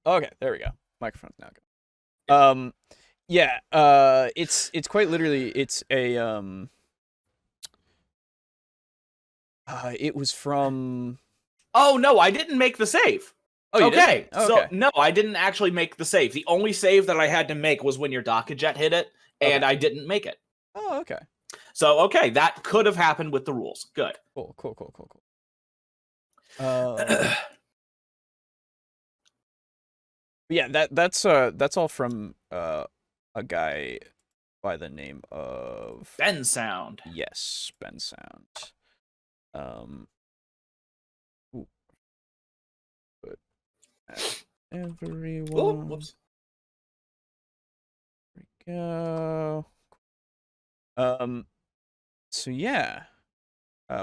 Okay, there we go. Microphone's now good. Yeah. It's quite literally it's a it was from. Oh no, I didn't make the save. Oh, you okay, didn't? so Okay. no, I didn't actually make the save. The only save that I had to make was when your docket jet hit it, and Okay. I didn't make it. Oh, okay. So okay, that could have happened with the rules. Good. Cool. Yeah, that's all from a guy by the name of Ben Sound. Yes, Ben Sound. Ooh. But everyone. Oh, whoops. There we go. So yeah,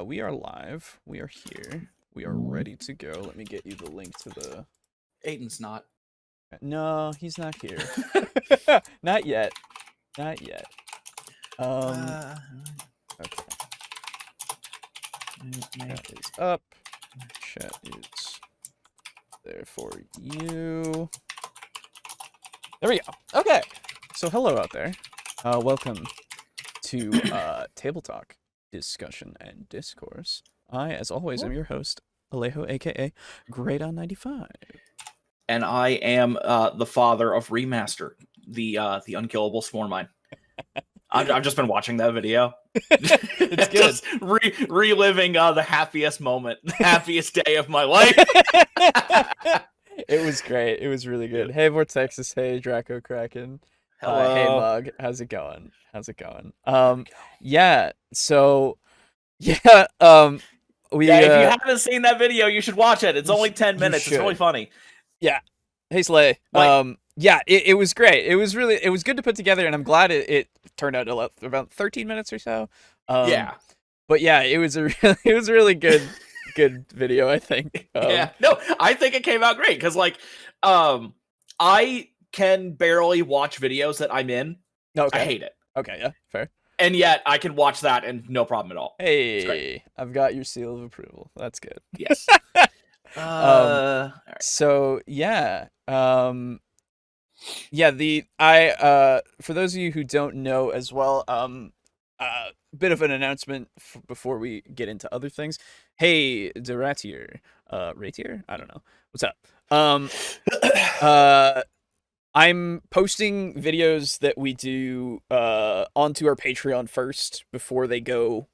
we are live. We are here. We are ready to go. Let me get you the link to the. Aiden's not. No, he's not here. Not yet. Not yet. Okay. Chat is up. Chat is there for you. There we go. Okay. So hello out there. Welcome to TableTalk Discussion and Discourse. I, as always, am your host, Alejo, aka Great on95. And I am the father of Remaster, the unkillable Sworn Mine. I've just been watching that video. It's good. Just reliving the happiest moment, the happiest day of my life. It was great. It was really good. Hey, Vortexus. Hey, Draco Kraken. Hello. Hey, Mug. How's it going? Yeah. So, yeah. If you haven't seen that video, you should watch it. It's only 10 minutes. It's really funny. Yeah. Hey, Slay. Yeah, it was great. It was good to put together, and I'm glad it turned out about 13 minutes or so. Yeah. But yeah, it was a really good video, I think. Yeah. No, I think it came out great because I can barely watch videos that I'm in. Okay. I hate it. Okay, yeah, fair. And yet I can watch that and no problem at all. Hey, I've got your seal of approval. That's good. Yes. All right. So yeah, yeah. For those of you who don't know as well, bit of an announcement before we get into other things. Hey, Ratier, I don't know. What's up? I'm posting videos that we do onto our Patreon first before they go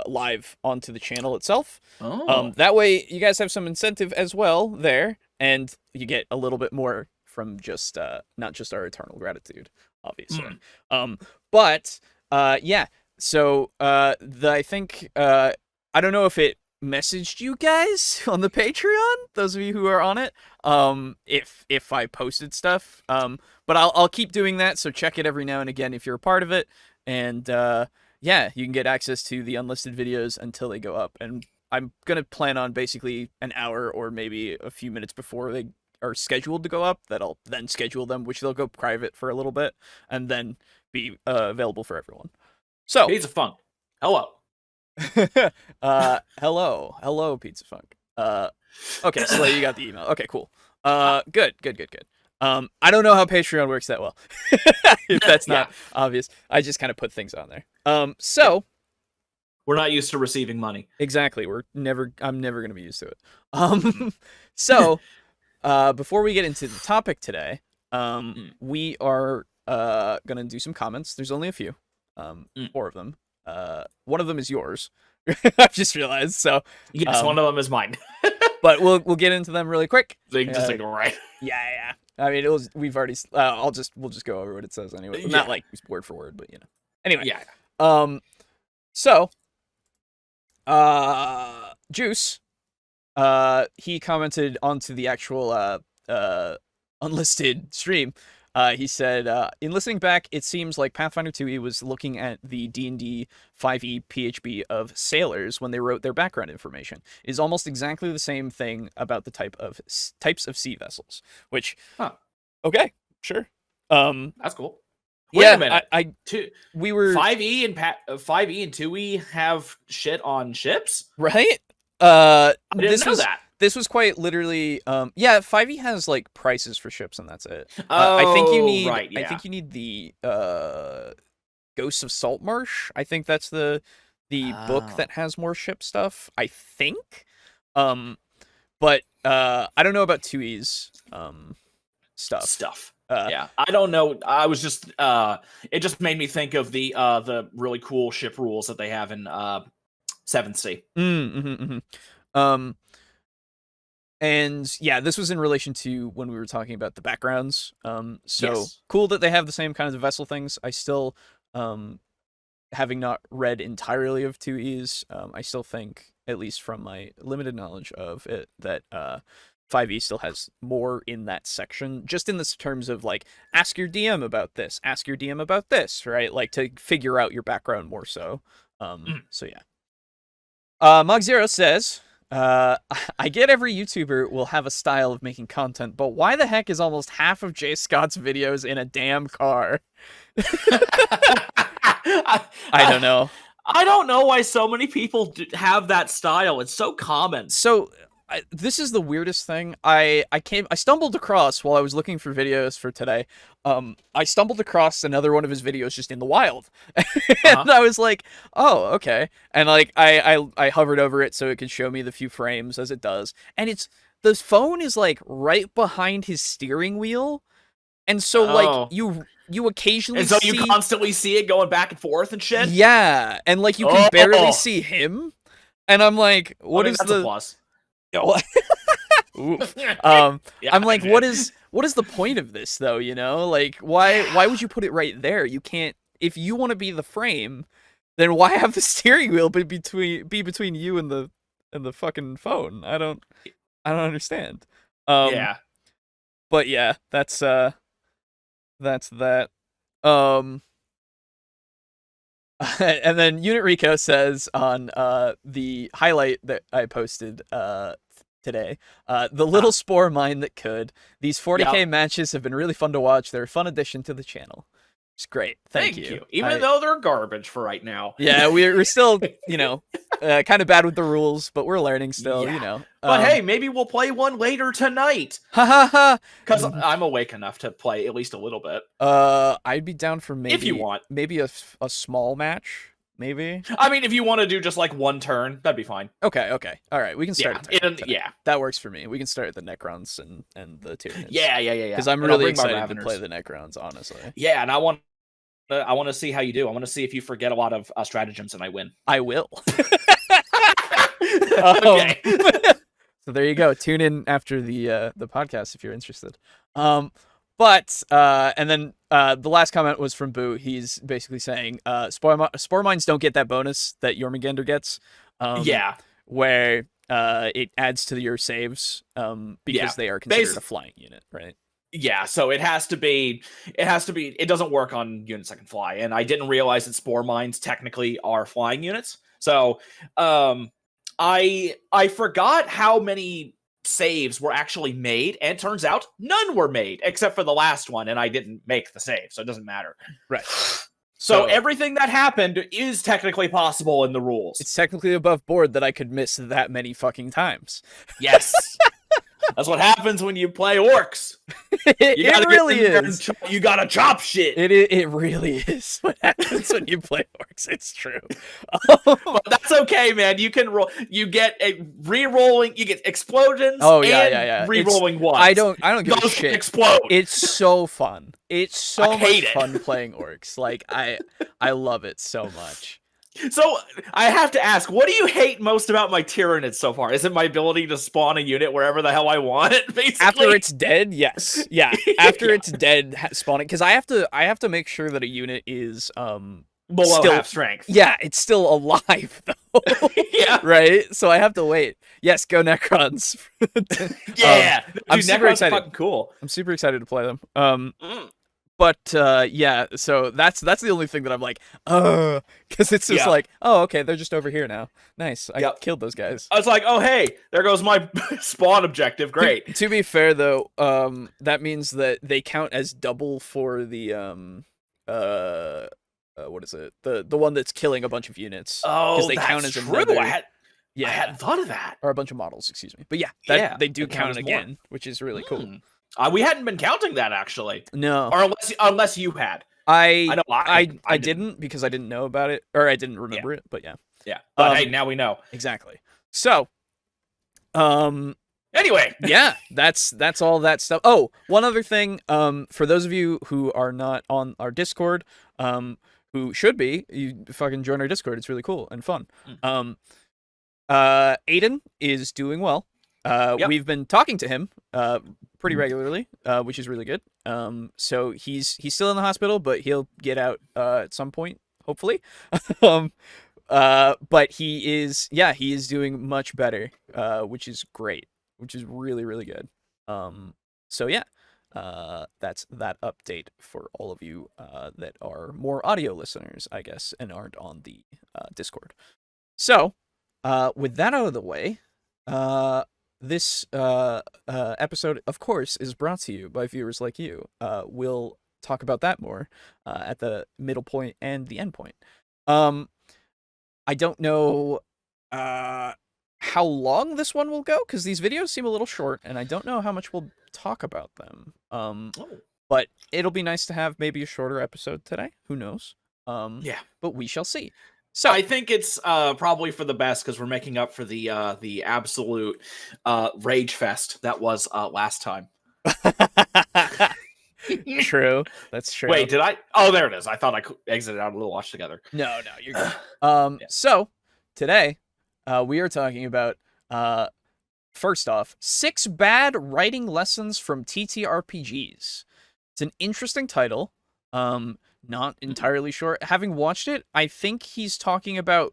live onto the channel itself. That way you guys have some incentive as well there, and you get a little bit more from just not just our eternal gratitude, obviously. But yeah. So I think I don't know if it messaged you guys on the Patreon, those of you who are on it, if I posted stuff, but I'll keep doing that, so check it every now and again if you're a part of it, and yeah, you can get access to the unlisted videos until they go up, and I'm gonna plan on basically an hour or maybe a few minutes before they are scheduled to go up, that I'll then schedule them, which they'll go private for a little bit, and then be available for everyone. So Pizza Funk. Hello. Hello, Pizza Funk. Okay, so you got the email. Okay, cool. Good. I don't know how Patreon works that well. If that's not obvious. I just kind of put things on there. So we're not used to receiving money. Exactly. I'm never going to be used to it. So, before we get into the topic today, we are going to do some comments. There's only a few. 4 of them. One of them is yours. I've just realized. So yes, one of them is mine. But we'll get into them really quick. So you can just ignore it. Yeah. I mean, we've already. We'll just go over what it says anyway. Not like word for word, but you know. Anyway. Yeah. So. Juice. He commented onto the actual unlisted stream. He said, in listening back, it seems like Pathfinder 2e was looking at the D&D 5e PHB of sailors when they wrote their background information. It is almost exactly the same thing about the types of sea vessels, which, okay, sure. That's cool. Wait a minute. We were 5e and 5e and 2e have shit on ships, right? I didn't know that. this was quite literally, yeah, 5e has like prices for ships and that's it. Oh, I think you need, right, yeah. I think you need the Ghosts of Saltmarsh. I think that's the book that has more ship stuff. I think, but I don't know about 2e's stuff. Yeah, I don't know. I was just it just made me think of the really cool ship rules that they have in 7th Sea. And yeah, this was in relation to when we were talking about the backgrounds. So Yes. cool that they have the same kinds of vessel things. I still, having not read entirely of 2e's, I still think, at least from my limited knowledge of it, that 5e still has more in that section, just in this terms of like, ask your DM about this, ask your DM about this, right? Like to figure out your background more so. So yeah. Mog Zero says, I get every YouTuber will have a style of making content, but why the heck is almost half of Jay Scott's videos in a damn car? I don't know. I don't know why so many people have that style. It's so common. So this is the weirdest thing. I stumbled across while I was looking for videos for today. I stumbled across another one of his videos just in the wild, and I was like, "Oh, okay." And like I hovered over it so it could show me the few frames as it does, and the phone is like right behind his steering wheel, and so like you occasionally and so you constantly see it going back and forth and shit. Yeah, and like you can barely see him, and I'm like, "What is the plus?" I'm like, what is the point of this though? You know, like why would you put it right there? You can't. If you want to be the frame, then why have the steering wheel be between you and the fucking phone? I don't understand. Yeah, but yeah, that's that. And then Unit Rico says on the highlight that I posted today, the little spore mine that could. These 40k matches have been really fun to watch. They're a fun addition to the channel. It's great. Thank you. Even though they're garbage for right now. Yeah, we're still, you know, kind of bad with the rules, but we're learning still, you know. But hey, maybe we'll play one later tonight. Ha ha ha! Because I'm awake enough to play at least a little bit. I'd be down for maybe, if you want, maybe a small match. Maybe. I mean, if you want to do just like one turn, that'd be fine. Okay. All right, we can start. Yeah, that works for me. We can start at the Necrons and the Tyranids. Yeah. Because I'm really excited to play the Necrons, honestly. Yeah, and I want to see how you do. I want to see if you forget a lot of stratagems and I win. I will. Okay. So there you go. Tune in after the podcast if you're interested. But and then the last comment was from Boo. He's basically saying spore mines don't get that bonus that Jormungandr gets. Where it adds to your saves because they are considered a flying unit, right? Yeah, so it has to be. It doesn't work on units that can fly, and I didn't realize that spore mines technically are flying units. So I forgot how many saves were actually made, and it turns out none were made except for the last one, and I didn't make the save, so it doesn't matter. Right. So everything that happened is technically possible in the rules. It's technically above board that I could miss that many fucking times. Yes. That's what happens when you play orcs. It really is. You gotta chop shit. It really is what happens when you play orcs. It's true. But that's okay, man. You can roll. You get a re-rolling. You get explosions. Oh yeah. Re-rolling ones. I don't give Those a shit. Explode. It's so fun. It's so much fun playing orcs. Like I love it so much. So I have to ask, what do you hate most about my Tyranids so far? Is it my ability to spawn a unit wherever the hell I want it? Basically, after it's dead, yes, yeah. After it's dead, spawning because I have to make sure that a unit is below half strength. Yeah, it's still alive though. Yeah, right. So I have to wait. Yes, go Necrons. Yeah, I'm super excited. Fucking cool. I'm super excited to play them. But yeah, so that's the only thing that I'm like, because it's just like, oh, okay, they're just over here now. Nice, I killed those guys. I was like, oh, hey, there goes my spawn objective. Great. To be fair, though, that means that they count as double for the what is it? The one that's killing a bunch of units. Oh, they that's count as true. another. Yeah, I hadn't thought of that. Or a bunch of models, excuse me. But yeah, they do count again, which is really cool. We hadn't been counting that actually. No, or unless you had. I know I didn't because I didn't know about it, or I didn't remember it. But yeah. Yeah. But hey, now we know. Exactly. So, anyway, yeah, that's all that stuff. Oh, one other thing, for those of you who are not on our Discord, who should be, you fucking join our Discord. It's really cool and fun. Aiden is doing well. We've been talking to him pretty regularly, which is really good. So he's still in the hospital, but he'll get out at some point, hopefully. But he is doing much better, which is great, which is really, really good. So yeah, that's that update for all of you that are more audio listeners, I guess, and aren't on the Discord. So, with that out of the way, this episode, of course, is brought to you by viewers like you. We'll talk about that more at the middle point and the end point. I don't know how long this one will go, because these videos seem a little short, and I don't know how much we'll talk about them. But it'll be nice to have maybe a shorter episode today. Who knows? Yeah. But we shall see. So I think it's probably for the best, because we're making up for the absolute rage fest that was last time. True. That's true. Wait, did I? Oh, there it is. I thought I exited out a little watch together. No, you're good. So today we are talking about first off, 6 bad writing lessons from TTRPGs. It's an interesting title. Not entirely sure. Having watched it, I think he's talking about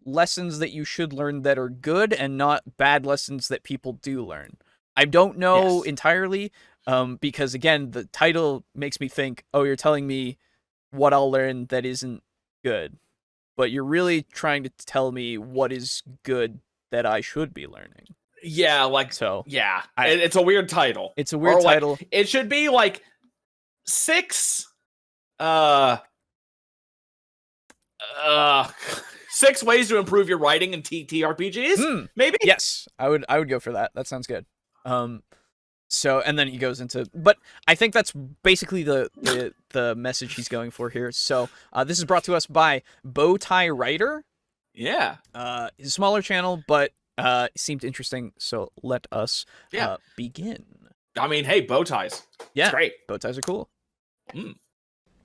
lessons that you should learn that are good and not bad lessons that people do learn. I don't know entirely, because again, the title makes me think, oh, you're telling me what I'll learn that isn't good, but you're really trying to tell me what is good that I should be learning. Yeah, like, so. Yeah, it's a weird title. It's a weird title. Like, it should be like 6 6 ways to improve your writing in TTRPGs, maybe? Yes, I would go for that. That sounds good. So, and then he goes into, but I think that's basically the message he's going for here. So, this is brought to us by Bowtie Writer. Yeah. His smaller channel, but it seemed interesting, so let us begin. I mean, hey, bow ties. Yeah, it's great. Bow ties are cool.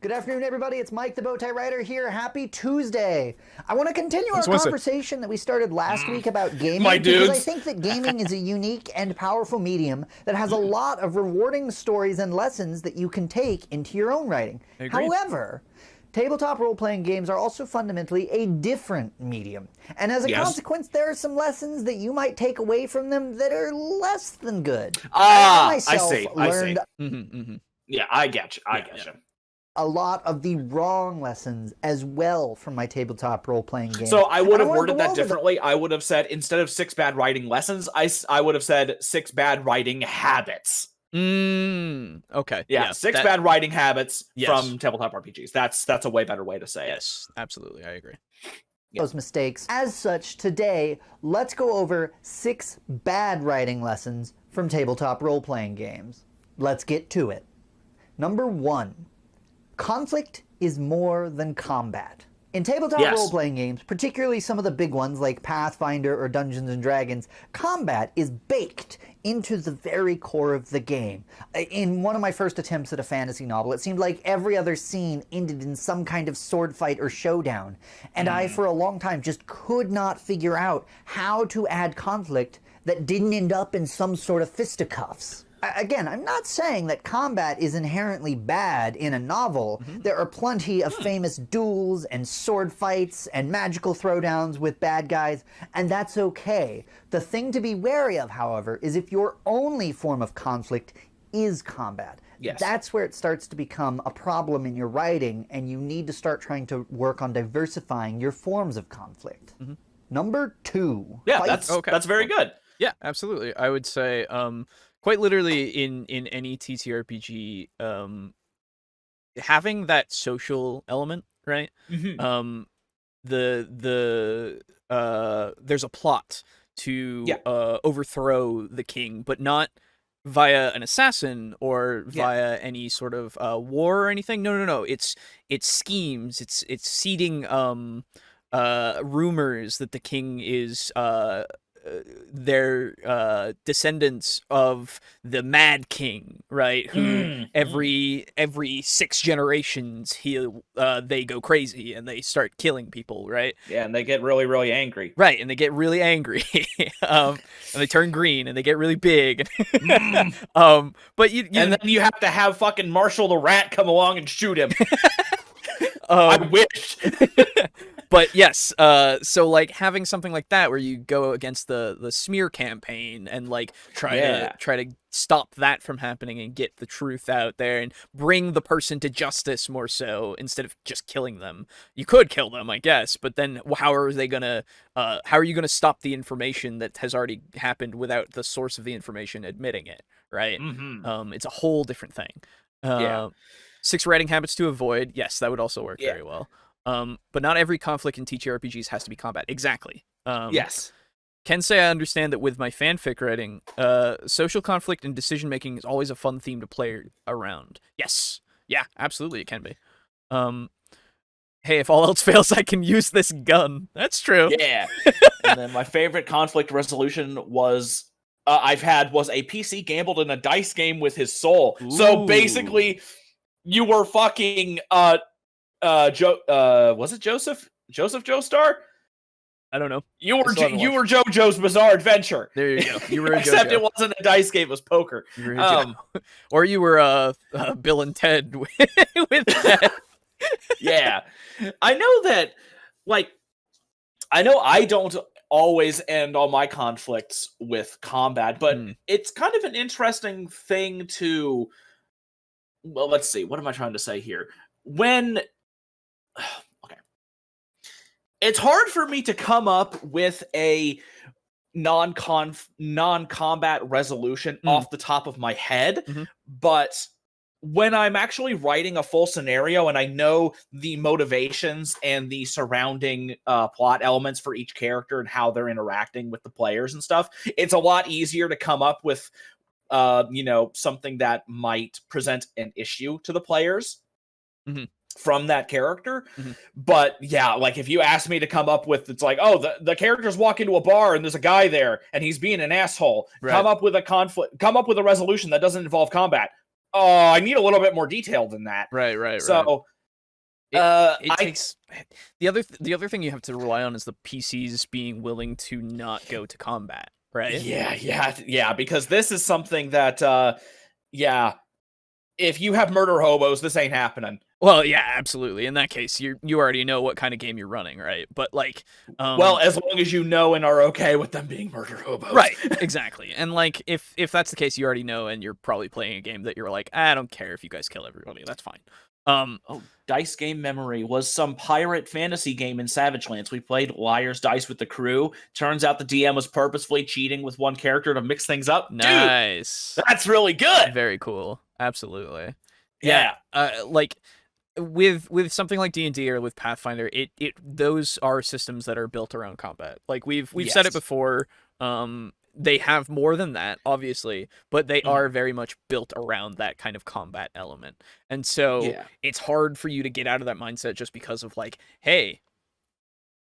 Good afternoon, everybody. It's Mike, the Bowtie Writer here. Happy Tuesday. I want to continue our conversation that we started last week about gaming. Because I think that gaming is a unique and powerful medium that has a lot of rewarding stories and lessons that you can take into your own writing. However, tabletop role-playing games are also fundamentally a different medium. And as a consequence, there are some lessons that you might take away from them that are less than good. I see. Yeah, I get you. I get you. A lot of the wrong lessons as well from my tabletop role-playing game. So I would have worded that differently. I would have said, instead of 6 bad writing lessons, I would have said 6 bad writing habits. Okay. Yeah, 6 bad writing habits from tabletop RPGs. That's a way better way to say it. Yes, absolutely. I agree. Those mistakes. As such, today, let's go over 6 bad writing lessons from tabletop role-playing games. Let's get to it. Number 1. Conflict is more than combat. In tabletop role-playing games, particularly some of the big ones like Pathfinder or Dungeons & Dragons, combat is baked into the very core of the game. In one of my first attempts at a fantasy novel, it seemed like every other scene ended in some kind of sword fight or showdown, and I, for a long time, just could not figure out how to add conflict that didn't end up in some sort of fisticuffs. Again, I'm not saying that combat is inherently bad in a novel. There are plenty of famous duels and sword fights and magical throwdowns with bad guys, and that's okay. The thing to be wary of, however, is if your only form of conflict is combat. That's where it starts to become a problem in your writing, and you need to start trying to work on diversifying your forms of conflict. Number 2. Yeah, that's very good. Yeah, absolutely. I would say, quite literally, in any TTRPG, having that social element, right? The there's a plot to overthrow the king, but not via an assassin or via any sort of war or anything. No. It's schemes. It's seeding rumors that the king is their descendants of the Mad King, right? Who every 6 generations they go crazy and they start killing people, right? Yeah, and they get really, really angry. Right, and they get really angry, and they turn green and they get really big. But you and then you have to have fucking Marshall the Rat come along and shoot him. I wish. But yes, so like having something like that where you go against the smear campaign and like try to stop that from happening and get the truth out there and bring the person to justice more so instead of just killing them. You could kill them, I guess, but then how are you gonna stop the information that has already happened without the source of the information admitting it, right? It's a whole different thing. 6 writing habits to avoid. Yes, that would also work very well. But not every conflict in TTRPGs has to be combat. Exactly. Yes. Can say I understand that with my fanfic writing, social conflict and decision making is always a fun theme to play around. Yes. Yeah, absolutely it can be. Hey, if all else fails, I can use this gun. That's true. Yeah. And then my favorite conflict resolution was a PC gambled in a dice game with his soul. Ooh. So basically, you were fucking was it Joseph Joestar? I don't know. You were JoJo's Bizarre Adventure. There you go. You were except it wasn't a dice game; it was poker. Or you were Bill and Ted with that. Yeah, I know that. Like, I know I don't always end all my conflicts with combat, but it's kind of an interesting thing to. Well, let's see. What am I trying to say here? Okay. It's hard for me to come up with a non-combat resolution off the top of my head, but when I'm actually writing a full scenario and I know the motivations and the surrounding plot elements for each character and how they're interacting with the players and stuff, it's a lot easier to come up with something that might present an issue to the players from that character. But yeah, like if you ask me to come up with, it's like, oh, the characters walk into a bar and there's a guy there and he's being an asshole. Right. Come up with a conflict, come up with a resolution that doesn't involve combat. Oh, I need a little bit more detail than that. Right. So it takes the other thing you have to rely on is the PCs being willing to not go to combat. Right. Yeah. Because this is something that, if you have murder hobos, this ain't happening. Well, yeah, absolutely. In that case, you already know what kind of game you're running, right? But like, well, as long as you know and are okay with them being murder hobos, right? Exactly. And like, if that's the case, you already know, and you're probably playing a game that you're like, I don't care if you guys kill everybody. That's fine. Dice Game Memory was some pirate fantasy game in Savage Lands. We played Liar's Dice with the crew. Turns out the DM was purposefully cheating with one character to mix things up. Nice. Dude, that's really good. Very cool. Absolutely. Yeah. Like with something like D&D or with Pathfinder, it those are systems that are built around combat. Like we've said it before. They have more than that, obviously, but they are very much built around that kind of combat element. And so it's hard for you to get out of that mindset just because of like, hey,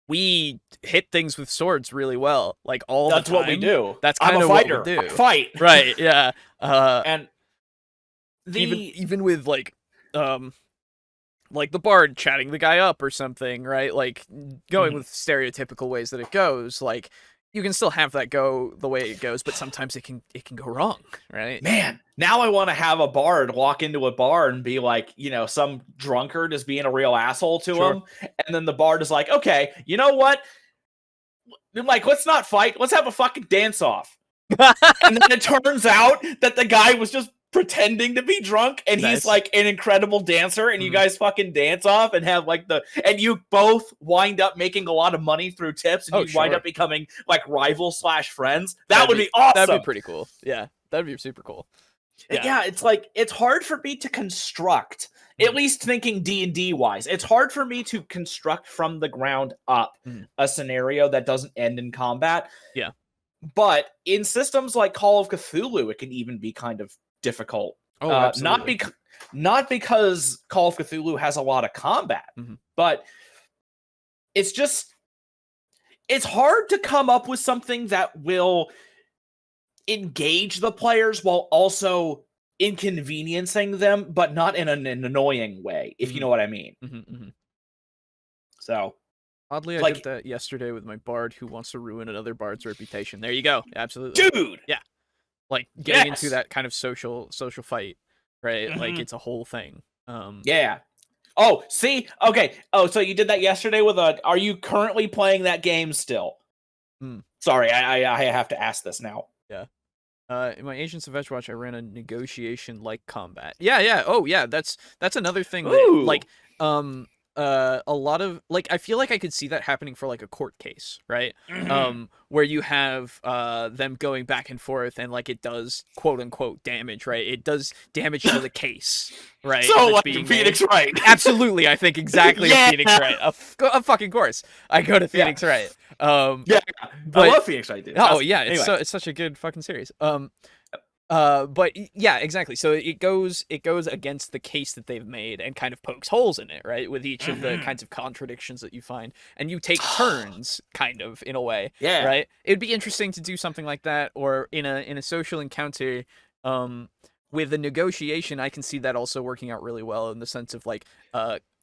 we hit things with swords really well, like all the time. That's what we do. That's kind of what we do. I fight. Right, yeah. And even with like the bard chatting the guy up or something, right? Like going with stereotypical ways that it goes, like you can still have that go the way it goes, but sometimes it can go wrong, right? Man, now I want to have a bard walk into a bar and be like, some drunkard is being a real asshole to him. And then the bard is like, okay, you know what? Like, let's not fight. Let's have a fucking dance off. And then it turns out that the guy was just pretending to be drunk and he's like an incredible dancer and you guys fucking dance off and have like and you both wind up making a lot of money through tips and you wind up becoming like rivals / friends. That would be awesome. That'd be pretty cool. Yeah, that'd be super cool. Yeah, it's like it's hard for me to construct at least thinking D&D wise, it's hard for me to construct from the ground up a scenario that doesn't end in combat. Yeah. But in systems like Call of Cthulhu, it can even be kind of difficult. Oh, absolutely. Not because Call of Cthulhu has a lot of combat, but it's hard to come up with something that will engage the players while also inconveniencing them, but not in an annoying way, if you know what I mean. So, oddly, I did that yesterday with my bard who wants to ruin another bard's reputation. There you go. Absolutely. Dude! Yeah. Like, getting into that kind of social fight, right? Like, it's a whole thing. Yeah. Oh, see? Okay. Oh, so you did that yesterday with are you currently playing that game still? Sorry, I have to ask this now. Yeah. In my Agents of Edgewatch, I ran a negotiation-like combat. Yeah. Oh, yeah. That's another thing that, like, a lot of, like, I feel like I could see that happening for, like, a court case, right? Where you have them going back and forth, and, like, it does quote-unquote damage, right? It does damage to the case, right? So, like, Phoenix Wright. Absolutely, I think exactly Phoenix Wright. Of fucking course. I go to Phoenix Wright. But, I love Phoenix Wright, dude. Oh, yeah, it's such a good fucking series. But yeah, exactly. So it goes against the case that they've made and kind of pokes holes in it, right? With each of the kinds of contradictions that you find, and you take turns, kind of, in a way, right? It'd be interesting to do something like that, or in a social encounter, with a negotiation. I can see that also working out really well in the sense of, like,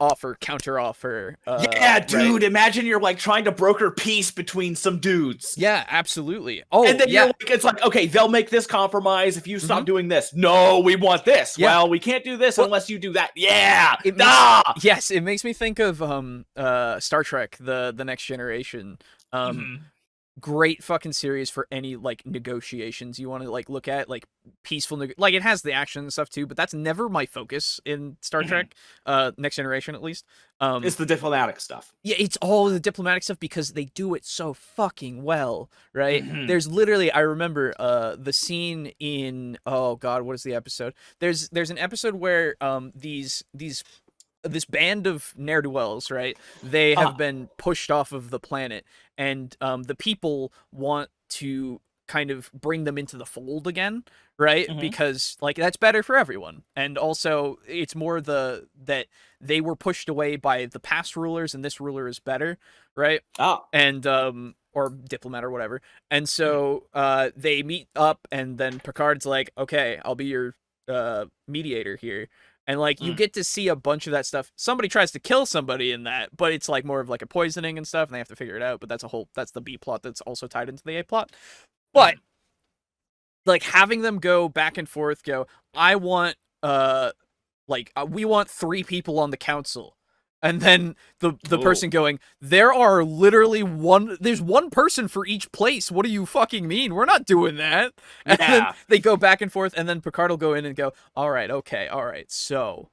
offer, counter offer. Yeah, dude. Right? Imagine you're, like, trying to broker peace between some dudes. Yeah, absolutely. Oh, and then you're like, it's like, okay, they'll make this compromise if you stop doing this. No, we want this. Yeah. Well, we can't do this unless you do that. Yeah. Yes, it makes me think of Star Trek, the Next Generation. Great fucking series for any, like, negotiations you want to, like, look at, like, peaceful like, it has the action and stuff too, but that's never my focus in Star Trek, Next Generation, at least. It's the diplomatic stuff. Yeah, it's all the diplomatic stuff because they do it so fucking well, right? There's literally, I remember the scene in, oh god, what is the episode? There's an episode where this band of ne'er-do-wells, right? They have been pushed off of the planet, and the people want to kind of bring them into the fold again, right? Because, like, that's better for everyone. And also, it's more that they were pushed away by the past rulers, and this ruler is better, right? And or diplomat or whatever. And so they meet up, and then Picard's like, okay, I'll be your mediator here. And, like, you get to see a bunch of that stuff. Somebody tries to kill somebody in that, but it's, like, more of, like, a poisoning and stuff, and they have to figure it out. But that's the B plot that's also tied into the A plot. But, like, having them go back and forth, I want, we want 3 people on the council. And then the person going, there are literally there's one person for each place. What do you fucking mean? We're not doing that. And then they go back and forth, and then Picard will go in and go, all right, so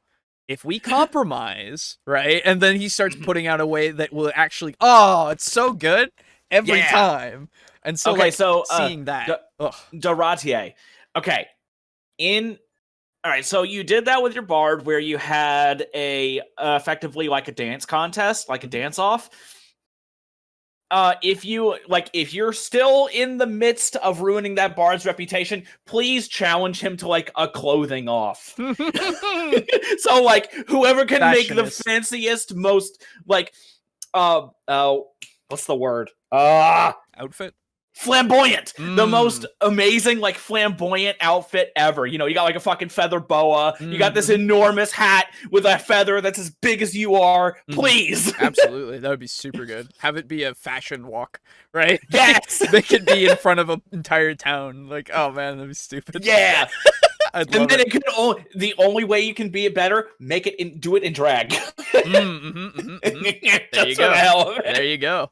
if we compromise, right? And then he starts putting out a way that will actually, it's so good every time. And so, seeing that. Doratier. Okay. All right, so you did that with your bard, where you had effectively like a dance contest, like a dance off. If you're still in the midst of ruining that bard's reputation, please challenge him to, like, a clothing off. So, like, whoever can make the fanciest, most, like, what's the word? Outfit? Flamboyant, the most amazing, like, flamboyant outfit ever. You know, you got, like, a fucking feather boa. You got this enormous hat with a feather that's as big as you are. Please. Absolutely. That would be super good. Have it be a fashion walk, right? Yes. They could be in front of an entire town. Like, oh man, that'd be stupid. Yeah. I'd love it. The only way you can be it better, do it in drag. There you go. There you go.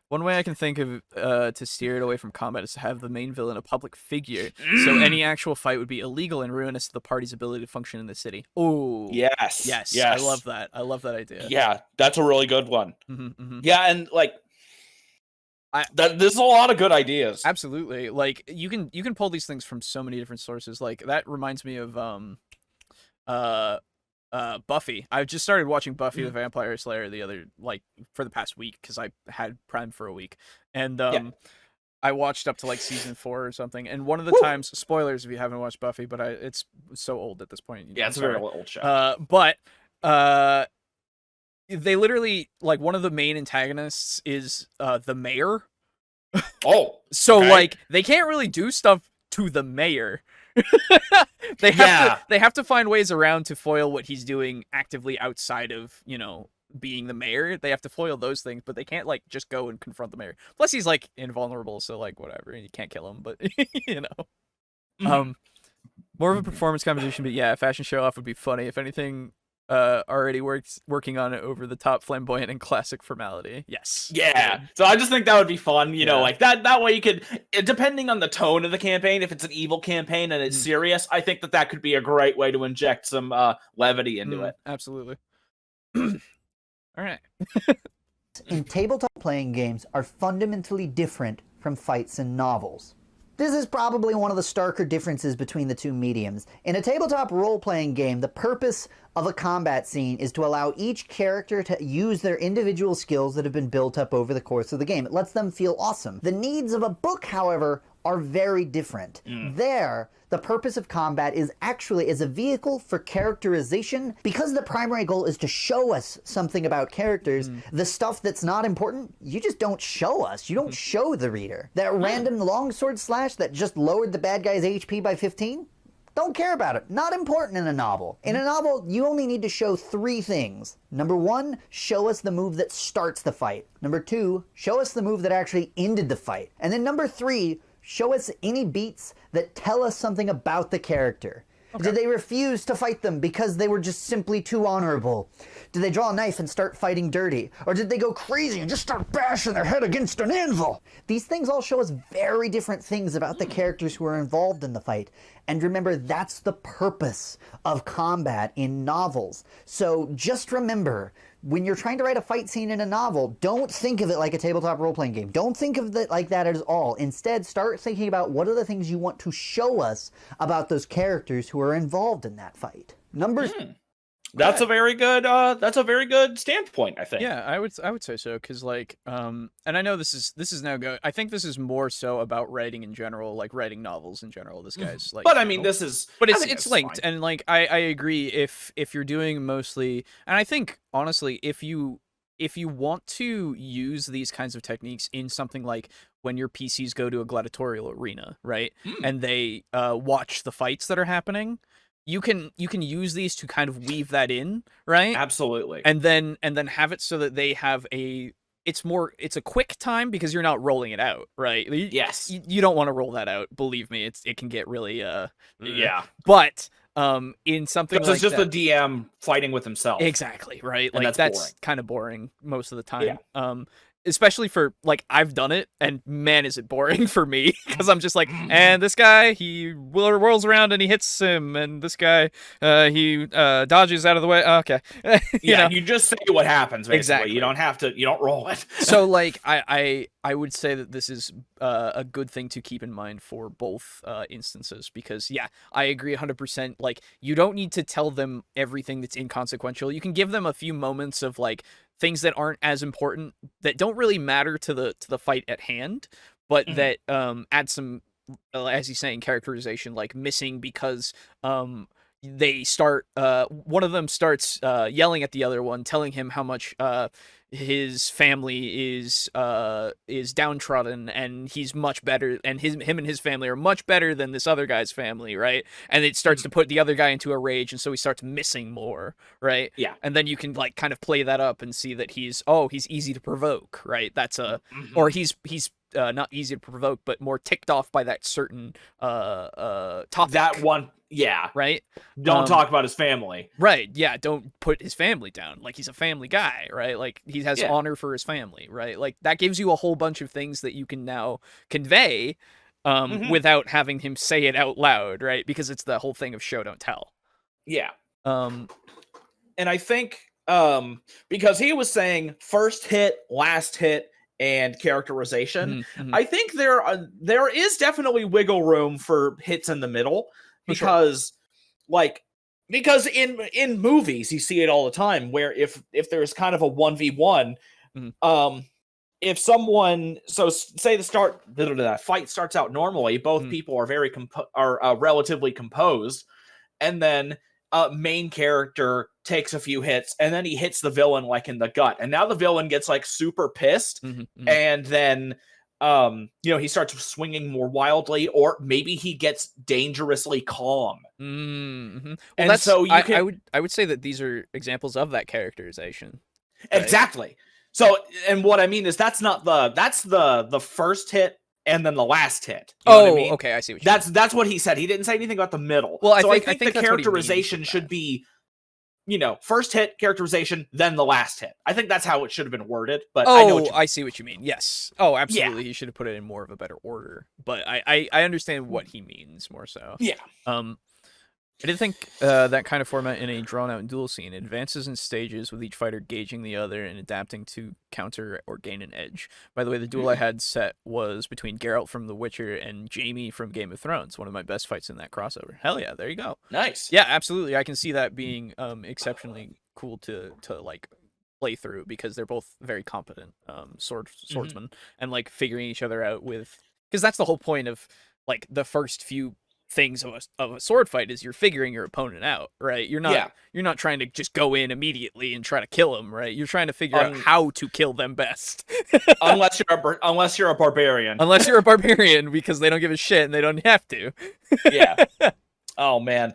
One way I can think of to steer it away from combat is to have the main villain a public figure, so any actual fight would be illegal and ruinous to the party's ability to function in the city. Oh, yes. I love that. I love that idea. Yeah, that's a really good one. Yeah, and, like, there's a lot of good ideas. Absolutely. Like, you can pull these things from so many different sources. Like, that reminds me of Buffy. I just started watching Buffy the Vampire Slayer for the past week because I had Prime for a week, and I watched up to like season 4 or something. And one of the times, spoilers if you haven't watched Buffy, but it's so old at this point. Yeah, it's a very old show. But they literally, like, one of the main antagonists is the mayor. Oh, so okay. like they can't really do stuff to the mayor. They have to find ways around to foil what he's doing actively outside of, being the mayor. They have to foil those things, but they can't like just go and confront the mayor. Plus he's like invulnerable, so like whatever, you can't kill him, but more of a performance competition. But yeah, a fashion show off would be funny. If anything, already working on it over the top, flamboyant, and classic formality. Yes. Yeah. So I just think that would be fun, like that way you could, depending on the tone of the campaign, if it's an evil campaign and it's serious, I think that could be a great way to inject some levity into it. Absolutely. All right. In tabletop playing games are fundamentally different from fights in novels. This is probably one of the starker differences between the two mediums. In a tabletop role-playing game, the purpose of a combat scene is to allow each character to use their individual skills that have been built up over the course of the game. It lets them feel awesome. The needs of a book, however, are very different. There, the purpose of combat is actually as a vehicle for characterization. Because the primary goal is to show us something about characters, the stuff that's not important, you just don't show us. You don't show the reader. That random longsword slash that just lowered the bad guy's HP by 15? Don't care about it. Not important in a novel. In a novel, you only need to show 3 things. Number 1, show us the move that starts the fight. Number 2, show us the move that actually ended the fight. And then number 3, show us any beats that tell us something about the character. Okay. Did they refuse to fight them because they were just simply too honorable? Did they draw a knife and start fighting dirty? Or did they go crazy and just start bashing their head against an anvil? These things all show us very different things about the characters who are involved in the fight. And remember, that's the purpose of combat in novels. So just remember, when you're trying to write a fight scene in a novel, don't think of it like a tabletop role-playing game. Don't think of it like that at all. Instead, start thinking about what are the things you want to show us about those characters who are involved in that fight. That's a very good standpoint, I think. Yeah, I would say so, because like and I know this is now going. I think this is more so about writing in general, like writing novels in general. This guy's like, but I mean, this is, but it's linked, fine. And like I agree. If you're doing mostly, and I think honestly, if you want to use these kinds of techniques in something like when your PCs go to a gladiatorial arena, right, and they watch the fights that are happening. You can use these to kind of weave that in, right? Absolutely. And then have it so that they have it's a quick time because you're not rolling it out, right? Yes. You don't want to roll that out, believe me. It can get really yeah. But in something like it's just that, the DM fighting with himself. Exactly, right? And like that's kind of boring most of the time. Yeah. Especially for, like, I've done it, and man, is it boring for me, because I'm just like, and this guy, he whirls around and he hits him, and this guy, he dodges out of the way. Okay. You just say what happens, basically. Exactly. You don't roll it. So, like, I would say that this is a good thing to keep in mind for both instances, because, yeah, I agree 100%. Like, you don't need to tell them everything that's inconsequential. You can give them a few moments of, like, things that aren't as important, that don't really matter to the fight at hand, but that add some, as he's saying, characterization, like missing because they start one of them starts yelling at the other one, telling him how much his family is downtrodden, and he's much better, and him and his family are much better than this other guy's family, right? And it starts to put the other guy into a rage, and so he starts missing more, right? Yeah. And then you can like kind of play that up and see that he's easy to provoke, right? That's or he's not easy to provoke, but more ticked off by that certain topic. That one, yeah. Right? Don't talk about his family. Right, yeah, don't put his family down. Like, he's a family guy, right? Like, he has honor for his family, right? Like, that gives you a whole bunch of things that you can now convey without having him say it out loud, right? Because it's the whole thing of show, don't tell. Yeah. And I think because he was saying first hit, last hit, and characterization, I think there is definitely wiggle room for hits in the middle, because like Because in movies you see it all the time, where if there's kind of a 1v1, if someone, so say the fight starts out normally, both people are relatively composed, and then main character takes a few hits, and then he hits the villain like in the gut, and now the villain gets like super pissed, and then he starts swinging more wildly, or maybe he gets dangerously calm. Well, and so I would say that these are examples of that characterization. Right? Exactly. So, and what I mean is that's the first hit and then the last hit. You know what I mean? Okay, I see what you mean. That's what he said. He didn't say anything about the middle. Well, I think the characterization should be, first hit, characterization, then the last hit. I think that's how it should have been worded. But I see what you mean. Yes. Oh, absolutely. Yeah. He should have put it in more of a better order. But I understand what he means more so. Yeah. I did think that kind of format in a drawn-out duel scene advances in stages with each fighter gauging the other and adapting to counter or gain an edge. By the way, the duel I had set was between Geralt from The Witcher and Jaime from Game of Thrones, one of my best fights in that crossover. Hell yeah, there you go. Nice. Yeah, absolutely. I can see that being exceptionally cool to like play through, because they're both very competent swordsmen and like figuring each other out with, because that's the whole point of like the first few things of a sword fight is you're figuring your opponent out, right? You're not trying to just go in immediately and try to kill them, right? You're trying to figure out how to kill them best. unless you're a barbarian. Unless you're a barbarian, because they don't give a shit and they don't have to. Yeah. Oh man.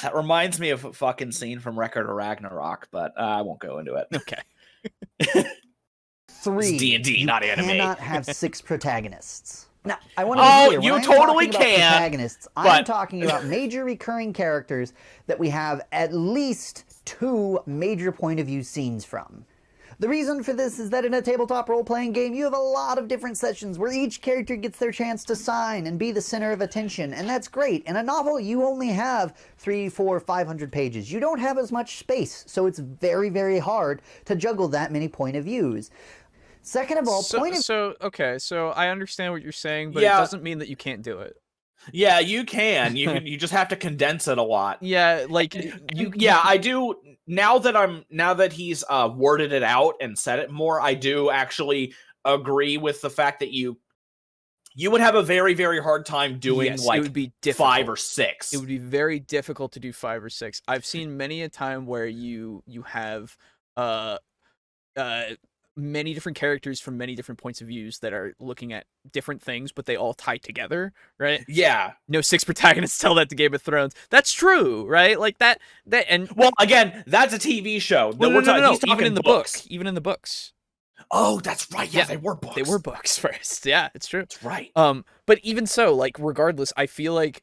That reminds me of a fucking scene from Record of Ragnarok, but I won't go into it. Okay. 3. D&D, not anime. You cannot have 6 protagonists. Now, I want to be clear. You totally can. Protagonists, I'm talking about major recurring characters that we have at least 2 major point of view scenes from. The reason for this is that in a tabletop role-playing game, you have a lot of different sessions where each character gets their chance to shine and be the center of attention, and that's great. In a novel, you only have 300, 400, 500 pages. You don't have as much space, so it's very, very hard to juggle that many point of views. Second of all, so I understand what you're saying, but it doesn't mean that you can't do it. Yeah, you can. You just have to condense it a lot. Yeah, like I do. Now that he's worded it out and said it more, I do actually agree with the fact that you would have a very, very hard time doing it would be 5 or 6. It would be very difficult to do 5 or 6. I've seen many a time where you have many different characters from many different points of views that are looking at different things, but they all tie together, right? Yeah. 6 protagonists tell that to Game of Thrones. That's true, right? Like that and well, again, that's a TV show. No, even in the books. Even in the books. Oh, that's right. Yeah, they were books. They were books first. Yeah, it's true. That's right. But even so, like regardless, I feel like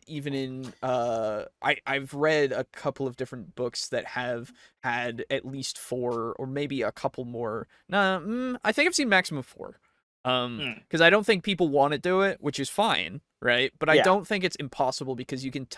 even in I've read a couple of different books that have had at least 4 or maybe a couple more. I think I've seen maximum 4. Because I don't think people want to do it, which is fine, right? But I don't think it's impossible, because you can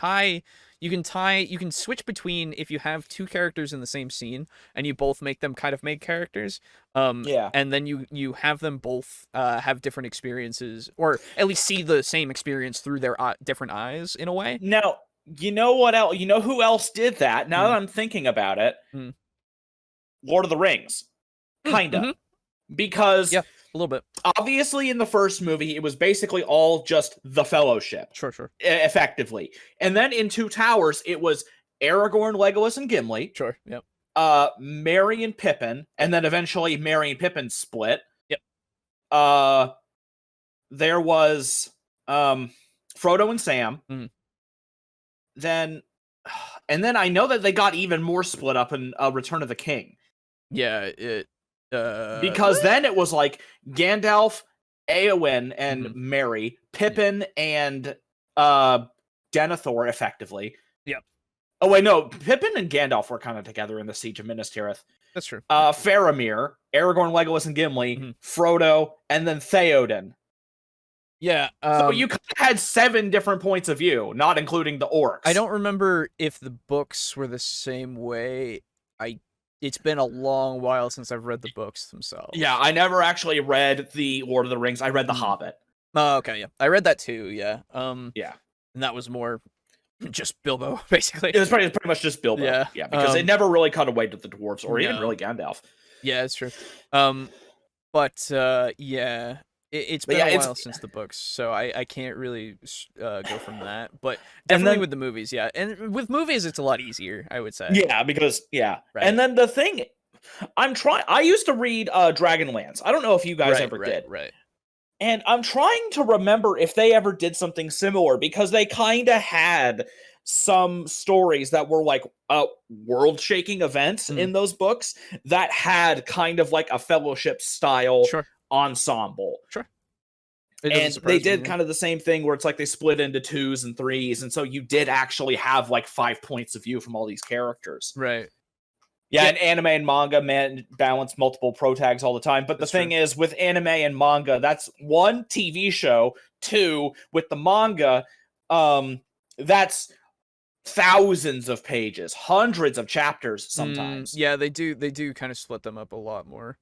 switch between, if you have 2 characters in the same scene and you both make them kind of main characters, and then you have them both have different experiences, or at least see the same experience through their different eyes in a way. Now, you know what else? You know who else did that? Now that I'm thinking about it, Lord of the Rings, kinda, because a little bit. Obviously, in the first movie, it was basically all just the Fellowship. Sure. Effectively. And then in Two Towers, it was Aragorn, Legolas, and Gimli. Sure, yep. Merry and Pippin, and then eventually Merry and Pippin split. Yep. There was Frodo and Sam. Then I know that they got even more split up in Return of the King. Yeah, because then it was like Gandalf, Éowyn, and Merry, Pippin, and Denethor, effectively. Yep. Oh wait, no, Pippin and Gandalf were kind of together in the Siege of Minas Tirith. That's true. Faramir, Aragorn, Legolas, and Gimli, Frodo, and then Theoden. Yeah. So you had 7 different points of view, not including the orcs. I don't remember if the books were the same way. It's been a long while since I've read the books themselves. Yeah, I never actually read the Lord of the Rings. I read The Hobbit. Oh, okay, yeah. I read that too, yeah. Yeah. And that was more Just Bilbo, basically. It was pretty much just Bilbo. Yeah, because it never really cut away to the dwarves or even really Gandalf. Yeah, it's true. But yeah, it's been a while since the books, so I can't really go from that. But definitely with the movies, yeah. And with movies, it's a lot easier, I would say. Yeah, because right. And then the thing, I used to read Dragonlance. I don't know if you guys ever did. Right. And I'm trying to remember if they ever did something similar, because they kind of had some stories that were like world-shaking events in those books that had kind of like a fellowship style ensemble. Sure. And they did kind of the same thing where it's like they split into 2s and 3s, and so you did actually have like 5 points of view from all these characters. Right. Yeah, and anime and manga balance multiple protags all the time. But the thing is, with anime and manga, that's 1 TV show. 2, with the manga, that's thousands of pages, hundreds of chapters sometimes. Yeah, they do kind of split them up a lot more.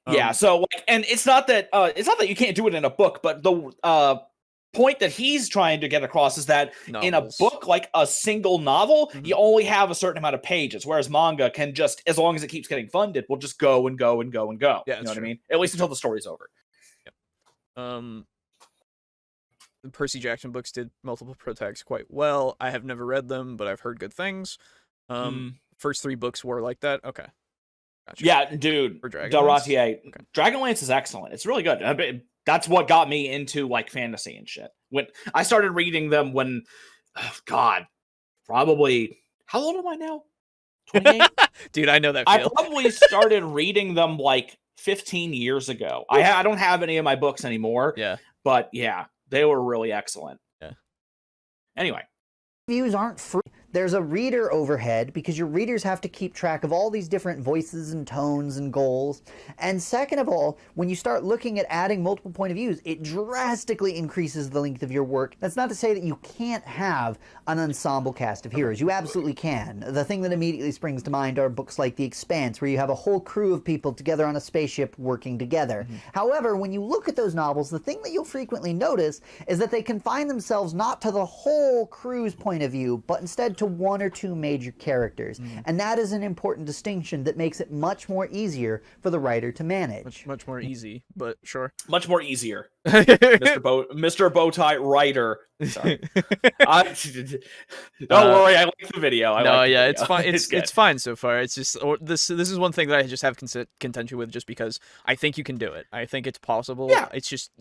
Yeah, so like, and it's not that you can't do it in a book, but the point that he's trying to get across is that in a book, like a single novel, you only have a certain amount of pages, whereas manga can just, as long as it keeps getting funded, will just go and go and go and go. Yeah, you know what I mean? At least until the story's over. Yep. The Percy Jackson books did multiple protags quite well. I have never read them, but I've heard good things. First 3 books were like that. Okay. Gotcha. Yeah, dude. Dragonlance? Dragonlance is excellent. It's really good. That's what got me into like fantasy and shit. When I started reading them probably, how old am I now? 28? Dude, I know that feel. I probably started reading them like 15 years ago. I don't have any of my books anymore. Yeah. But yeah, they were really excellent. Yeah. Anyway. Reviews aren't free. There's a reader overhead because your readers have to keep track of all these different voices and tones and goals. And second of all, when you start looking at adding multiple point of views, it drastically increases the length of your work. That's not to say that you can't have an ensemble cast of heroes. You absolutely can. The thing that immediately springs to mind are books like The Expanse, where you have a whole crew of people together on a spaceship working together. However, when you look at those novels, the thing that you'll frequently notice is that they confine themselves not to the whole crew's point of view, but instead to 1 or 2 major characters. And that is an important distinction that makes it much more easier for the writer to manage. Much more easy, but sure. Much more easier. Mr. Bowtie writer. Sorry. Don't worry, I like the video. It's fine. It's fine so far. It's just this is one thing that I just have contention with, just because I think you can do it. I think it's possible. Yeah. It's just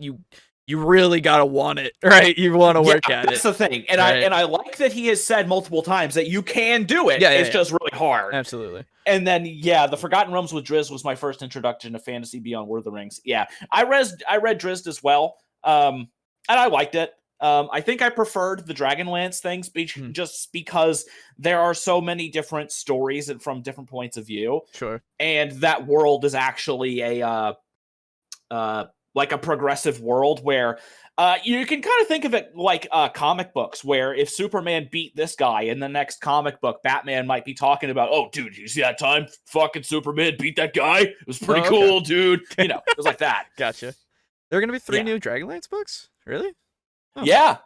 you really gotta want it, right? You want to work at it. That's the thing, and I like that he has said multiple times that you can do it. It's just really hard. Absolutely. And then the Forgotten Realms with Drizzt was my first introduction to fantasy beyond Lord of the Rings. Yeah, I read Drizzt as well, and I liked it. I think I preferred the Dragonlance things just because there are so many different stories and from different points of view. Sure. And that world is actually like a progressive world where you can kind of think of it like comic books, where if Superman beat this guy in the next comic book, Batman might be talking about, oh, dude, you see that time fucking Superman beat that guy? It was pretty cool, dude. You know, it was like that. Gotcha. There are going to be 3 new Dragonlance books? Really? Oh. Yeah.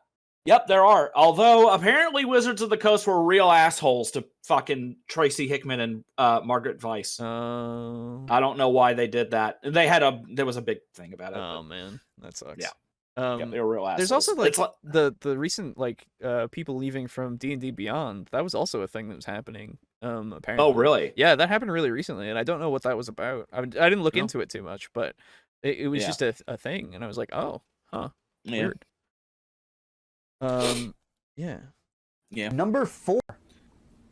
Yep, there are. Although, apparently Wizards of the Coast were real assholes to fucking Tracy Hickman and Margaret Weiss. I don't know why they did that. There was a big thing about it. Oh, man. That sucks. Yeah. They were real assholes. There's also, like, the recent, like, people leaving from D&D Beyond. That was also a thing that was happening, apparently. Oh, really? Yeah, that happened really recently, and I don't know what that was about. I didn't look into it too much, but it was just a thing, and I was like, oh, huh. Weird. Yeah. Number 4,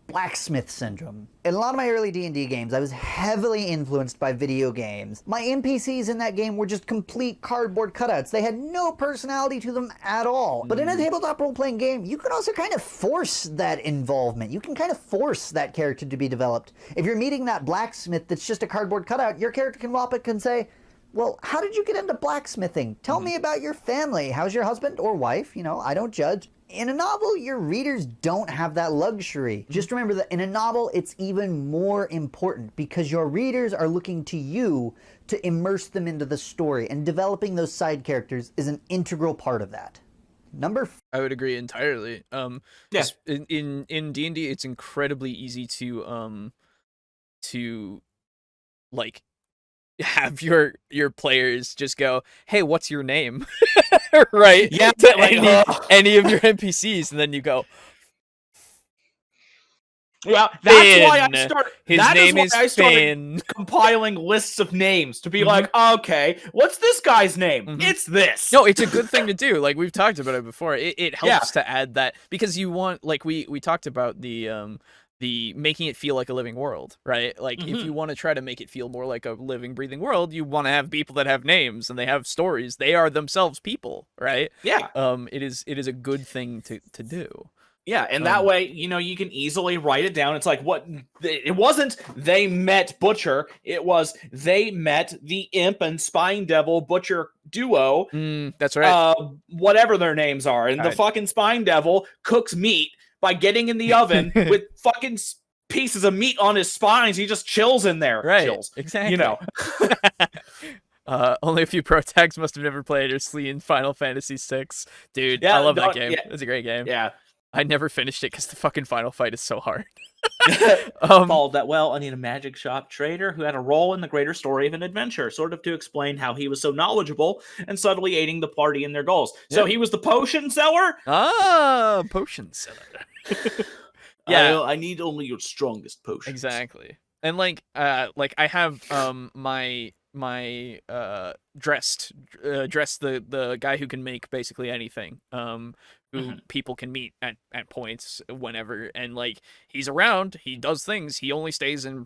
Blacksmith Syndrome. In a lot of my early D&D games, I was heavily influenced by video games. My NPCs in that game were just complete cardboard cutouts. They had no personality to them at all. But in a tabletop role-playing game, you can also kind of force that involvement. You can kind of force that character to be developed. If you're meeting that blacksmith that's just a cardboard cutout, your character can walk up and say, well, how did you get into blacksmithing? Tell me about your family. How's your husband or wife? You know, I don't judge. In a novel, your readers don't have that luxury. Just remember that in a novel, it's even more important because your readers are looking to you to immerse them into the story, and developing those side characters is an integral part of that. I would agree entirely. Yeah. In D&D, it's incredibly easy to like have your players just go, "Hey, what's your name?" Right? Yeah, To like, any of your NPCs, and then you go, yeah, that's why I Finn. started. His That is name why is I started Finn. compiling lists of names to be like, okay, what's this guy's name? It's this. No, it's a good thing to do. Like we've talked about it before. It helps Yeah. to add that because you want, like we talked about the making it feel like a living world, right? Like if you want to try to make it feel more like a living, breathing world, you want to have people that have names and they have stories. They are themselves people, right? Yeah. It is a good thing to do. Yeah, and that way, you know, you can easily write it down. It's like, what? It wasn't they met Butcher. It was they met the Imp and Spine Devil Butcher duo. That's right. Whatever their names are. And the fucking Spine Devil cooks meat by getting in the oven with fucking pieces of meat on his spines. He just chills in there. Right. Chills. Exactly. You know. Only a few pro tags must have never played or seen Final Fantasy VI. Dude, I love that game. Yeah. It's a great game. Yeah. I never finished it because the fucking final fight is so hard. Followed that well. I need a magic shop trader who had a role in the greater story of an adventure, sort of to explain how he was so knowledgeable and subtly aiding the party in their goals. Yep. So he was the potion seller? Potion seller. Yeah. I need only your strongest potions. Exactly. And like I have my dressed the guy who can make basically anything, who people can meet at points whenever, and like he's around, he does things, he only stays in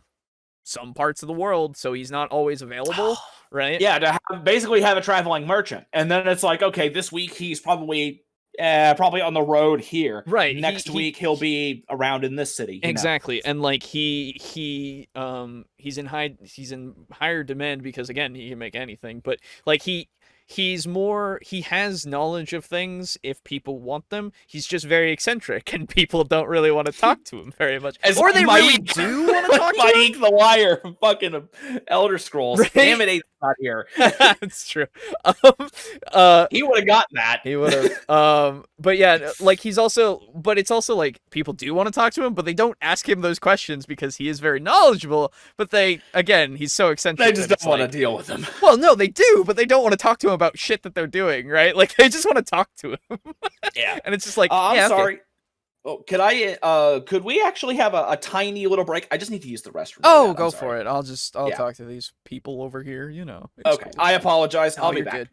some parts of the world, so he's not always available. Right? Yeah, to basically have a traveling merchant, and then it's like, okay, this week he's probably on the road here. Right. Next week he'll be around in this city. Exactly. And like he's in higher demand because again, he can make anything, but like he has knowledge of things if people want them. He's just very eccentric and people don't really want to talk to him very much. Or they really do want to talk to him. Mike the Liar from fucking Elder Scrolls. Right? Damn it, Aiden's not here. That's true. He would have gotten that. He would have. But yeah, like it's also like people do want to talk to him, but they don't ask him those questions because he is very knowledgeable. But he's so eccentric. They just don't want to deal with him. Well, no, they do, but they don't want to talk to him about shit that they're doing, right? Like they just want to talk to him. Yeah. And it's just like, I'm sorry. Okay. Oh, could we actually have a tiny little break? I just need to use the restroom. Oh, go for it. I'll talk to these people over here, you know. Okay. I apologize. I'll be back. Good.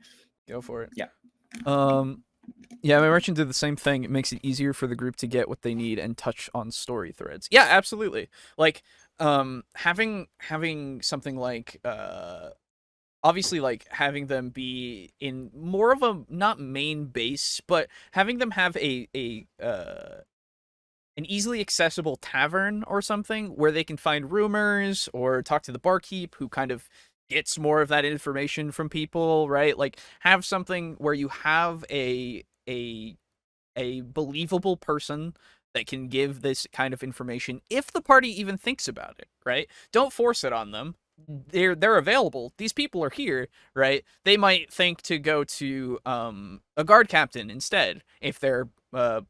Go for it. Yeah. Yeah, my merchant did the same thing. It makes it easier for the group to get what they need and touch on story threads. Yeah, absolutely. Like, having something like, obviously, like, having them be in more of a, not main base, but having them have an easily accessible tavern or something where they can find rumors or talk to the barkeep who kind of gets more of that information from people, right? Like, have something where you have a believable person that can give this kind of information if the party even thinks about it, right? Don't force it on them. They're available. These people are here, right? They might think to go to a guard captain instead if they're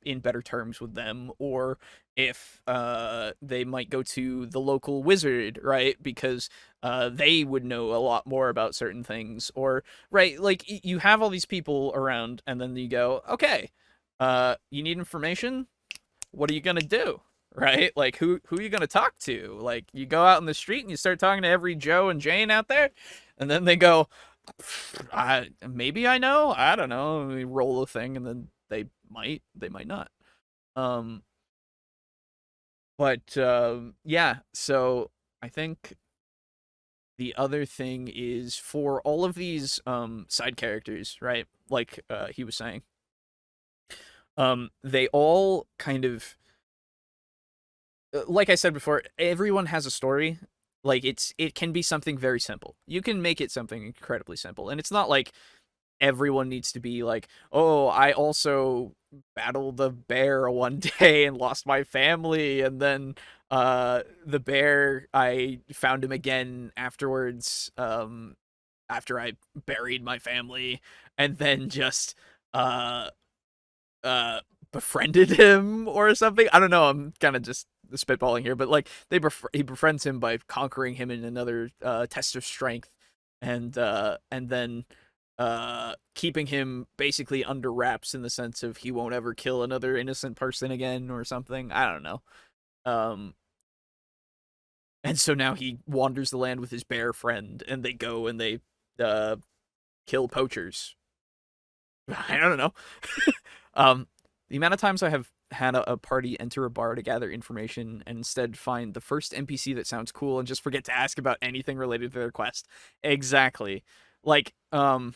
in better terms with them, or if they might go to the local wizard, right? Because they would know a lot more about certain things, or right, like you have all these people around, and then you go, okay, you need information. What are you gonna do? Right? Like, who are you going to talk to? Like, you go out in the street and you start talking to every Joe and Jane out there, and then they go, maybe I know. I don't know. And we roll a thing, and then they might not. Yeah, so I think the other thing is for all of these side characters, right? Like he was saying, they all kind of, like I said before, everyone has a story. Like it can be something very simple. You can make it something incredibly simple, and it's not like everyone needs to be like, oh, I also battled the bear one day and lost my family, and then the bear, I found him again afterwards, after I buried my family, and then just befriended him or something. I don't know. I'm kind of just spitballing here, but like he befriends him by conquering him in another test of strength, and then keeping him basically under wraps in the sense of he won't ever kill another innocent person again or something. I don't know. And so now he wanders the land with his bear friend, and they go and they kill poachers. I don't know. The amount of times I have had a party enter a bar to gather information and instead find the first NPC that sounds cool and just forget to ask about anything related to their quest. Exactly. Like, and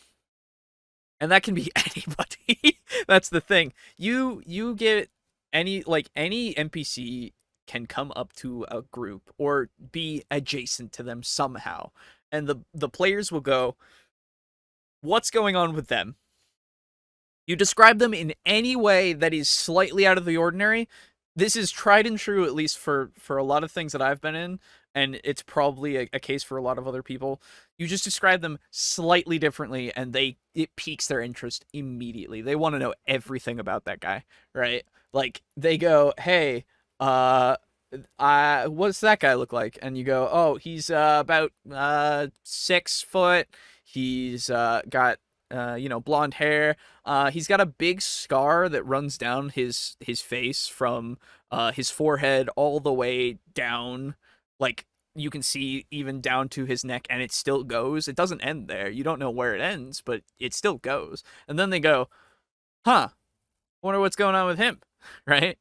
that can be anybody. That's the thing. You get any NPC can come up to a group or be adjacent to them somehow. And the players will go, what's going on with them? You describe them in any way that is slightly out of the ordinary. This is tried and true, at least for a lot of things that I've been in, and it's probably a case for a lot of other people. You just describe them slightly differently, and it piques their interest immediately. They want to know everything about that guy, right? Like, they go, hey, what's that guy look like? And you go, oh, he's about 6 foot. He's got blonde hair. He's got a big scar that runs down his face from his forehead all the way down. Like, you can see even down to his neck, and it still goes. It doesn't end there. You don't know where it ends, but it still goes. And then they go, huh, wonder what's going on with him, right?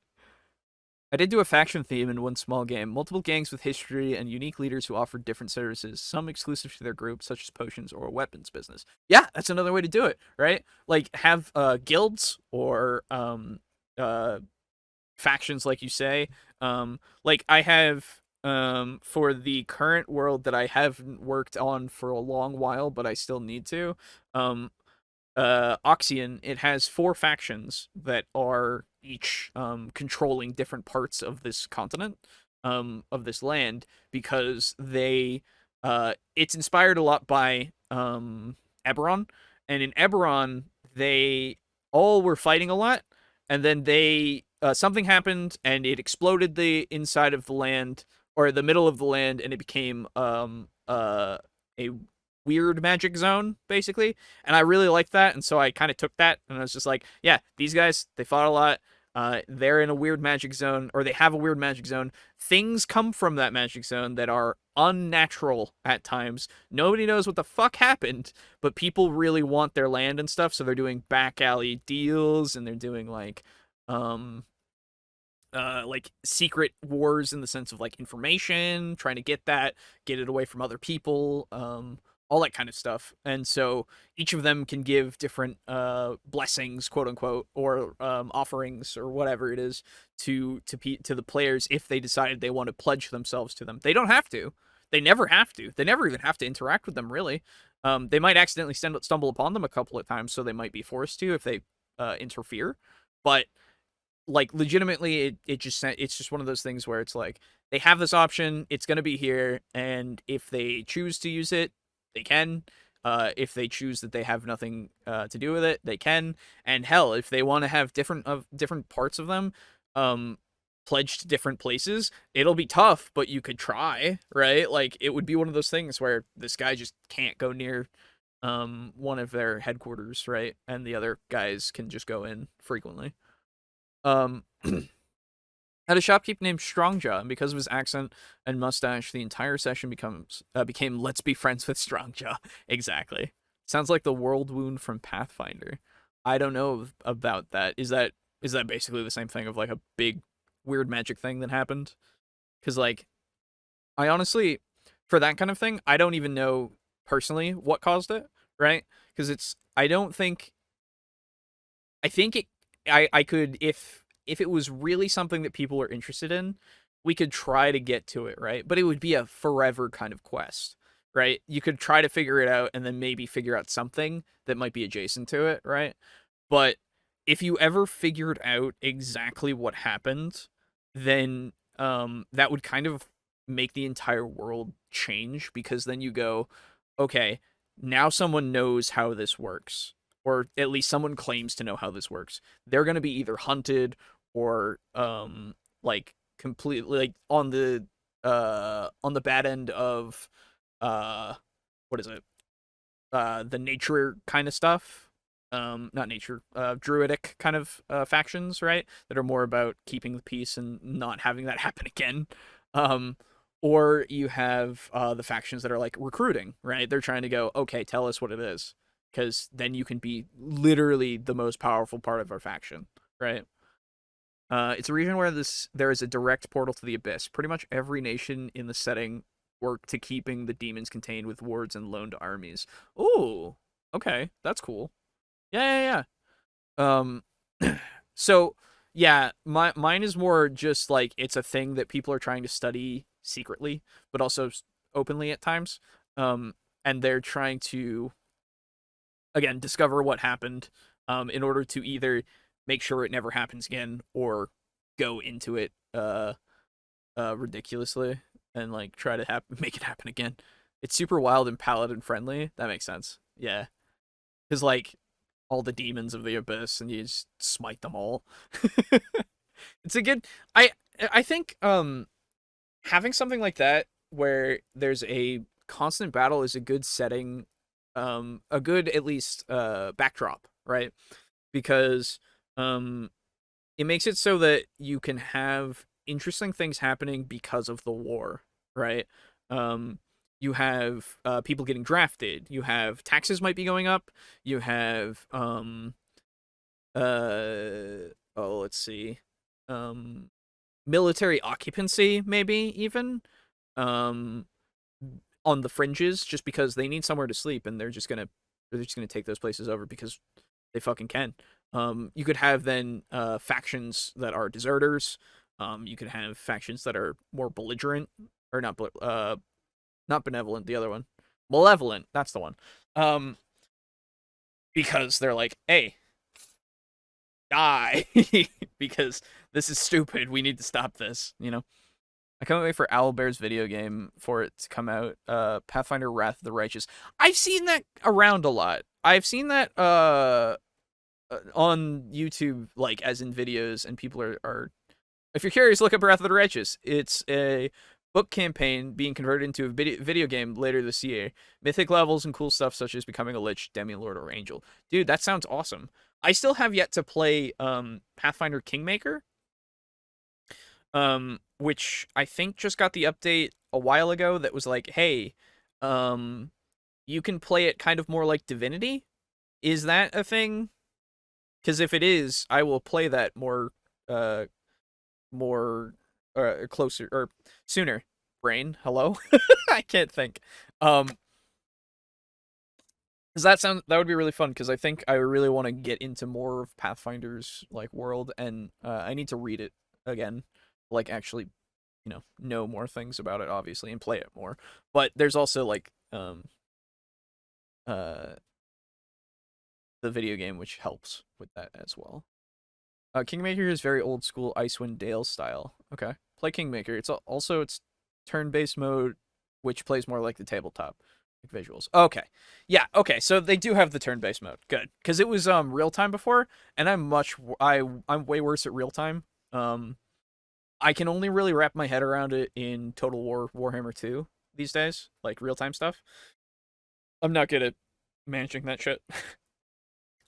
I did do a faction theme in one small game. Multiple gangs with history and unique leaders who offered different services, some exclusive to their group, such as potions or weapons business. Yeah, that's another way to do it, right? Like, have guilds or factions, like you say. Like, I have for the current world that I haven't worked on for a long while, but I still need to. Oxian, it has 4 factions that are each controlling different parts of this continent, of this land, because it's inspired a lot by Eberron, and in Eberron they all were fighting a lot, and then something happened and it exploded the inside of the land, or the middle of the land, and it became a weird magic zone, basically. And I really liked that, and so I kind of took that, and I was just like, yeah, these guys, they fought a lot. They're in a weird magic zone, or they have a weird magic zone. Things come from that magic zone that are unnatural at times. Nobody knows what the fuck happened, but people really want their land and stuff, so they're doing back alley deals, and they're doing like secret wars in the sense of like information, trying to get it away from other people, all that kind of stuff. And so each of them can give different blessings, quote unquote, or offerings or whatever it is to the players if they decided they want to pledge themselves to them. They don't have to. They never have to. They never even have to interact with them, really. They might accidentally stumble upon them a couple of times, so they might be forced to if they interfere. But like, legitimately, it's just one of those things where it's like, they have this option, it's going to be here, and if they choose to use it, they can. If they choose that they have nothing to do with it, they can. And hell, if they want to have different parts of them pledged to different places, it'll be tough, but you could try, right? Like, it would be one of those things where this guy just can't go near one of their headquarters, right? And the other guys can just go in frequently. Had a shopkeep named Strongjaw, and because of his accent and mustache, the entire session became "Let's be friends with Strongjaw." Exactly. Sounds like the world wound from Pathfinder. I don't know about that. Is that basically the same thing of like a big weird magic thing that happened? Because like, I honestly, for that kind of thing, I don't even know personally what caused it, right? Because I could, if it was really something that people are interested in, we could try to get to it, right? But it would be a forever kind of quest, right? You could try to figure it out and then maybe figure out something that might be adjacent to it, right? But if you ever figured out exactly what happened, then that would kind of make the entire world change, because then you go, okay, now someone knows how this works, or at least someone claims to know how this works, they're going to be either hunted or like completely like on the bad end of what is it? The nature kind of stuff. Not nature, druidic kind of factions, right? That are more about keeping the peace and not having that happen again. Or you have the factions that are like recruiting, right? They're trying to go, okay, tell us what it is, because then you can be literally the most powerful part of our faction, right? It's a region where there is a direct portal to the abyss. Pretty much every nation in the setting work to keeping the demons contained with wards and loaned armies. Ooh, okay, that's cool. Yeah. So yeah, mine is more just like it's a thing that people are trying to study secretly, but also openly at times. And they're trying to again discover what happened, in order to either make sure it never happens again or go into it ridiculously and like try to make it happen again. It's super wild and paladin friendly. That makes sense. Yeah, because like all the demons of the abyss and you just smite them all. It's a good. I think having something like that where there's a constant battle is a good setting, a good at least backdrop, right? Because it makes it so that you can have interesting things happening because of the war, right? You have people getting drafted. You have taxes might be going up. You have let's see, military occupancy maybe even um on the fringes, just because they need somewhere to sleep and they're just gonna take those places over because they fucking can. You could have then factions that are deserters. You could have factions that are more belligerent, or not benevolent, the other one. Malevolent, that's the one. Because they're like, hey, die. Because this is stupid. We need to stop this, you know? I can't wait for Owlbear's video game for it to come out. Pathfinder Wrath of the Righteous. I've seen that around a lot. I've seen that on YouTube, like as in videos, and people are if you're curious, look up Wrath of the Righteous. It's a book campaign being converted into a video game later this year. Mythic levels and cool stuff such as becoming a lich, demi-lord, or angel. Dude, that sounds awesome. I still have yet to play Pathfinder Kingmaker, which I think just got the update a while ago that was like, hey, you can play it kind of more like Divinity. Is that a thing? Because if it is, I will play that more closer or sooner. Brain, hello. I can't think. Because that would be really fun. Because I think I really want to get into more of Pathfinder's like world, and I need to read it again, like actually, know more things about it, obviously, and play it more. But there's also like the video game, which helps with that as well. Kingmaker is very old school Icewind Dale style. Okay, play Kingmaker. It's turn-based mode, which plays more like the tabletop like visuals. Okay, yeah. Okay, so they do have the turn-based mode. Good, because it was real time before, and I'm way worse at real time. I can only really wrap my head around it in Total War Warhammer 2 these days, like real time stuff. I'm not good at managing that shit.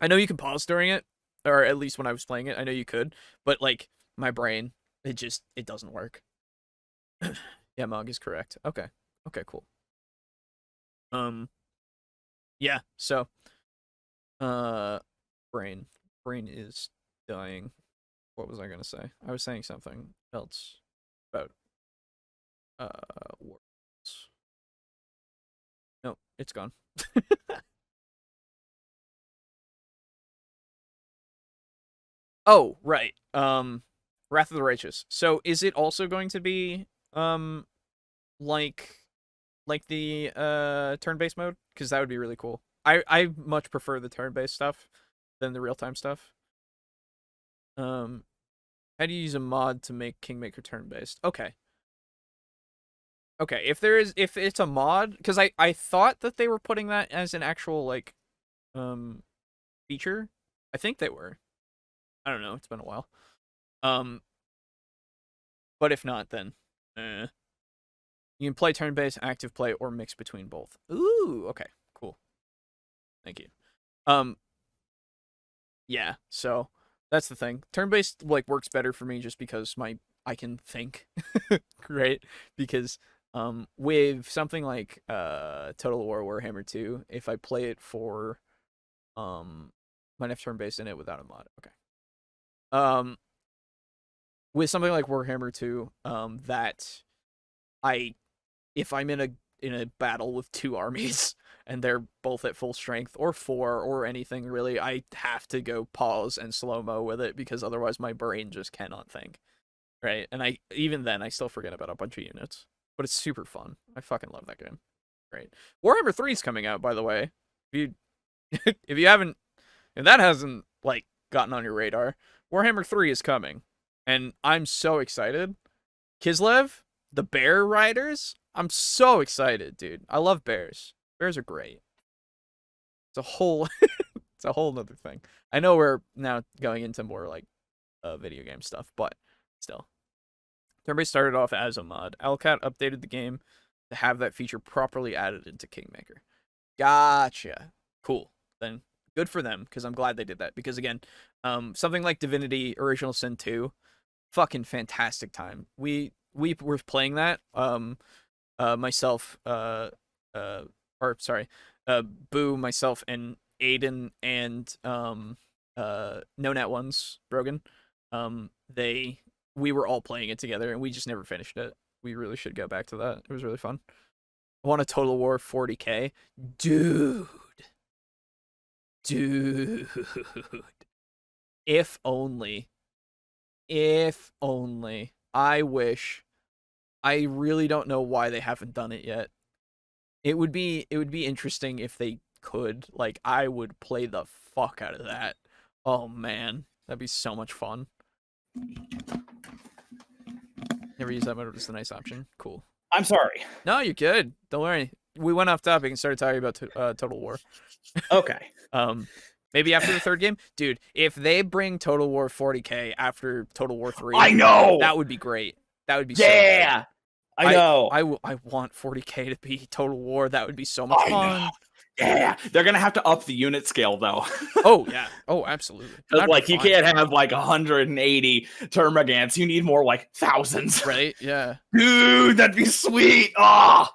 I know you can pause during it, or at least when I was playing it, I know you could, but like my brain, it doesn't work. Yeah, Mog is correct. Okay, cool. Yeah. So, brain is dying. What was I gonna say? I was saying something else about words. No, it's gone. Oh, right. Wrath of the Righteous. So is it also going to be like the turn-based mode? Because that would be really cool. I much prefer the turn-based stuff than the real-time stuff. How do you use a mod to make Kingmaker turn-based? Okay. Okay, if it's a mod, because I thought that they were putting that as an actual like feature. I think they were. I don't know. It's been a while. But if not, then you can play turn-based, active play, or mix between both. Ooh, okay, cool. Thank you. Yeah. So that's the thing. Turn-based like works better for me just because I can think, right? Because with something like Total War Warhammer 2, if I play it for might have turn-based in it without a mod. Okay. With something like Warhammer 2, that if I'm in a battle with 2 armies and they're both at full strength or 4 or anything really, I have to go pause and slow-mo with it because otherwise my brain just cannot think. Right? And even then I still forget about a bunch of units. But it's super fun. I fucking love that game. Great. Warhammer 3 is coming out, by the way. If that hasn't like gotten on your radar, Warhammer 3 is coming. And I'm so excited. Kislev, the bear riders, I'm so excited, dude. I love bears. Bears are great. It's a whole nother thing. I know we're now going into more like video game stuff, but still. Everybody started off as a mod. Alcat updated the game to have that feature properly added into Kingmaker. Gotcha. Cool. Then good for them, because I'm glad they did that. Because again, something like Divinity Original Sin 2, fucking fantastic time. We were playing that. Myself, Boo, myself, and Aiden, and No Nat Ones, Brogan. We were all playing it together, and we just never finished it. We really should go back to that. It was really fun. I want a Total War 40k. Dude. If only. I wish. I really don't know why they haven't done it yet. It would be interesting if they could. Like, I would play the fuck out of that. Oh, man. That'd be so much fun. Never use that mode, it's a nice option. Cool. I'm sorry. No, you're good. Don't worry. We went off topic and started talking about Total War. Okay. Maybe after the 3rd game? Dude, if they bring Total War 40k after Total War 3... I know! That would be great. That would be so good. I know. I want 40k to be Total War. That would be so much fun. Know. Yeah, they're gonna have to up the unit scale though. Oh yeah, oh absolutely. Like you can't have like 180 termagants. You need more like thousands, right? Yeah, dude, that'd be sweet. Ah,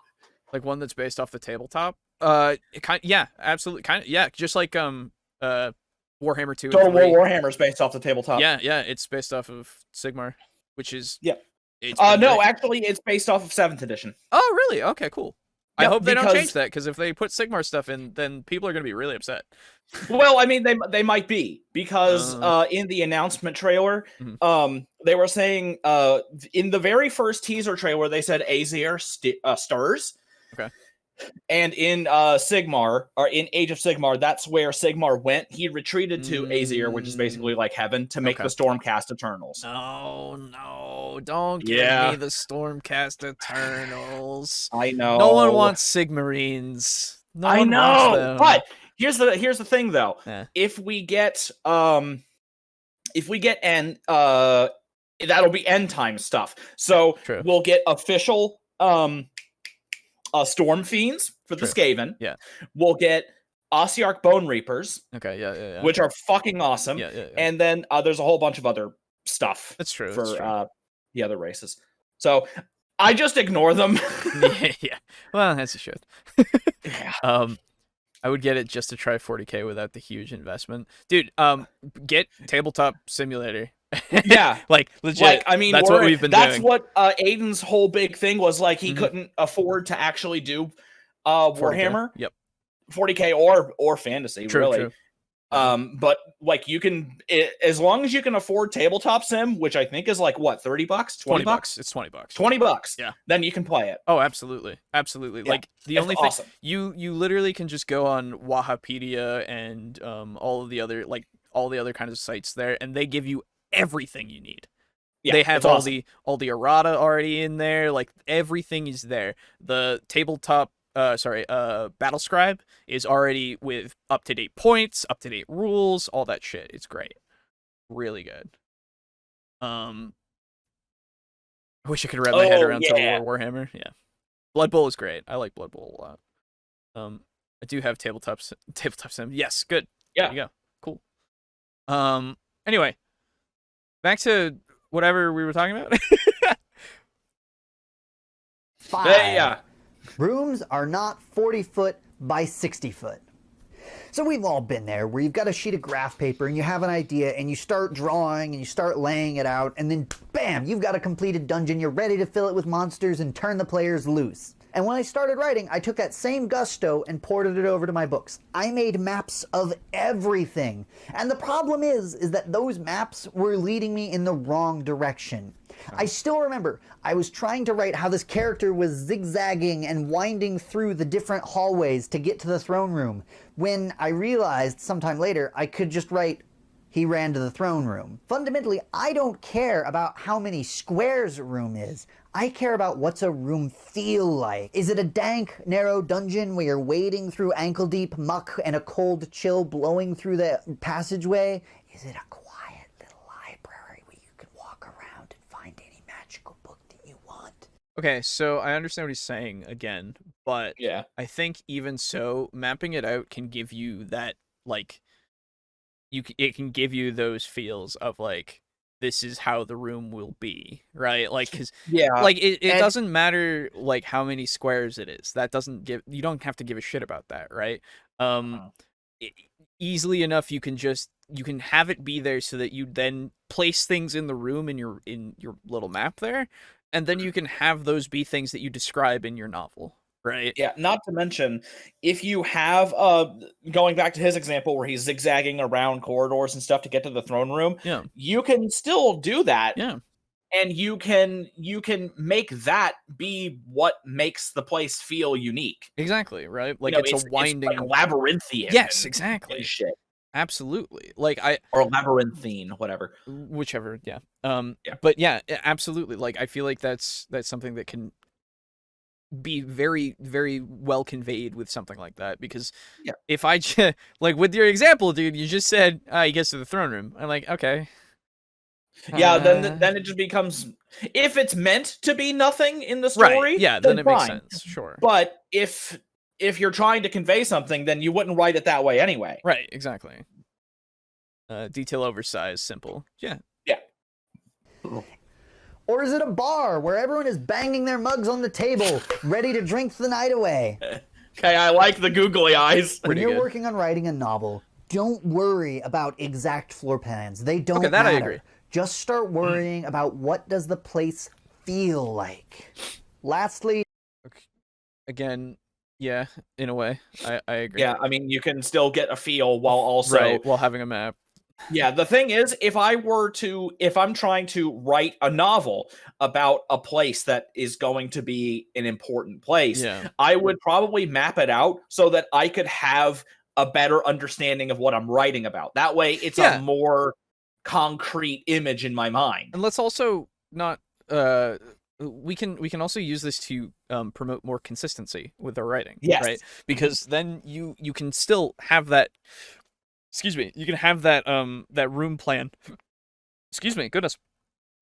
like one that's based off the tabletop. Yeah, absolutely, yeah, just like Warhammer 2. Total War Warhammer's based off the tabletop. Yeah, it's based off of Sigmar, which is no, great. Actually, it's based off of 7th edition. Oh, really? Okay, cool. Yep, I hope they don't change that, because if they put Sigmar stuff in, then people are going to be really upset. Well, I mean, they might be, because in the announcement trailer, they were saying in the very first teaser trailer, they said Azir stirs. Okay. And in Sigmar, or in Age of Sigmar, that's where Sigmar went. He retreated to Azir, which is basically like heaven, to make the Stormcast Eternals. No, don't give me the Stormcast Eternals. I know. No one wants Sigmarines. I know, but here's the thing though. If we get that'll be end time stuff. So we'll get official Storm Fiends for the Skaven. Yeah. We'll get Ossiarch Bone Reapers. Okay, yeah. Which are fucking awesome. Yeah. And then there's a whole bunch of other stuff. That's true. For the other races. So I just ignore them. yeah. Well, as you should. Yeah. I would get it just to try 40k without the huge investment. Dude, get Tabletop Simulator. Yeah, like legit. Like, I mean, that's what we've been doing. That's what Aiden's whole big thing was. Like, he couldn't afford to actually do Warhammer. 40K. Yep. 40k or fantasy, really. True. But like, you can, as long as you can afford tabletop sim, which I think is like what, $30, $20? It's $20. $20. Yeah. Then you can play it. Oh, absolutely. Yeah. Like the only thing awesome. you literally can just go on Wahapedia and all of the other kinds of sites there, and they give you everything you need. Yeah, they have all the errata already in there. Like, everything is there. The tabletop Battle Scribe is already with up-to-date points, up-to-date rules, all that shit. It's great. Really good. I wish I could wrap my head around Total War Warhammer. Yeah. Blood Bowl is great. I like Blood Bowl a lot. I do have tabletop sim. Yes, good. Yeah. There you go. Cool. Anyway, back to whatever we were talking about. 5. Yeah. Rooms are not 40 foot by 60 foot. So we've all been there where you've got a sheet of graph paper and you have an idea and you start drawing and you start laying it out and then bam, you've got a completed dungeon. You're ready to fill it with monsters and turn the players loose. And when I started writing, I took that same gusto and ported it over to my books. I made maps of everything. And the problem is that those maps were leading me in the wrong direction. I still remember I was trying to write how this character was zigzagging and winding through the different hallways to get to the throne room, when I realized sometime later I could just write, he ran to the throne room. Fundamentally, I don't care about how many squares a room is. I care about what's a room feel like. Is it a dank, narrow dungeon where you're wading through ankle-deep muck and a cold chill blowing through the passageway? Is it a quiet little library where you can walk around and find any magical book that you want? Okay, so I understand what he's saying again, but Yeah. I think even so, mapping it out can give you that, like, it can give you those feels of, like, this is how the room will be, right? Like, because like it doesn't matter like how many squares it is. That doesn't give, you don't have to give a shit about that, right? Easily enough, you can have it be there so that you then place things in the room in your little map there, and then you can have those be things that you describe in your novel. Right. Yeah, not to mention, if you have going back to his example where he's zigzagging around corridors and stuff to get to the throne room, you can still do that. Yeah. And you can make that be what makes the place feel unique. Exactly, right? Like, it's a winding, it's like labyrinthian. Yes, exactly. And shit. Absolutely. Like, or labyrinthine, whatever. Whichever, yeah. But yeah, absolutely. Like, I feel like that's something that can be very, very well conveyed with something like that, because if I like with your example, dude, you just said he gets to the throne room. I'm like, okay, then it just becomes, if it's meant to be nothing in the story, right, yeah, then it makes sense, sure. But if you're trying to convey something, then you wouldn't write it that way anyway. Right, exactly. Detail oversized, simple. Yeah. Or is it a bar where everyone is banging their mugs on the table, ready to drink the night away? Okay, I like the googly eyes. When you're working on writing a novel, don't worry about exact floor plans. They don't matter. I agree. Just start worrying about what does the place feel like. Lastly... Again, yeah, in a way, I agree. Yeah, I mean, you can still get a feel while also... Right, while having a map. Yeah, the thing is, if I'm trying to write a novel about a place that is going to be an important place, I would probably map it out so that I could have a better understanding of what I'm writing about. That way, it's a more concrete image in my mind. And let's also not... we can also use this to promote more consistency with our writing, right? Because then you can still have that... Excuse me. You can have that that room plan. Excuse me. Goodness.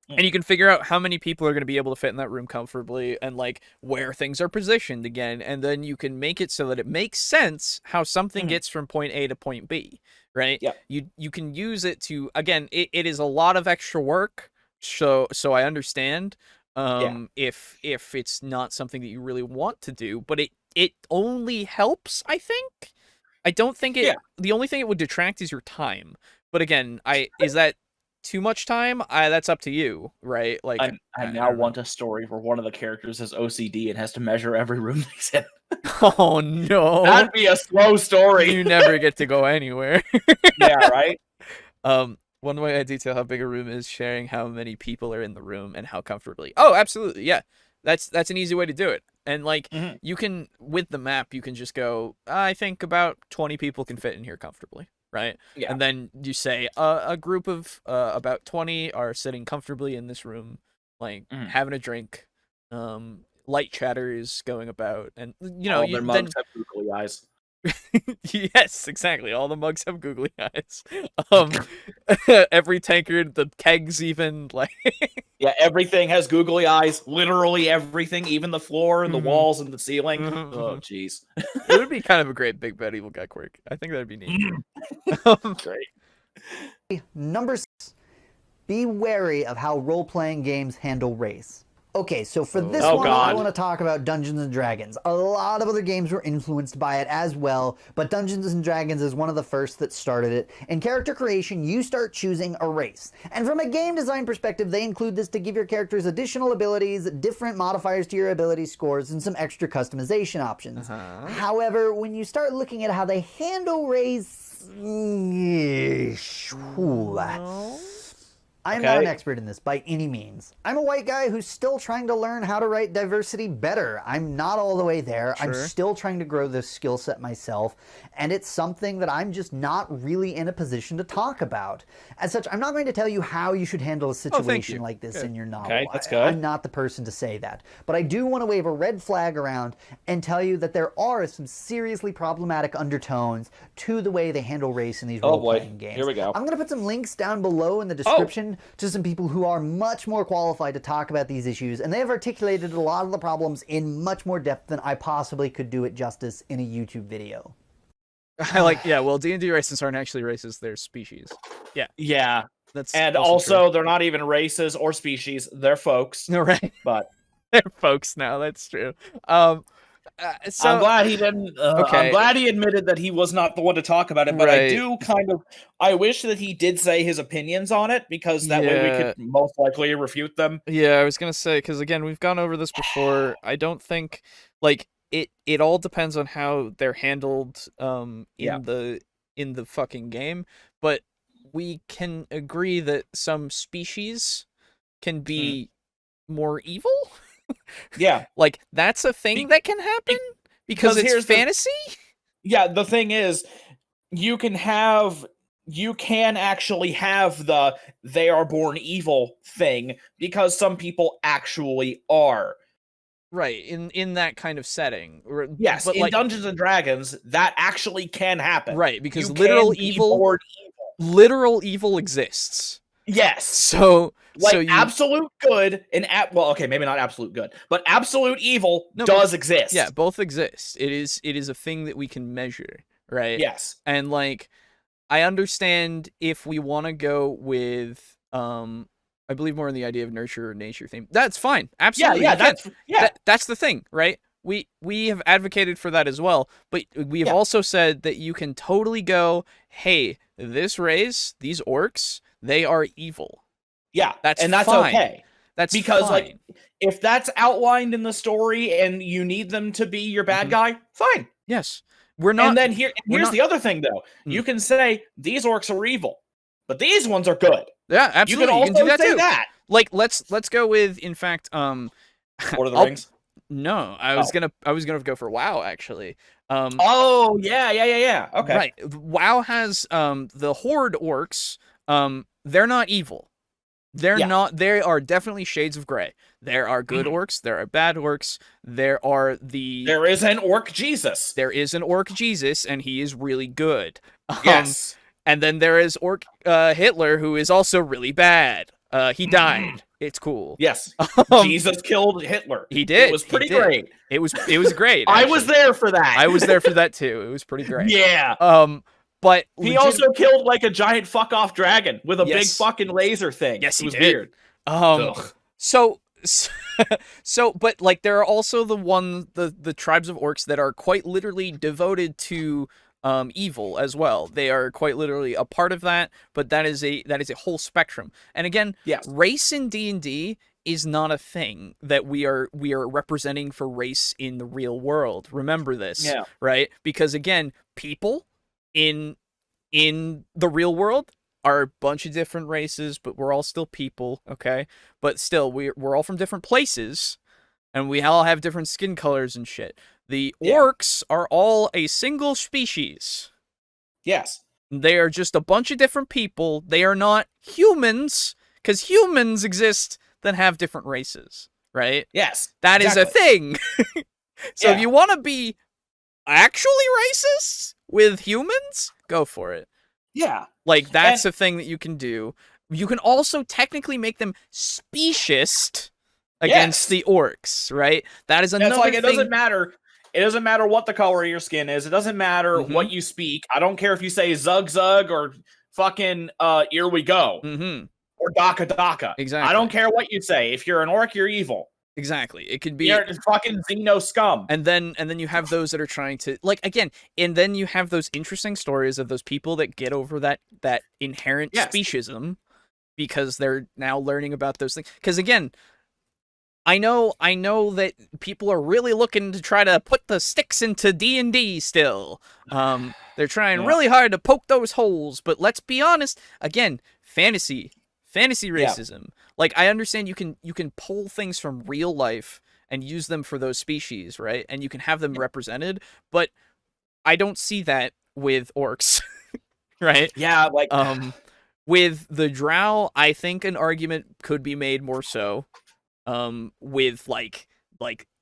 And you can figure out how many people are going to be able to fit in that room comfortably, and like where things are positioned again, and then you can make it so that it makes sense how something gets from point A to point B, right? Yeah. You can use it to, again, it is a lot of extra work, so I understand if it's not something that you really want to do, but it only helps, I think. I don't think it... The only thing it would detract is your time. But again, is that too much time? That's up to you, right? Like, I now want a story where one of the characters has OCD and has to measure every room he's in. Oh, no. That'd be a slow story. You never get to go anywhere. Yeah, right? One way I detail how big a room is sharing how many people are in the room and how comfortably. Oh, absolutely, yeah. That's an easy way to do it. And, like, you can, with the map, you can just go, I think about 20 people can fit in here comfortably, right? Yeah. And then you say, a group of about 20 are sitting comfortably in this room, like, having a drink. light chatter is going about, and all their mugs have googly eyes. Yes, exactly. All the mugs have googly eyes. Every tankard, the kegs, even like. Yeah, everything has googly eyes. Literally everything, even the floor and the walls and the ceiling. Oh, jeez. It would be kind of a great big bad evil guy quirk. I think that'd be neat. Great. Number 6, be wary of how role-playing games handle race. Okay, so for this one, I want to talk about Dungeons and Dragons. A lot of other games were influenced by it as well, but Dungeons and Dragons is one of the first that started it. In character creation, you start choosing a race. And from a game design perspective, they include this to give your characters additional abilities, different modifiers to your ability scores, and some extra customization options. However, when you start looking at how they handle race... I'm not an expert in this by any means. I'm a white guy who's still trying to learn how to write diversity better. I'm not all the way there. Sure. I'm still trying to grow this skill set myself, and it's something that I'm just not really in a position to talk about. As such, I'm not going to tell you how you should handle a situation like this in your novel. Okay, that's good. I'm not the person to say that. But I do want to wave a red flag around and tell you that there are some seriously problematic undertones to the way they handle race in these role-playing games. Here we go. I'm going to put some links down below in the description to some people who are much more qualified to talk about these issues, and they have articulated a lot of the problems in much more depth than I possibly could do it justice in a YouTube video. Well, D&D races aren't actually races, they're species. Yeah. That's also they're not even races or species, they're folks. Right. But they're folks now, that's true. So, I'm glad he didn't. I'm glad he admitted that he was not the one to talk about it. But I do I wish that he did say his opinions on it, because that way we could most likely refute them. Yeah, I was gonna say, because again, we've gone over this before. I don't think it all depends on how they're handled in the fucking game. But we can agree that some species can be more evil. Yeah, that's a thing that can happen because it's fantasy. The thing is, you can actually have the they are born evil thing, because some people actually are. Right, in that kind of setting. Yes, but in Dungeons and Dragons, that actually can happen. Right, because literal evil exists. Yes. So absolute good and maybe not absolute good, but absolute evil does exist. Yeah, both exist. It is a thing that we can measure, right? Yes. And I understand if we want to go with I believe more in the idea of nurture or nature theme. That's fine. Absolutely. That's the thing, right? We have advocated for that as well, but we have also said that you can totally go, hey, this race, these orcs, they are evil. Yeah, that's fine. Okay. That's because fine. If that's outlined in the story and you need them to be your bad guy, fine. Yes, we're not. And then here's the other thing, though. You can say these orcs are evil, but these ones are good. Yeah, absolutely. You can also say that. Let's go with, in fact, Lord of the Rings. No, I was gonna go for WoW, actually. Okay. Right. WoW has the Horde orcs. They're not evil. They're not. They are definitely shades of gray. There are good orcs. There are bad orcs. There is an orc Jesus. There is an orc Jesus, and he is really good. Yes. And then there is orc Hitler, who is also really bad. He died. It's cool. Yes. Jesus killed Hitler. He did. It was pretty great. It was great. I was there for that. I was there for that too. It was pretty great. Yeah. But he also killed a giant fuck off dragon with a big fucking laser thing. Yes, he was did. Weird. But there are also the tribes of orcs that are quite literally devoted to evil as well. They are quite literally a part of that, but that is a whole spectrum. And again, race in D&D is not a thing that we are representing for race in the real world. Remember this, right? Because again, people in the real world are a bunch of different races, but we're all still people, okay? But still, we're all from different places, and we all have different skin colors and shit. The orcs are all a single species. Yes. They are just a bunch of different people. They are not humans, because humans exist that have different races. right? Yes. That is a thing. So Yeah. if you want to be actually racist with humans, go for it. Yeah. Like, that's a thing that you can do. You can also technically make them speciest against the orcs, right? That is another thing. It doesn't matter. It doesn't matter what the color of your skin is. It doesn't matter what you speak. I don't care if you say zug zug or fucking here we go. Or daka daka. Exactly. I don't care what you say. If you're an orc, you're evil. Exactly. It could be you're fucking xeno scum. And then you have those that are trying to, like, again, and then you have those interesting stories of those people that get over that inherent speciesism because they're now learning about those things. Because again, I know that people are really looking to try to put the sticks into D&D still. They're trying really hard to poke those holes, but let's be honest, again, fantasy racism. Like, I understand you can pull things from real life and use them for those species, right? And you can have them represented, but I don't see that with orcs, right? Yeah, like with the drow, I think an argument could be made more so with like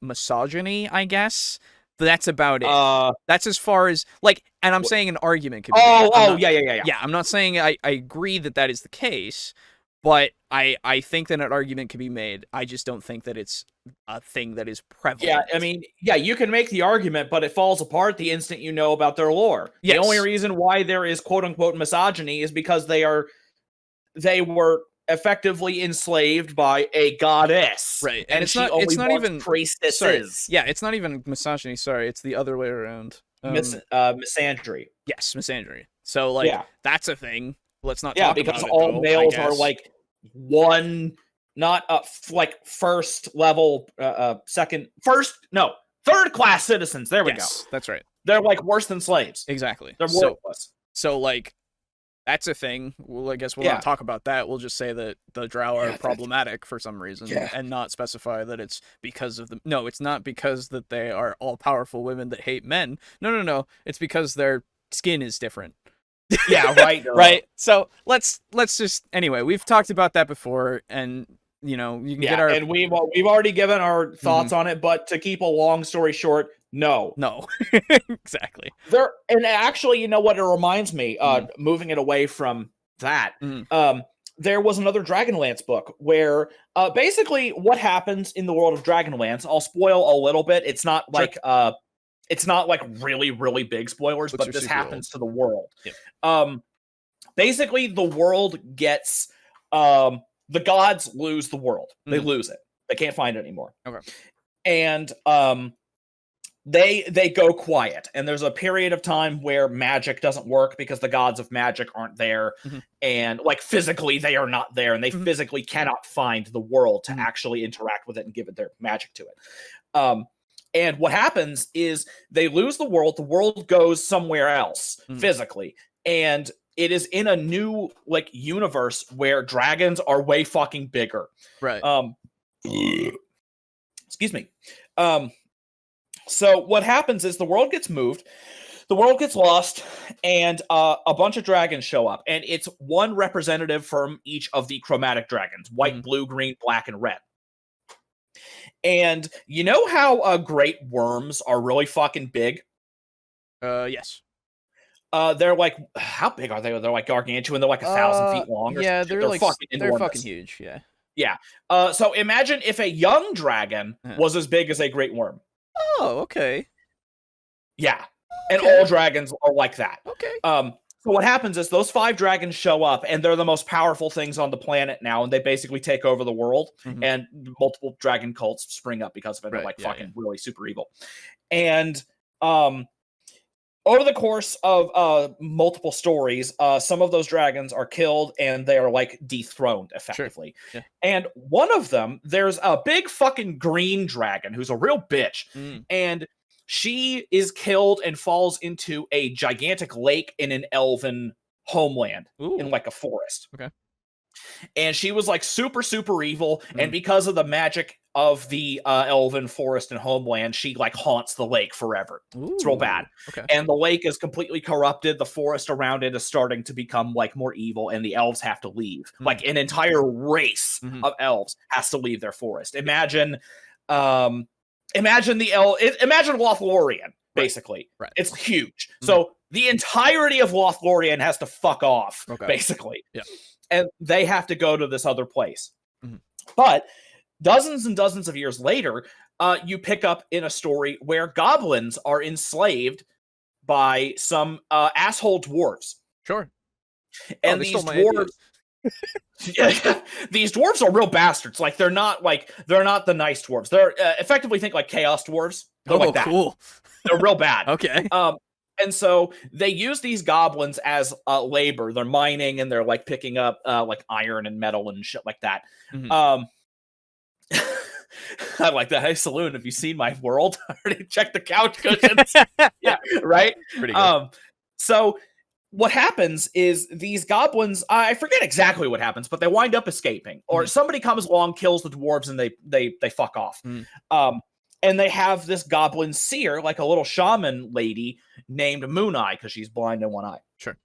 misogyny, I guess. But that's about it. That's as far as, like, and I'm saying an argument could be made. Yeah. Yeah, I'm not saying I agree that is the case, but I think that an argument can be made. I just don't think that it's a thing that is prevalent. Yeah, I mean, you can make the argument, but it falls apart the instant you know about their lore. Yes. The only reason why there is quote-unquote misogyny is because they were effectively enslaved by a goddess. Right. And it's not even priestesses. Sorry. Yeah, it's not even misogyny, sorry, it's the other way around. Misandry. Yes, misandry. So, like, that's a thing. Let's not talk about it, all males are like one, not first level, third class citizens. There we go. That's right. They're like worse than slaves. Exactly. They're worthless. So like, that's a thing. Well, I guess we'll not talk about that. We'll just say that the drow are problematic for some reason and not specify that it's because of No, it's not because that they are all powerful women that hate men. No. It's because their skin is different. Yeah, right. Right. So let's just, anyway, we've talked about that before, and you can get our, and we've already given our thoughts on it, but to keep a long story short, no, exactly. And actually, you know what it reminds me, moving it away from that, there was another Dragonlance book where basically what happens in the world of Dragonlance, I'll spoil a little bit. It's not like it's not like really, really big spoilers, but this happens to the world. Yep. Basically, the world gets the gods lose the world. They lose it. They can't find it anymore. Okay. And they go quiet. And there's a period of time where magic doesn't work because the gods of magic aren't there. And like physically they are not there, and they physically cannot find the world to actually interact with it and give it their magic to it. And what happens is they lose the world goes somewhere else physically. And it is in a new like universe where dragons are way fucking bigger. Right. Excuse me. So what happens is the world gets moved, the world gets lost, and a bunch of dragons show up. And it's one representative from each of the chromatic dragons: white, blue, green, black, and red. And you know how great worms are really fucking big? Yes. They're like, how big are they? They're like gargantuan. They're like 1,000 feet long. Yeah, they're like they're fucking huge. Yeah. Yeah. So imagine if a young dragon was as big as a great worm. Oh, okay. Yeah. And all dragons are like that. Okay. So what happens is those 5 dragons show up, and they're the most powerful things on the planet now, and they basically take over the world, and multiple dragon cults spring up because of it. They're like really super evil. And over the course of multiple stories, some of those dragons are killed, and they are like dethroned effectively. Sure. Yeah. And one of them, there's a big fucking green dragon who's a real bitch, and she is killed and falls into a gigantic lake in an elven homeland in like a forest. Okay. And she was like super, super evil. And because of the magic of the elven forest and homeland, she like haunts the lake forever. Ooh, it's real bad. Okay. And the lake is completely corrupted. The forest around it is starting to become like more evil, and the elves have to leave. Like an entire race of elves has to leave their forest. Imagine imagine Lothlorien, basically. Right. It's huge. So the entirety of Lothlorien has to fuck off, basically. Yeah. And they have to go to this other place. But dozens and dozens of years later, you pick up in a story where goblins are enslaved by some asshole dwarves. Sure. And these dwarves... these dwarves are real bastards. Like they're not the nice dwarves. They're effectively think like chaos dwarves. They're like that. Cool. They're real bad. Okay. And so they use these goblins as labor. They're mining and they're like picking up like iron and metal and shit like that. I like that. Hey, Saloon, have you seen my world? I already checked the couch cushions. Yeah, right? Pretty good. So what happens is these goblins, I forget exactly what happens, but they wind up escaping. Or somebody comes along, kills the dwarves, and they fuck off. And they have this goblin seer, like a little shaman lady named Moon Eye, because she's blind in one eye. Sure.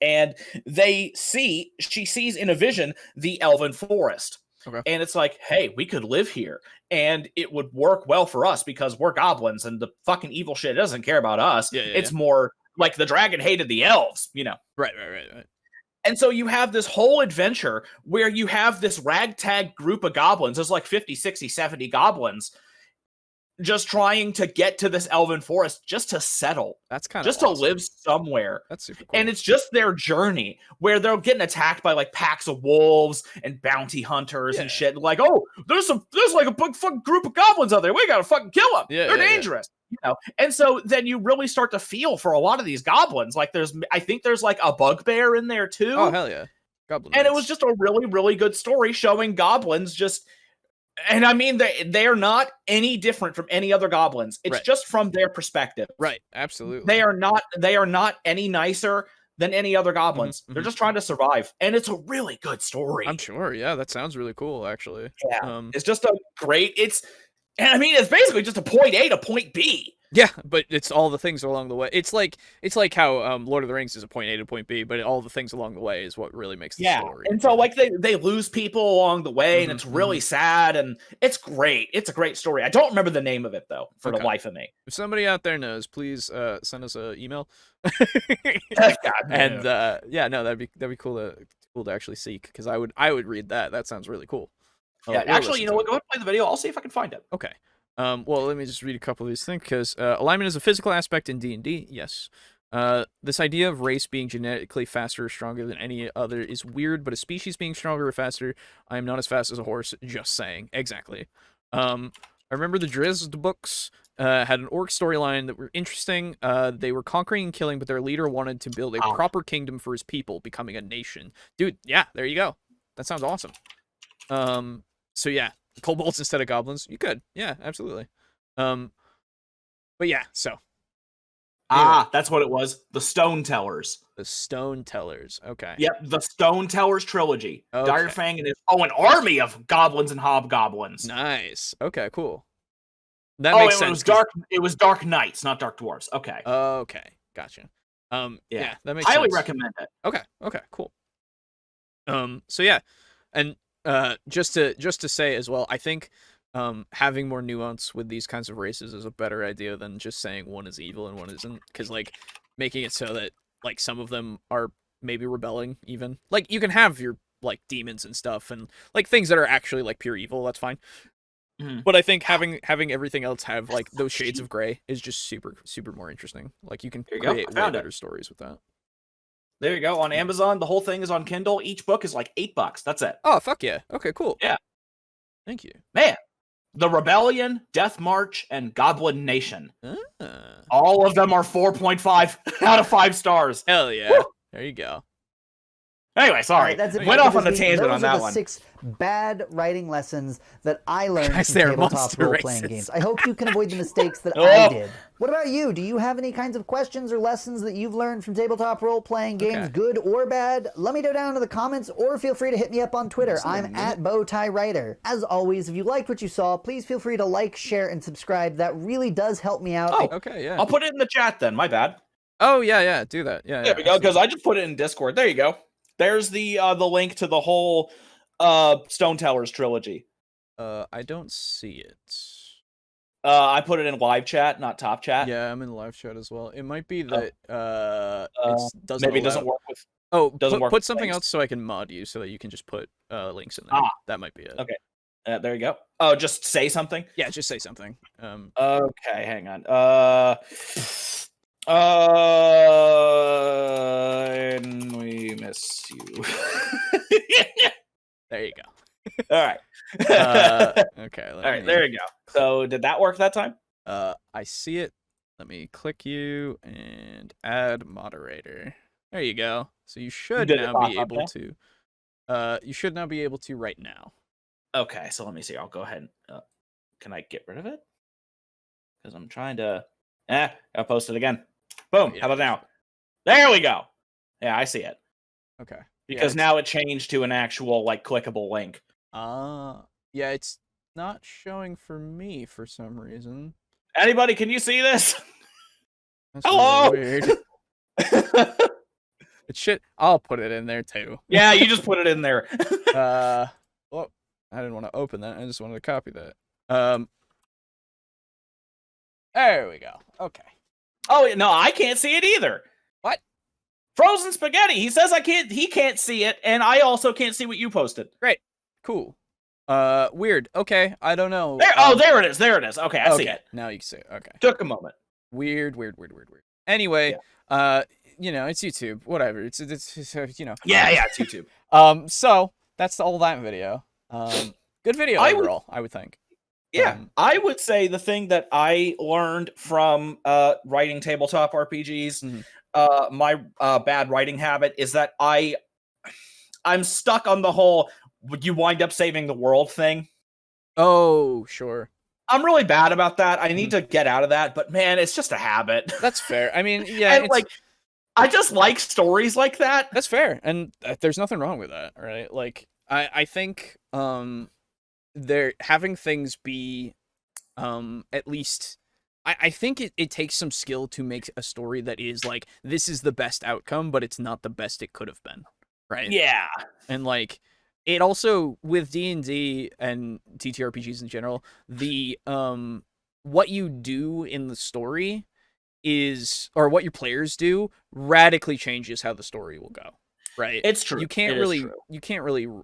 And she sees in a vision the elven forest. Okay. And it's like, hey, we could live here and it would work well for us because we're goblins and the fucking evil shit doesn't care about us. It's more like the dragon hated the elves, you know? Right. And so you have this whole adventure where you have this ragtag group of goblins. There's like 50, 60, 70 goblins just trying to get to this elven forest just to settle. That's kind of just awesome. to live somewhere. That's super cool. And it's just their journey where they're getting attacked by like packs of wolves and bounty hunters and shit. Like, oh, there's like a big fucking group of goblins out there. We gotta fucking kill them. They're dangerous. You know. And so then you really start to feel for a lot of these goblins. Like I think there's like a bugbear in there too. Oh hell yeah. Goblin. And it was just a really, really good story showing goblins just. And I mean, they are not any different from any other goblins. It's just from their perspective. Right. Absolutely. They are not any nicer than any other goblins. They're just trying to survive. And it's a really good story. I'm sure. Yeah. That sounds really cool, actually. Yeah. It's just and I mean, it's basically just a point A to point B. Yeah, but it's all the things along the way. It's like how Lord of the Rings is a point A to point B, but all the things along the way is what really makes the story. And so like they lose people along the way, and it's really sad, and it's great. It's a great story. I don't remember the name of it though, for the life of me. If somebody out there knows, please send us an email. And that'd be cool to actually seek, because I would read that. That sounds really cool. Actually, you know what? Go ahead and play the video. I'll see if I can find it. Okay. Well, let me just read a couple of these things, because alignment is a physical aspect in D&D, yes. This idea of race being genetically faster or stronger than any other is weird, but a species being stronger or faster, I am not as fast as a horse, just saying. Exactly. I remember the Drizzt books had an orc storyline that were interesting. They were conquering and killing, but their leader wanted to build a proper kingdom for his people, becoming a nation. Dude, yeah, there you go. That sounds awesome. So yeah. Kobolds instead of goblins, you could, yeah, absolutely. But yeah, so that's what it was. The Stone Tellers. The Stone Tellers. Okay. Yep, the Stone Tellers trilogy. Okay. Direfang and an army of goblins and hobgoblins. Nice. Okay, cool. That makes sense. It was Dark Knights, not Dark Dwarves. Okay. Okay, gotcha. Yeah, that makes highly sense. recommend it. Okay, cool. So yeah, and just to say as well, I think having more nuance with these kinds of races is a better idea than just saying one is evil and one isn't, because like making it so that like some of them are maybe rebelling, even like you can have your like demons and stuff and like things that are actually like pure evil, that's fine. But I think having everything else have like those shades of gray is just super more interesting. Like you can create way better stories with that. There you go. On Amazon, the whole thing is on Kindle. Each book is like $8. That's it. Oh, fuck yeah. Okay, cool. Yeah. Thank you. Man, The Rebellion, Death March, and Goblin Nation. All of them are 4.5 out of 5 stars. Hell yeah. Woo! There you go. Anyway, sorry. That's it. Went off on a Those tangent are on that the one. 6 bad writing lessons that I learned Guys, from they're tabletop monster role-playing racists. games. I hope you can avoid the mistakes that Oh. I did. What about you? Do you have any kinds of questions or lessons that you've learned from tabletop role-playing games, Okay. good or bad? Let me know down in the comments, or feel free to hit me up on Twitter. I'm at BowTieWriter. As always, if you liked what you saw, please feel free to like, share, and subscribe. That really does help me out. Oh, Okay, yeah. I'll put it in the chat then. My bad. Oh, yeah, do that. Yeah, There we go, because I just put it in Discord. There you go. There's the link to the whole Stone Tellers trilogy. I don't see it. I put it in live chat, not top chat. Yeah, I'm in the live chat as well. It might be that doesn't maybe it allow... doesn't work with. Oh, work put with something links. else so I can mod you so that you can just put links in there. That might be it. Okay. There you go. Oh, just say something. Yeah, just say something. Okay, hang on. And we miss you. There you go. All right. Okay. All right, there you go. So did that work that time? I see it. Let me click you and add moderator. There you go. So you should did it now pop be up able to. You should now be able to right now. Okay, so let me see. I'll go ahead and can I get rid of it? Because I'm trying to. I'll post it again. Boom. Yeah. How about now? There we go. Yeah, I see it. Okay. Because now it changed to an actual like clickable link. Yeah, it's not showing for me for some reason. Anybody, can you see this? That's Hello. really weird. It should. I'll put it in there too. Yeah, you just put it in there. Well, I didn't want to open that. I just wanted to copy that. There we go. Okay. Oh no, I can't see it either. What? Frozen spaghetti. He says I can't. He can't see it, and I also can't see what you posted. Great. Cool. Weird. Okay. I don't know. There. There it is. There it is. Okay, I see it. Now you can see it. Okay. Took a moment. Weird. Anyway, it's YouTube. Whatever. It's you know. Yeah, it's YouTube. So that's all that video. Good video overall, I would think. Yeah, I would say the thing that I learned from writing tabletop RPGs, my bad writing habit, is that I'm stuck on the whole you wind up saving the world thing. Oh, sure. I'm really bad about that. I need to get out of that, but man, it's just a habit. That's fair. I mean, yeah, and like I just like stories like that. That's fair, and there's nothing wrong with that, right? Like I think they're having things be at least I think it takes some skill to make a story that is like this is the best outcome, but it's not the best it could have been, right? Yeah. And like it also with D&D and TTRPGs in general, the what you do in the story is, or what your players do, radically changes how the story will go, right? It's true. You can't really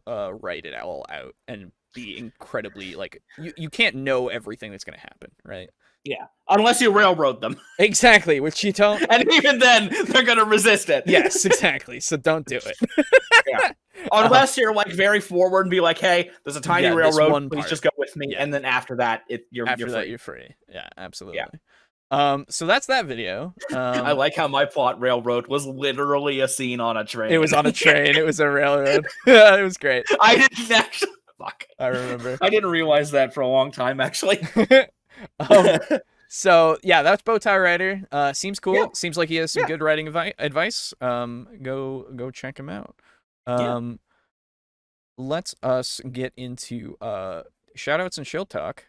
write it all out and be incredibly like you can't know everything that's going to happen, right? Yeah, unless you railroad them. Exactly, which you don't. And even then, they're going to resist it. Yes, exactly. So don't do it. Yeah. Unless you're like very forward and be like, "Hey, there's a tiny railroad. Please just go with me." Yeah. And then after that, you're free. You're free. Yeah, absolutely. Yeah. So that's that video. I like how my plot railroad was literally a scene on a train. It was on a train. It was a railroad. It was great. I didn't actually. Fuck. I remember. I didn't realize that for a long time, actually. So yeah, that's Bowtie Writer. Seems cool. Yeah. Seems like he has some good writing advice. Go check him out. Let's us get into shoutouts and shield talk.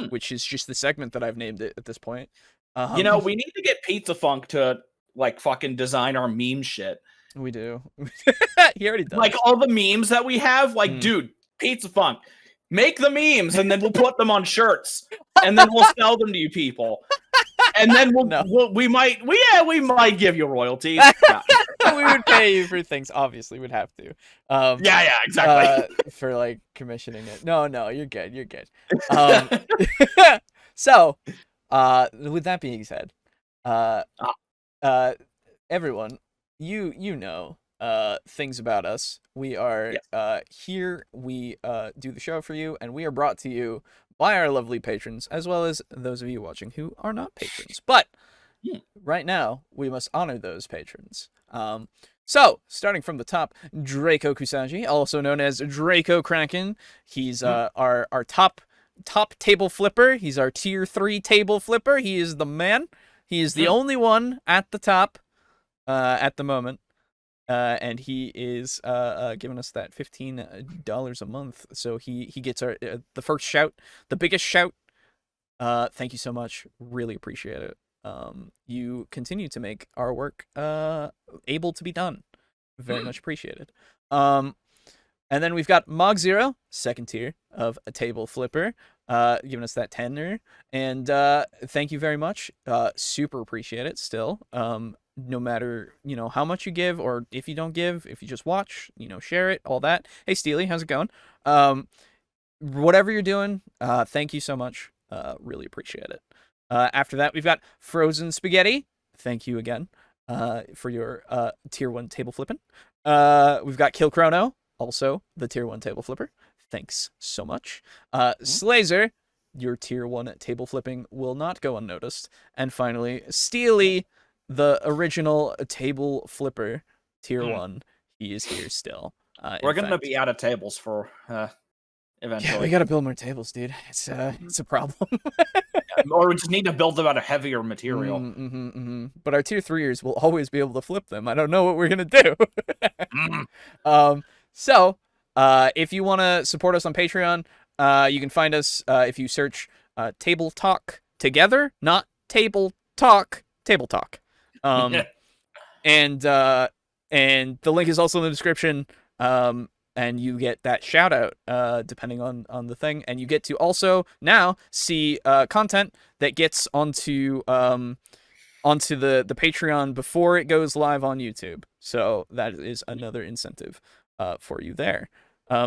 Which is just the segment that I've named it at this point. We need to get Pizza Funk to like fucking design our meme shit. We do. He already does. Like all the memes that we have, like, dude, Pizza Funk, make the memes and then we'll put them on shirts and then we'll sell them to you people. And then we might give you royalties. We would pay you for things. Obviously, we'd have to. Yeah, exactly. For like commissioning it. No, you're good. You're good. So, with that being said, everyone, you know things about us. We are here. We do the show for you, and we are brought to you by our lovely patrons, as well as those of you watching who are not patrons. But right now, we must honor those patrons. So, starting from the top, Draco Kusaji, also known as Draco Kraken. He's our top table flipper. He's our tier 3 table flipper. He is the man. He is the only one at the top at the moment. And he is giving us that $15 a month. So he gets our the first shout, the biggest shout. Thank you so much. Really appreciate it. You continue to make our work able to be done. Very much appreciated. And then we've got Mog Zero, second tier of a table flipper, giving us that tenner. And thank you very much. Super appreciate it still. No matter, how much you give, or if you don't give, if you just watch, share it, all that. Hey, Steely, how's it going? Whatever you're doing, thank you so much. Really appreciate it. After that, we've got Frozen Spaghetti. Thank you again for your tier 1 table flipping. We've got Kill Chrono, also the tier 1 table flipper. Thanks so much. Slazer, your tier 1 table flipping will not go unnoticed. And finally, Steely, the original table flipper, tier 1. He is here still. We're going to be out of tables for eventually. Yeah, we got to build more tables, dude. It's a problem. Or we just need to build them out of heavier material. But our tier 3ers will always be able to flip them. I don't know what we're going to do. So, if you want to support us on Patreon, you can find us if you search Table Talk together, not Table Talk, Table Talk. And the link is also in the description. And you get that shout out depending on the thing, and you get to also now see content that gets onto the Patreon before it goes live on YouTube. So that is another incentive for you there.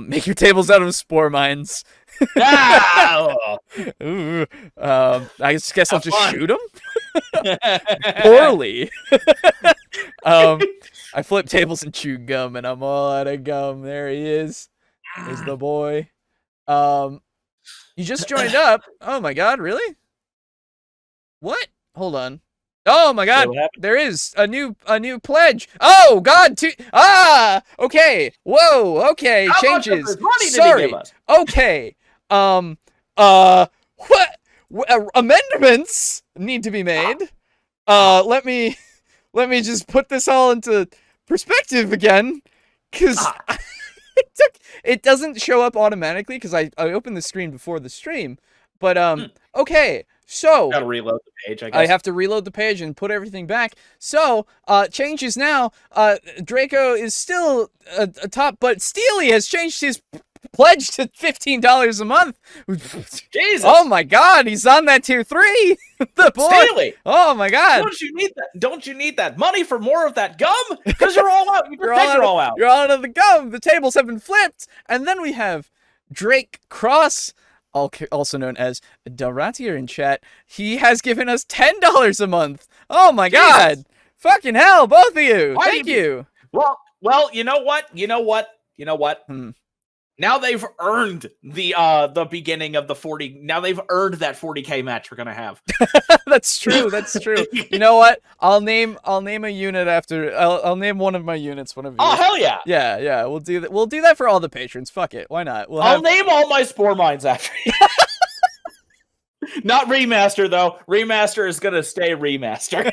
Make your tables out of spore mines. Ooh. I guess I'll just shoot them poorly. I flip tables and chew gum, and I'm all out of gum. There he is. There's the boy. You just joined up. Oh my god, really? What? Hold on. Oh my god, there is a new pledge. Oh god, okay. Whoa, okay, changes. Sorry. Okay. What? Amendments need to be made. Let me just put this all into perspective again, because it doesn't show up automatically because I opened the screen before the stream. But okay, so gotta reload the page. I guess I have to reload the page and put everything back. So changes now. Draco is still a top, but Steely has changed his pledge to $15 a month. Jesus! Oh my god, he's on that tier 3. The boy. Steely! Oh my god! Don't you need that money for more of that gum? Because you're all out. You're all out. You're all out of the gum. The tables have been flipped, and then we have Drake Cross, also known as Daratier in chat. He has given us $10 a month. Oh my god! Fucking hell, both of you. Thank you. Well, you know what? Now they've earned the beginning of the 40. Now they've earned that 40K match we're gonna have. That's true. You know what? I'll name a unit after. I'll name one of my units. One of you. Oh hell yeah! Yeah. We'll do that. We'll do that for all the patrons. Fuck it. Why not? I'll name all my spore mines after you. Not remaster though. Remaster is gonna stay remaster.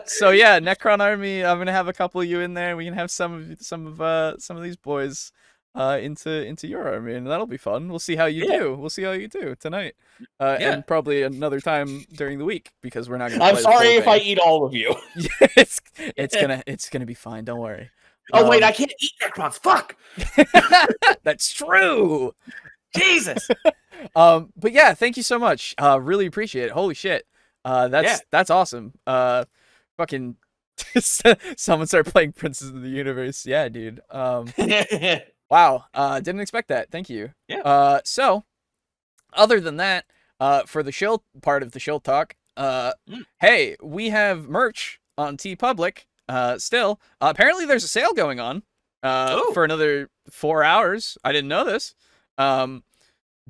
So yeah, Necron Army. I'm gonna have a couple of you in there. We can have some of these boys into your army, and that'll be fun. We'll see how you do. We'll see how you do tonight, and probably another time during the week, because we're not gonna. I'm sorry if I eat all of you. it's gonna be fine. Don't worry. Oh wait, I can't eat Necrons. Fuck. That's true. Jesus. But yeah, thank you so much. Really appreciate it. Holy shit. That's awesome. Fucking someone start playing Princes of the Universe. Yeah, dude. Wow. Didn't expect that. Thank you. Yeah. So other than that, for the shield part of the shield talk, hey, we have merch on TeePublic. Still, apparently there's a sale going on for another 4 hours. I didn't know this.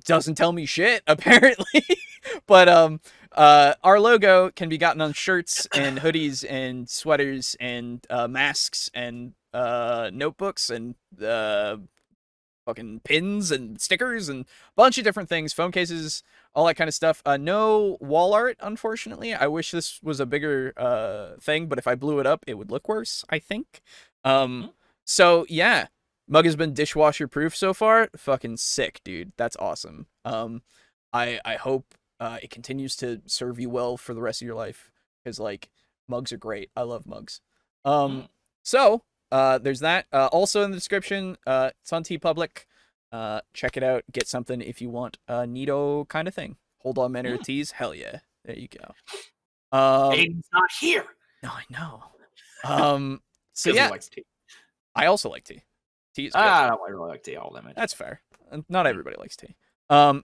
Doesn't tell me shit, apparently. But our logo can be gotten on shirts and hoodies and sweaters and masks and notebooks and fucking pins and stickers and a bunch of different things, phone cases, all that kind of stuff. No wall art, unfortunately. I wish this was a bigger thing, but if I blew it up, it would look worse, I think. So yeah, mug has been dishwasher proof so far. Fucking sick, dude. That's awesome. I hope it continues to serve you well for the rest of your life, because like mugs are great. I love mugs. So there's that. Also in the description, it's on TeePublic. Check it out. Get something if you want a neato kind of thing. Hold on, manner of teas. Hell yeah. There you go. Aiden's not here. No, I know. So yeah, likes tea. I also like tea. Tea is good. I don't really like tea all that much. That's fair. Not everybody likes tea.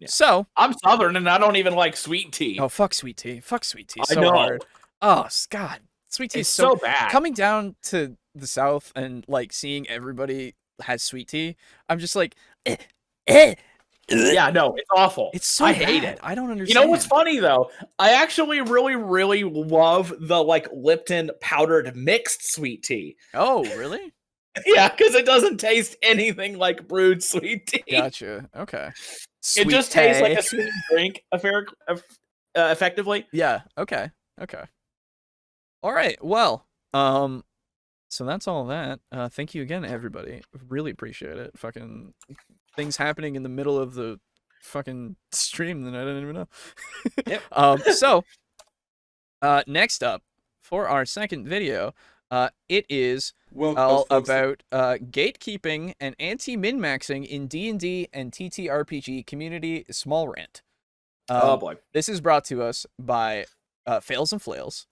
So I'm Southern and I don't even like sweet tea. oh fuck sweet tea. Fuck sweet tea. I So know. hard. Oh God, sweet tea is It's so bad. Coming down to the South and like seeing everybody has sweet tea, I'm just like, Yeah, no, it's awful. It's so I bad. hate it. I don't understand. You know what's funny though? I actually really, really love the like Lipton powdered mixed sweet tea. Oh, really? Yeah, because it doesn't taste anything like brewed sweet tea. Gotcha. Okay. It just tastes like a sweet drink, effectively. Yeah. Okay. Okay. All right. Well, so that's all that. Thank you again, everybody. Really appreciate it. Fucking things happening in the middle of the fucking stream that I didn't even know. Yep. So, next up for our second video, it is all about gatekeeping and anti-min-maxing in D&D and TTRPG community. Small rant. Oh boy. This is brought to us by Fails and Flails.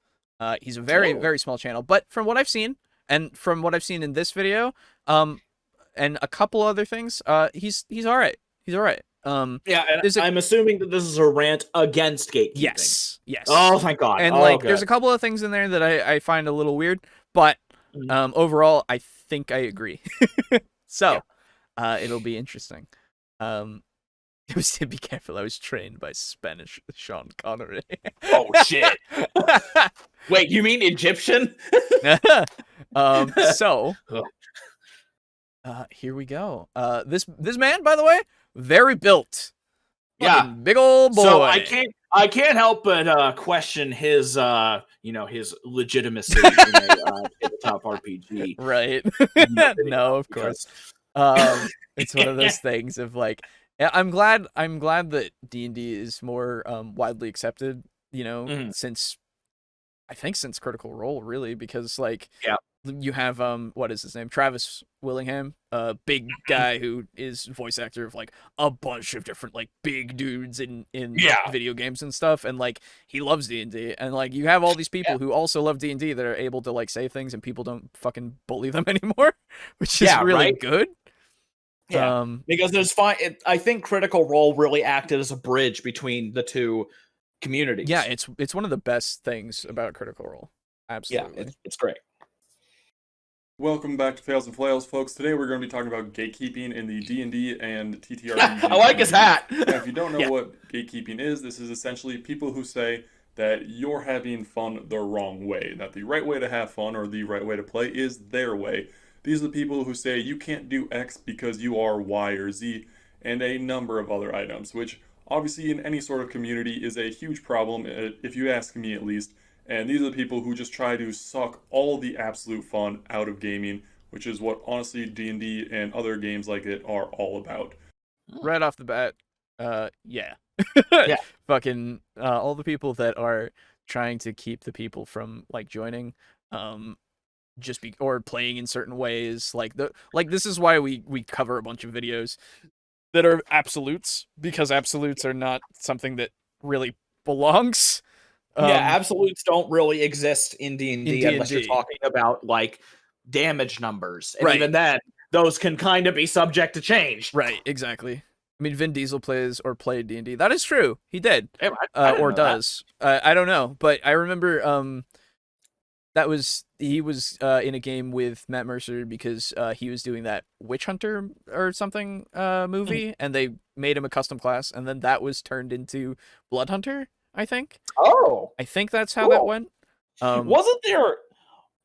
He's a very, very small channel, but from what I've seen, and from what I've seen in this video, and a couple other things, he's all right. He's all right. Yeah, and I'm assuming that this is a rant against gatekeeping. Yes. Oh, thank God. And there's a couple of things in there that I find a little weird, but overall, I think I agree. So, it'll be interesting. It was to be careful. I was trained by Spanish Sean Connery. Oh shit! Wait, you mean Egyptian? So, here we go. This man, by the way, very built. Yeah, big old boy. So I can't help but question his his legitimacy in a top RPG. Right? No, of course. It's one of those things of like, I'm glad that D&D is more widely accepted. Since Critical Role, really, because like you have what is his name, Travis Willingham, a big guy who is voice actor of like a bunch of different like big dudes in video games and stuff, and like he loves D&D, and like you have all these people who also love D&D that are able to like say things and people don't fucking bully them anymore, which is really good. Yeah, because there's I think Critical Role really acted as a bridge between the two communities. Yeah, it's one of the best things about Critical Role. Absolutely. Yeah, it's great. Welcome back to Fails and Flails, folks. Today we're going to be talking about gatekeeping in the D&D and TTRPG. I like his hat. Now, if you don't know what gatekeeping is, this is essentially people who say that you're having fun the wrong way, that the right way to have fun or the right way to play is their way. These are the people who say you can't do X because you are Y or Z, and a number of other items, which obviously in any sort of community is a huge problem, if you ask me at least. And these are the people who just try to suck all the absolute fun out of gaming, which is what honestly D&D and other games like it are all about. Right off the bat, yeah. Fucking all the people that are trying to keep the people from like joining, or playing in certain ways, this is why we cover a bunch of videos that are absolutes, because absolutes are not something that really belongs. Absolutes don't really exist in D&D unless you're talking about like damage numbers, and even then those can kind of be subject to change. Right, exactly. I mean, Vin Diesel played D&D. That is true. He did. Hey, or does. I don't know, but I remember he was in a game with Matt Mercer because he was doing that Witch Hunter or something movie, and they made him a custom class, and then that was turned into Blood Hunter, I think. Oh, I think that's how cool. that went.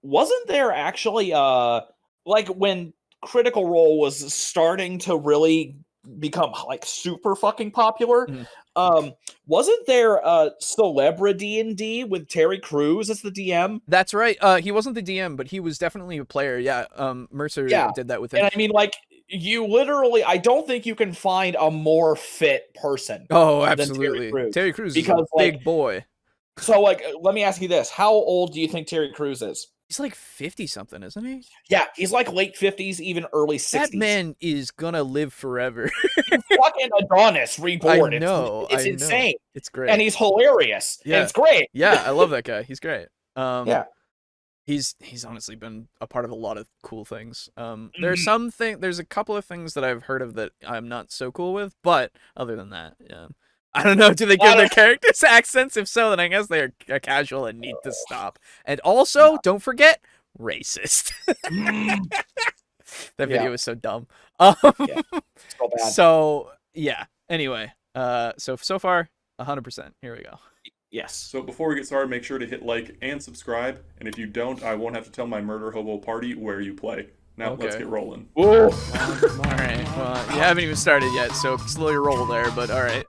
Wasn't there actually like when Critical Role was starting to really become like super fucking popular? Wasn't there Celebrity D&D with Terry Crews as the DM? That's right. He wasn't the DM, but he was definitely a player. Yeah. Mercer did that with him. And I mean, like, you literally, I don't think you can find a more fit person. Oh, absolutely. Than Terry Crews. Terry Crews is a big boy. So, like, let me ask you this: how old do you think Terry Crews is? He's like 50-something, isn't he? Yeah, he's like late 50s, even early 60s. That man is gonna live forever. He's fucking Adonis reborn. I know. It's insane. It's great. And he's hilarious. Yeah. And it's great. Yeah, I love that guy. He's great. Yeah. He's honestly been a part of a lot of cool things. There's a couple of things that I've heard of that I'm not so cool with, but other than that, yeah. I don't know. Do they give their characters accents? If so, then I guess they're casual and need to stop. And also, don't forget, racist. That video is so dumb. So bad. So yeah. Anyway, so far, 100%. Here we go. Yes. So before we get started, make sure to hit like and subscribe. And if you don't, I won't have to tell my murder hobo party where you play. Now let's get rolling. Whoa. All right. Well, you haven't even started yet, so slow your roll there. But all right.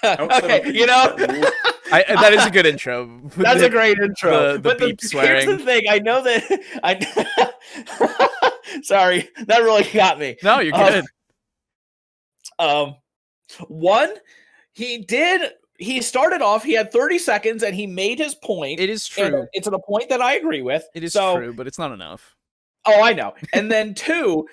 Okay, you know, that is a good intro. That's a great intro. The beep swearing. Here's the thing: I know that sorry, that really got me. No, you're good. One, he started off. He had 30 seconds, and he made his point. It is true. It's a point that I agree with. It is true, but it's not enough. Oh, I know. And then two.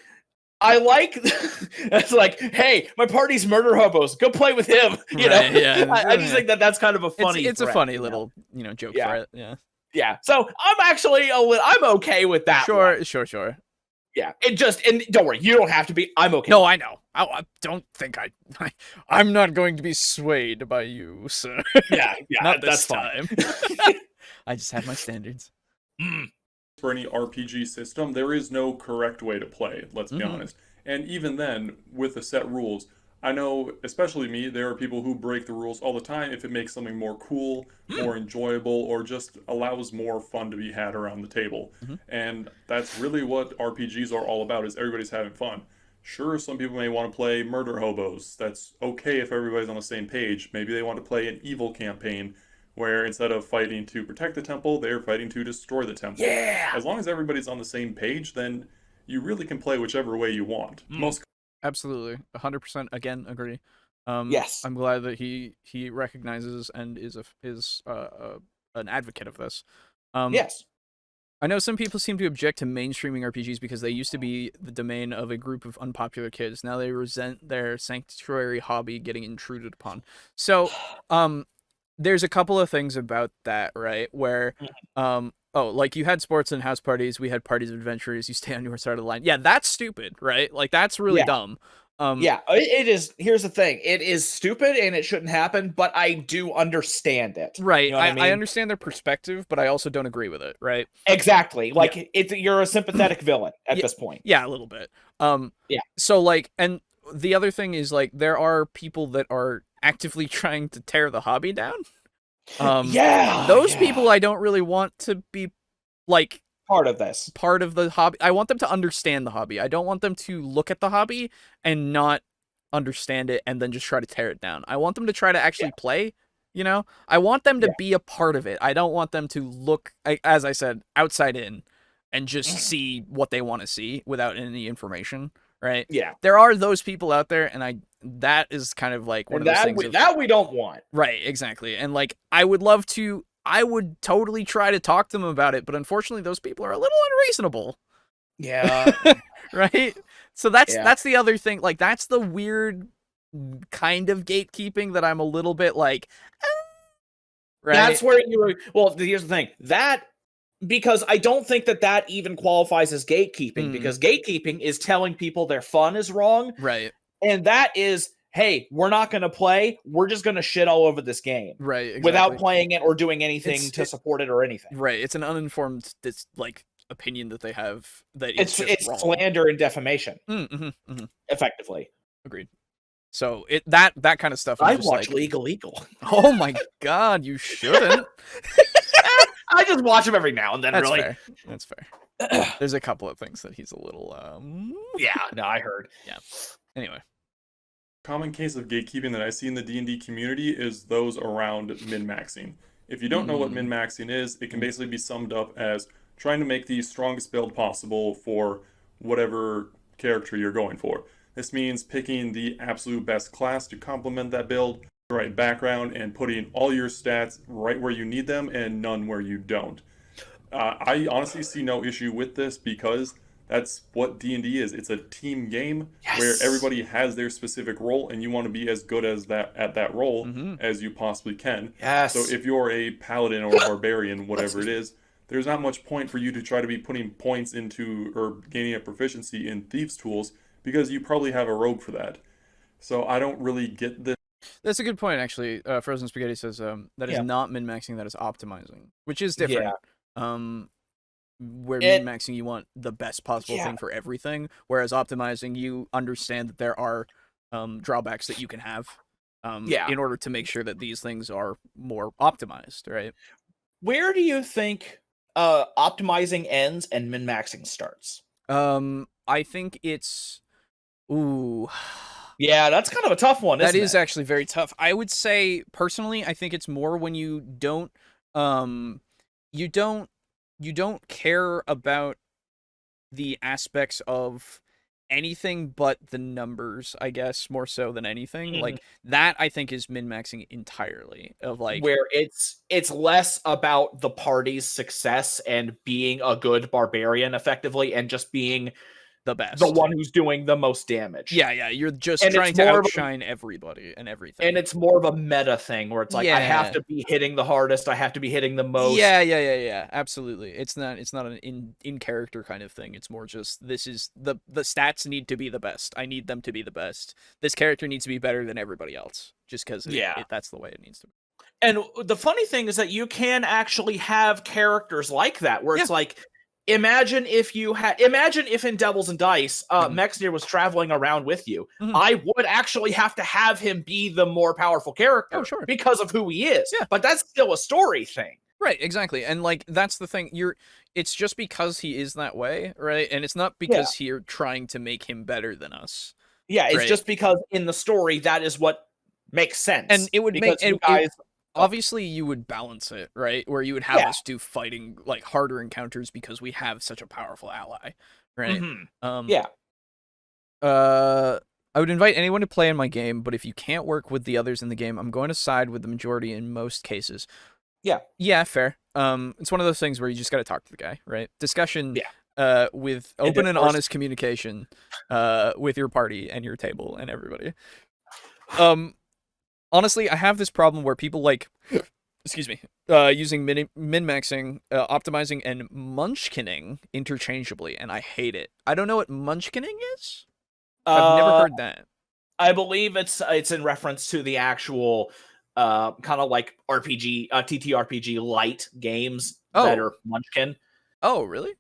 I like it's like, hey, my party's murder hobos. Go play with him. You know, yeah. I just think that's kind of a funny. It's a funny little joke for it. Yeah. Yeah. So I'm actually I'm okay with that. Sure. Yeah. And don't worry, you don't have to be. I'm okay. No, I know. I don't think I'm not going to be swayed by you, sir. Yeah. Not that's this time. I just have my standards. For any RPG system, there is no correct way to play, let's be honest. And even then, with the set rules, I know, especially me, there are people who break the rules all the time if it makes something more cool, more enjoyable, or just allows more fun to be had around the table. And that's really what RPGs are all about, is everybody's having fun. Sure, some people may want to play murder hobos. That's okay if everybody's on the same page. Maybe they want to play an evil campaign, where instead of fighting to protect the temple, they're fighting to destroy the temple. Yeah! As long as everybody's on the same page, then you really can play whichever way you want. Absolutely. 100% again agree. Yes. I'm glad that he recognizes and is an advocate of this. Yes. I know some people seem to object to mainstreaming RPGs because they used to be the domain of a group of unpopular kids. Now they resent their sanctuary hobby getting intruded upon. So, there's a couple of things about that, right? Where, like you had sports and house parties, we had parties of adventurers, you stay on your side of the line. Yeah, that's stupid, right? Like, that's really dumb. Yeah, it is. Here's the thing. It is stupid and it shouldn't happen, but I do understand it. Right. You know what I mean? I understand their perspective, but I also don't agree with it, right? Exactly. Like, you're a sympathetic villain at this point. Yeah, a little bit. Yeah. So, like, and the other thing is, like, there are people that are actively trying to tear the hobby down. Those people I don't really want to be, like, part of the hobby. I want them to understand the hobby. I don't want them to look at the hobby and not understand it and then just try to tear it down. I want them to try to actually play, you know? I want them to be a part of it. I don't want them to look, as I said, outside in and just see what they want to see without any information, right? Yeah. There are those people out there, and that is kind of like one of those things. That we don't want. Right, exactly. And, like, I would totally try to talk to them about it, but unfortunately those people are a little unreasonable. Yeah. Right? So that's the other thing. Like, that's the weird kind of gatekeeping that I'm a little bit like, right? That's where here's the thing. Because I don't think that even qualifies as gatekeeping, because gatekeeping is telling people their fun is wrong. Right. And that is, hey, we're not going to play. We're just going to shit all over this game. Right. Exactly. Without playing it or doing anything to support it or anything. Right. It's an uninformed, opinion that they have. That It's slander and defamation. Mm-hmm. Effectively. Agreed. So that kind of stuff. I just watch like, Legal. Oh my god, you shouldn't. I just watch him every now and then. That's really, fair. That's fair. There's a couple of things that he's a little. Yeah, no, I heard. Yeah. Anyway. Common case of gatekeeping that I see in the D&D community is those around min-maxing. If you don't know what min-maxing is, it can basically be summed up as trying to make the strongest build possible for whatever character you're going for. This means picking the absolute best class to complement that build, the right background, and putting all your stats right where you need them and none where you don't. I honestly see no issue with this because that's what D&D is. It's a team game where everybody has their specific role, and you want to be as good as at that role as you possibly can. Yes. So if you're a paladin or a barbarian, whatever it is, there's not much point for you to try to be putting points into or gaining a proficiency in thieves' tools because you probably have a rogue for that. So I don't really get this. That's a good point, actually. Frozen Spaghetti says that is not min-maxing, that is optimizing, which is different. Where min-maxing, you want the best possible thing for everything, whereas optimizing, you understand that there are drawbacks that you can have in order to make sure that these things are more optimized, right? Where do you think optimizing ends and min-maxing starts? I think it's... Ooh... Yeah, that's kind of a tough one, isn't it? That is actually very tough. I would say, personally, I think it's more when you don't care about the aspects of anything but the numbers, I guess, more so than anything. Like, that, I think, is min-maxing entirely. Of like, where it's less about the party's success and being a good barbarian, effectively, and just being the best, the one who's doing the most damage. Yeah, you're just trying to outshine everybody and everything. And it's more of a meta thing where it's like, I have to be hitting the hardest, I have to be hitting the most. Yeah, absolutely. It's not an in character kind of thing. It's more just, this is the stats need to be the best. I need them to be the best. This character needs to be better than everybody else, just because that's the way it needs to be. And the funny thing is that you can actually have characters like that, where it's like, imagine if in Devils and Dice, Mexnir was traveling around with you. I would actually have to have him be the more powerful character because of who he is. But that's still a story thing. Right, exactly. And like, that's the thing. It's just because he is that way, right? And it's not because you're trying to make him better than us. Yeah, it's just because in the story that is what makes sense. And it would make obviously, you would balance it, right? Where you would have us do fighting, like, harder encounters because we have such a powerful ally, right? I would invite anyone to play in my game, but if you can't work with the others in the game, I'm going to side with the majority in most cases. Yeah, fair. It's one of those things where you just got to talk to the guy, right? Discussion with open and honest communication with your party and your table and everybody. Honestly, I have this problem where people like, using min-maxing, optimizing, and munchkining interchangeably, and I hate it. I don't know what munchkining is. I've never heard that. I believe it's in reference to the actual kind of like RPG, TTRPG light games that are munchkin. Oh, really?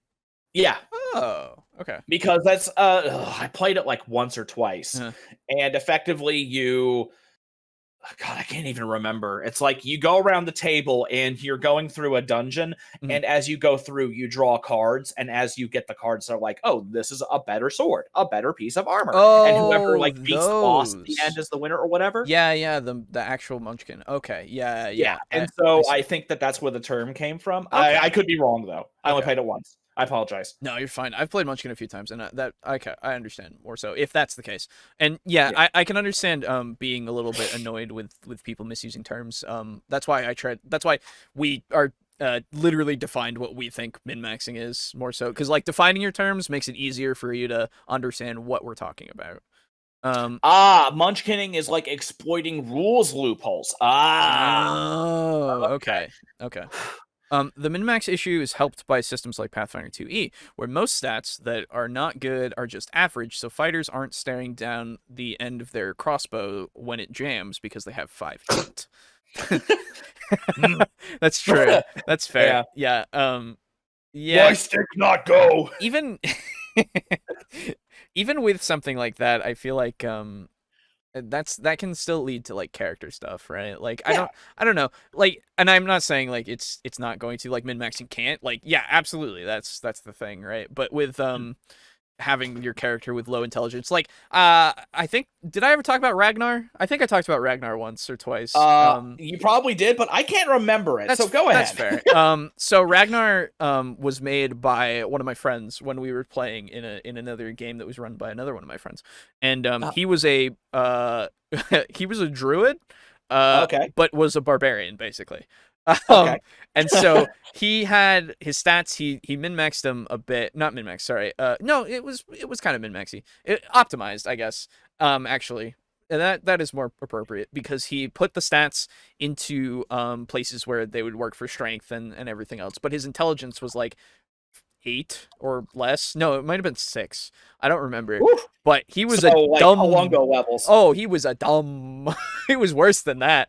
Yeah. Oh, okay. Because that's I played it like once or twice, and effectively you. God, I can't even remember. It's like you go around the table and you're going through a dungeon, and as you go through, you draw cards, and as you get the cards, they're like, oh, this is a better sword, a better piece of armor. And whoever like beats the boss at the end is the winner or whatever. Yeah, the actual munchkin. Okay, yeah. And I think that's where the term came from. Okay. I could be wrong, though. I only played it once. I apologize. No, you're fine. I've played Munchkin a few times, and I understand more so if that's the case. And I can understand being a little bit annoyed with people misusing terms. That's why That's why we are literally defined what we think min-maxing is more so, because like defining your terms makes it easier for you to understand what we're talking about. Munchkining is like exploiting rules loopholes. Okay. The min-max issue is helped by systems like Pathfinder 2e, where most stats that are not good are just average, so fighters aren't staring down the end of their crossbow when it jams because they have 5 hit. That's true. That's fair. Yeah. Why stick not go? Even with something like that, I feel like that can still lead to like character stuff, right? Like I don't know, like, and I'm not saying like it's not going to, like, min-maxing can't, like, yeah, absolutely, that's the thing, right? But with having your character with low intelligence, like, I think, did I ever talk about Ragnar? I think I talked about Ragnar once or twice. You probably did, but I can't remember it, so go ahead. That's fair. So Ragnar was made by one of my friends when we were playing in another game that was run by another one of my friends, and he was a he was a druid, but was a barbarian, basically. Okay. And so he had his stats, he min-maxed them a bit, not min-maxed, sorry. No, it was kind of min-maxy. Optimized, I guess. Actually. And that is more appropriate, because he put the stats into places where they would work for strength and everything else. But his intelligence was like 8 or less. No, it might have been 6. I don't remember. Oof. But he was like dumb Alongo levels. Oh, he was a dumb. It was worse than that.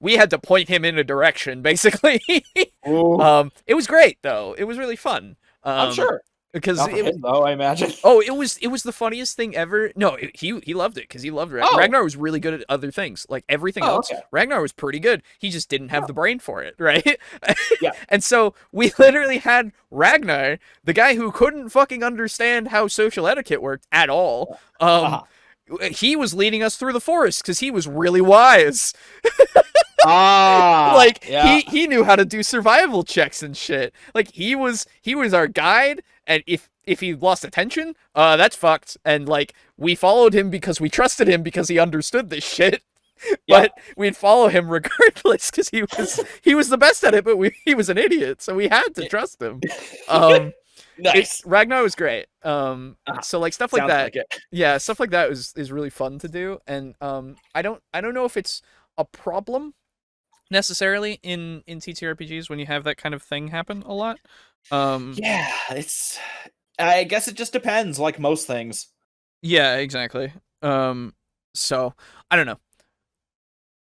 We had to point him in a direction, basically. It was great though. It was really fun. I'm sure. Because it was, though, I imagine. Oh, it was the funniest thing ever. No, he loved it, because he loved Ragnar. Ragnar was really good at other things, like everything else. Okay. Ragnar was pretty good. He just didn't have the brain for it, right? Yeah. And so we literally had Ragnar, the guy who couldn't fucking understand how social etiquette worked at all. He was leading us through the forest because he was really wise. Like, he knew how to do survival checks and shit. Like, he was our guide, and if he lost attention, that's fucked. And like, we followed him because we trusted him because he understood this shit. But we'd follow him regardless because he was the best at it, but he was an idiot, so we had to trust him. Nice. Ragnar was great. So like stuff like that. Like stuff like that is really fun to do, and I don't know if it's a problem necessarily in TTRPGs when you have that kind of thing happen a lot. Yeah, I guess it just depends, like most things. Yeah, exactly. So I don't know.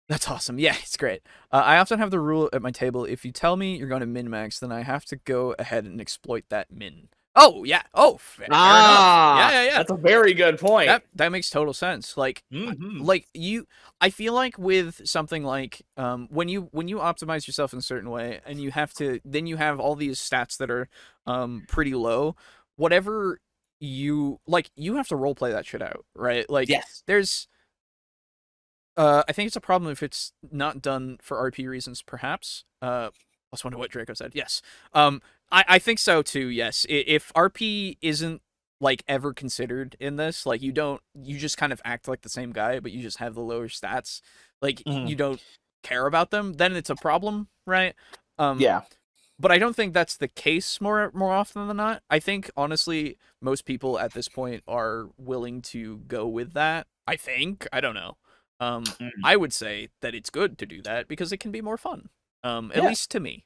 That's awesome. Yeah, it's great. I often have the rule at my table: if you tell me you're going to min-max, then I have to go ahead and exploit that min. Oh, yeah. Oh, fair enough. Yeah. That's a very good point. That makes total sense. Like, I feel like with something like when you optimize yourself in a certain way, and you have all these stats that are pretty low, whatever you have to roleplay that shit out, right? Like, yes. There's I think it's a problem if it's not done for RP reasons, perhaps. I just wonder what Draco said. Yes. I think so too, yes. If RP isn't like ever considered in this, like you just kind of act like the same guy, but you just have the lower stats, like you don't care about them, then it's a problem, right? Yeah. But I don't think that's the case more often than not. I think honestly most people at this point are willing to go with that. I think. I don't know. I would say that it's good to do that because it can be more fun. At least to me.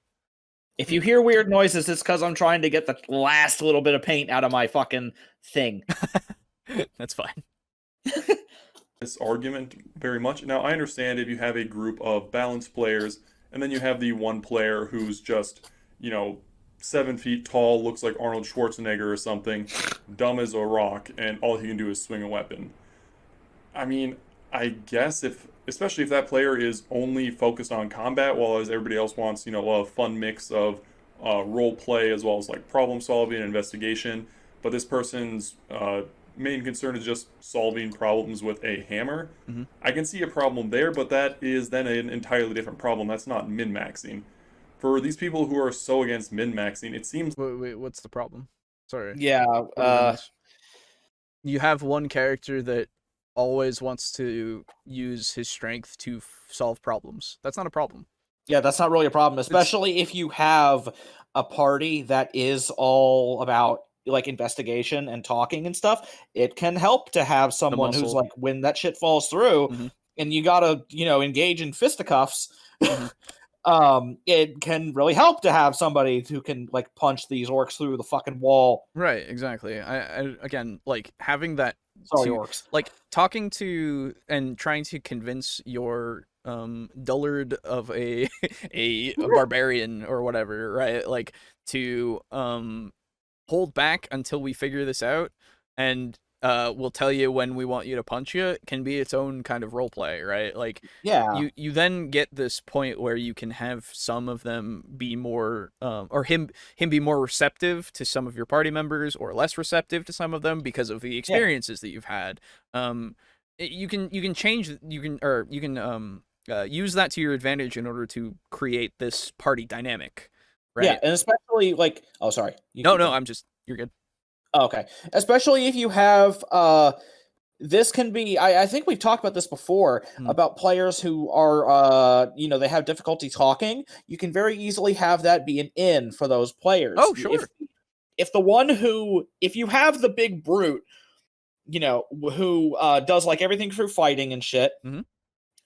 If you hear weird noises, it's because I'm trying to get the last little bit of paint out of my fucking thing. That's fine. This argument very much. Now, I understand if you have a group of balanced players, and then you have the one player who's just, 7 feet tall, looks like Arnold Schwarzenegger or something, dumb as a rock, and all he can do is swing a weapon. I mean, I guess especially if that player is only focused on combat, while as everybody else wants, a fun mix of role play as well as like problem solving and investigation. But this person's main concern is just solving problems with a hammer. Mm-hmm. I can see a problem there, but that is then an entirely different problem. That's not min-maxing. For these people who are so against min-maxing, it seems... Wait, what's the problem? Sorry. Yeah, you have one character that always wants to use his strength to solve problems. That's not a problem. Yeah, that's not really a problem, especially if you have a party that is all about like investigation and talking and stuff. It can help to have someone who's like, when that shit falls through and you gotta, engage in fisticuffs, it can really help to have somebody who can like punch these orcs through the fucking wall. Right, exactly. I again, like having that orcs. Like talking to and trying to convince your dullard of a barbarian or whatever, right? Like to hold back until we figure this out, and we'll tell you when we want you to punch you can be its own kind of role play, right? Like, you then get this point where you can have some of them be more, or him be more receptive to some of your party members, or less receptive to some of them because of the experiences that you've had. You can change, you can use that to your advantage in order to create this party dynamic, right? Yeah, and especially like, oh, sorry. No, you're good. Okay. Especially if you have, this can be, I think we've talked about this before, about players who are, they have difficulty talking. You can very easily have that be an in for those players. Oh, sure. If you have the big brute, who does like everything through fighting and shit,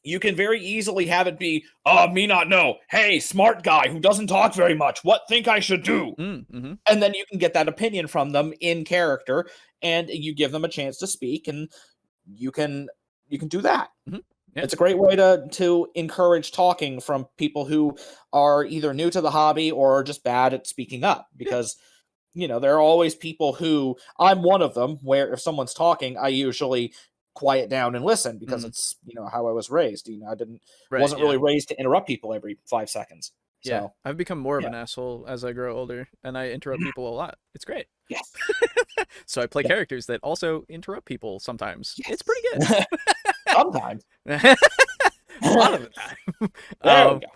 you can very easily have it be, me not know. Hey, smart guy who doesn't talk very much. What think I should do? And then you can get that opinion from them in character, and you give them a chance to speak, and you can do that. Yeah. It's a great way to encourage talking from people who are either new to the hobby or just bad at speaking up, because there are always people who, I'm one of them, where if someone's talking, I usually quiet down and listen, because it's how I was raised. I wasn't really raised to interrupt people every 5 seconds. So I've become more of an asshole as I grow older, and I interrupt people a lot. It's great. Yes. So I play characters that also interrupt people sometimes. Yes. It's pretty good. Sometimes. A lot of the time. There we go.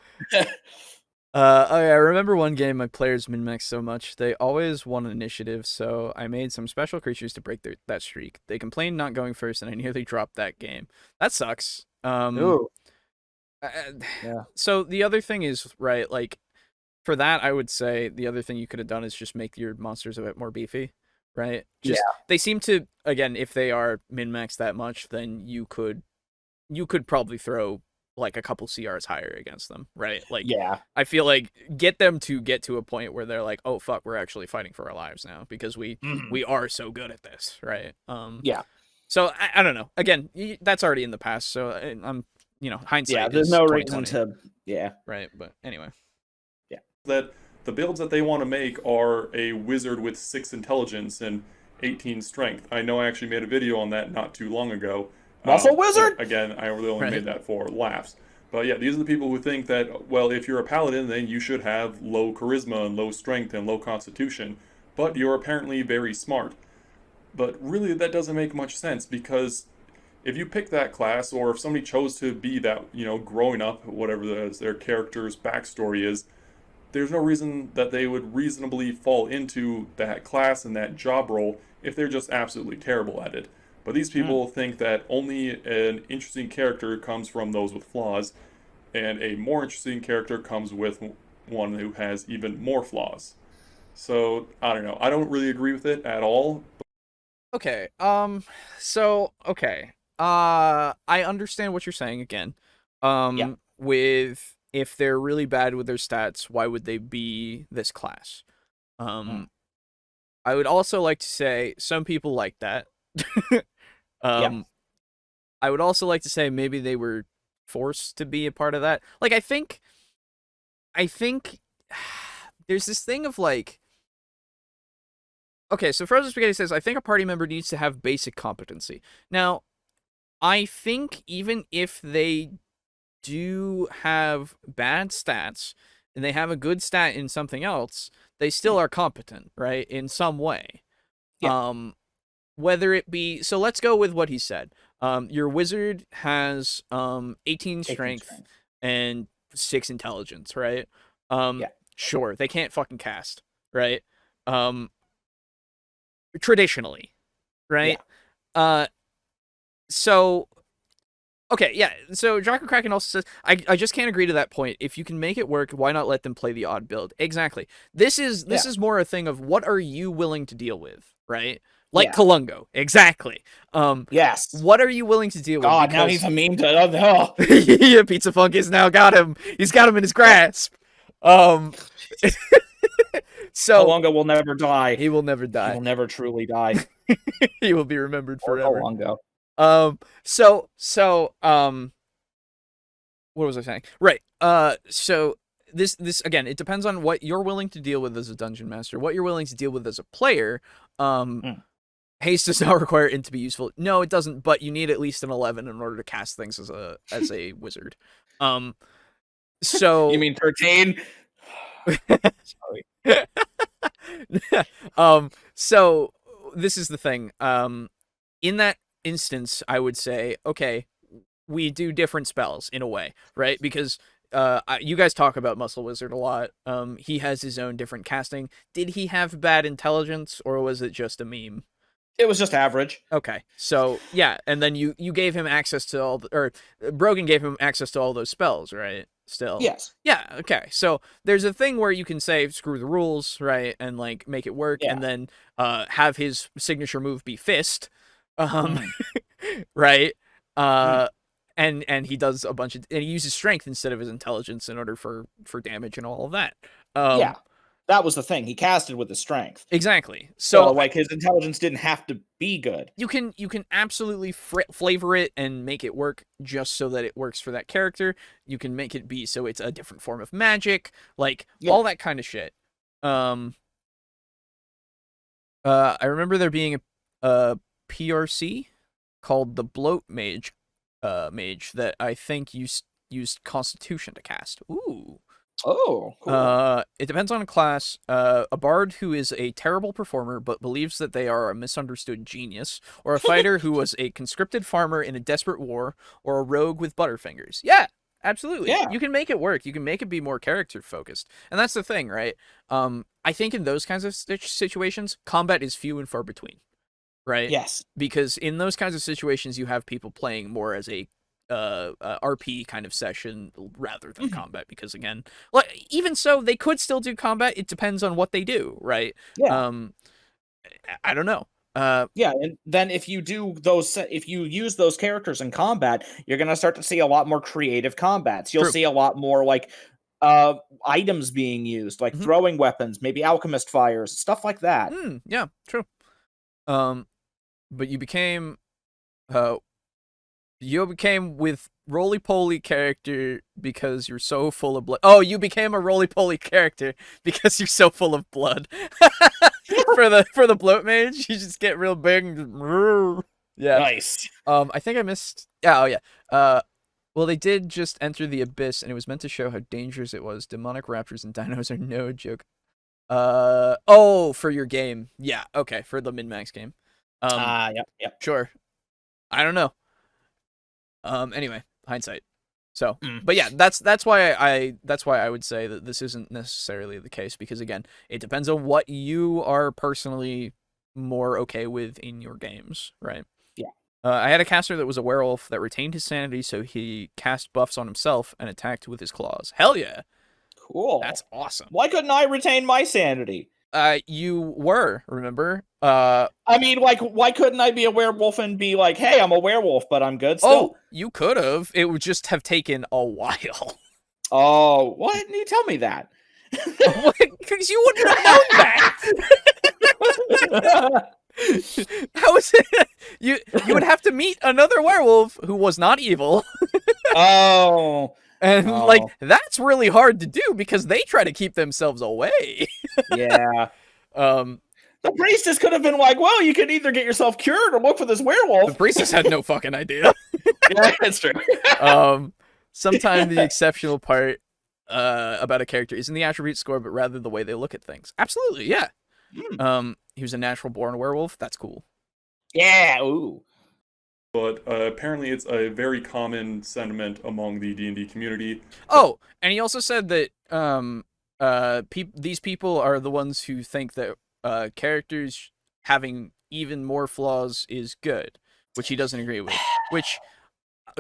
I remember one game my players min-maxed so much, they always won an initiative, so I made some special creatures to break that streak. They complained not going first, and I nearly dropped that game. That sucks. Ooh. So the other thing is, right, like, for that, I would say the other thing you could have done is just make your monsters a bit more beefy, right? They seem to, again, if they are min-maxed that much, then you could probably throw like a couple CRs higher against them, right? Like, I feel like get them to get to a point where they're like, oh fuck, we're actually fighting for our lives now because we are so good at this, right? So I don't know. Again, that's already in the past, so I'm hindsight. Yeah, there's no reason to. Yeah. Right, but anyway. Yeah. That the builds that they want to make are a wizard with 6 intelligence and 18 strength. I know I actually made a video on that not too long ago. Muscle wizard? Again, I really only made that for laughs. But yeah, these are the people who think that, well, if you're a paladin, then you should have low charisma and low strength and low constitution. But you're apparently very smart. But really, that doesn't make much sense, because if you pick that class, or if somebody chose to be that, growing up, whatever their character's backstory is, there's no reason that they would reasonably fall into that class and that job role if they're just absolutely terrible at it. But these people think that only an interesting character comes from those with flaws, and a more interesting character comes with one who has even more flaws. So, I don't know. I don't really agree with it at all. Okay. I understand what you're saying again. With if they're really bad with their stats, why would they be this class? I would also like to say some people like that. I would also like to say maybe they were forced to be a part of that. Like, I think there's this thing of like, okay, so Frozen Spaghetti says, I think a party member needs to have basic competency. Now, I think even if they do have bad stats and they have a good stat in something else, they still are competent, right? In some way. Whether it be, so let's go with what he said. Your wizard has 18 strength and 6 intelligence, right? Sure, they can't fucking cast, right? Traditionally, right? So okay, yeah. So Draco Kraken also says, I just can't agree to that point. If you can make it work, why not let them play the odd build? Exactly. This is more a thing of what are you willing to deal with, right? Like Kalungo. Exactly. Yes. What are you willing to deal with? God, now he's a meme to yeah, Pizza Funk has now got him. He's got him in his grasp. So Kalungo will never die. He will never die. He will never truly die. He will be remembered forever. Kalungo. What was I saying? Right. So this again, it depends on what you're willing to deal with as a dungeon master, what you're willing to deal with as a player. Haste does not require int to be useful. No, it doesn't, but you need at least an 11 in order to cast things as a wizard. So You mean 13? Sorry. So this is the thing. In that instance, I would say, okay, we do different spells in a way, right? Because you guys talk about Muscle Wizard a lot. He has his own different casting. Did he have bad intelligence, or was it just a meme? It was just average. Okay, so yeah, and then you gave him access to all, or Brogan gave him access to all those spells, right? Still. Yes. Yeah, okay. So there's a thing where you can say screw the rules, right? And like make it work, and then have his signature move be fist. Right? And he does a bunch of, and he uses strength instead of his intelligence in order for damage and all of that. Yeah. That was the thing. He casted with his strength. Exactly. So like his intelligence didn't have to be good. You can absolutely flavor it and make it work just so that it works for that character. You can make it be so it's a different form of magic, like all that kind of shit. I remember there being a PRC called the Bloat Mage that I think used Constitution to cast. Ooh. Oh, cool. It depends on a class. A bard who is a terrible performer but believes that they are a misunderstood genius, or a fighter who was a conscripted farmer in a desperate war, or a rogue with butterfingers. Yeah, absolutely. Yeah. You can make it work. You can make it be more character focused. And that's the thing, right? I think in those kinds of situations, combat is few and far between, right? Yes. Because in those kinds of situations, you have people playing more as a RP kind of session rather than combat, because again, like, even so, they could still do combat. It depends on what they do, right? Yeah. I don't know. Yeah, and then if you use those characters in combat, you're gonna start to see a lot more creative combats. You'll see a lot more like items being used, like throwing weapons, maybe alchemist fires, stuff like that. Yeah, true. But you became with roly-poly character because you're so full of blood. Oh, you became a roly-poly character because you're so full of blood. for the bloat mage, you just get real big and yeah. Nice. I think I missed. Yeah, oh yeah. Well, they did just enter the abyss, and it was meant to show how dangerous it was. Demonic raptors and dinos are no joke. For your game. Yeah, okay, for the min-max game. Yep. Sure. I don't know. Anyway, hindsight. So, but yeah, that's why I would say that this isn't necessarily the case, because again, it depends on what you are personally more okay with in your games, right? Yeah. I had a caster that was a werewolf that retained his sanity, so he cast buffs on himself and attacked with his claws. Hell yeah. Cool. That's awesome. Why couldn't I retain my sanity? You were, remember? I mean, like, why couldn't I be a werewolf and be like, hey, I'm a werewolf, but I'm good still? Oh, you could have. It would just have taken a while. Oh, why didn't you tell me that? Because you wouldn't have known that. How is it? You would have to meet another werewolf who was not evil. And like, that's really hard to do because they try to keep themselves away. Yeah. The priestess could have been like, well, you can either get yourself cured or look for this werewolf. The priestess had no fucking idea. Yeah, that's true. Sometimes the exceptional part about a character isn't the attribute score, but rather the way they look at things. Absolutely, yeah. He was a natural born werewolf. That's cool. Yeah, ooh. But apparently it's a very common sentiment among the D&D community. Oh, and he also said that these people are the ones who think that characters having even more flaws is good, which he doesn't agree with.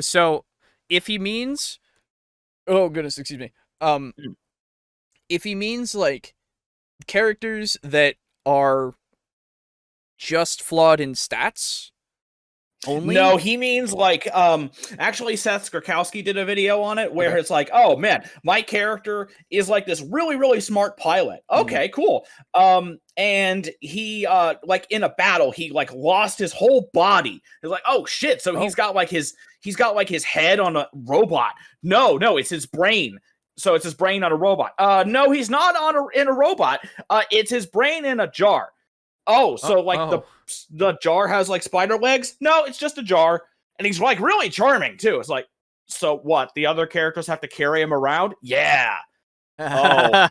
So if he means, oh goodness, excuse me. If he means like characters that are just flawed in stats only? No, he means like actually Seth Skrzykowski did a video on it where it's like, oh man, my character is like this really, really smart pilot. Okay, cool. And he like in a battle, he like lost his whole body. It's like, oh shit. So he's got like his head on a robot. No, it's his brain. So it's his brain on a robot. No, he's not in a robot. It's his brain in a jar. oh, so the jar has like spider legs? No, it's just a jar. And he's like really charming too. It's like, so what? The other characters have to carry him around? Yeah. Oh,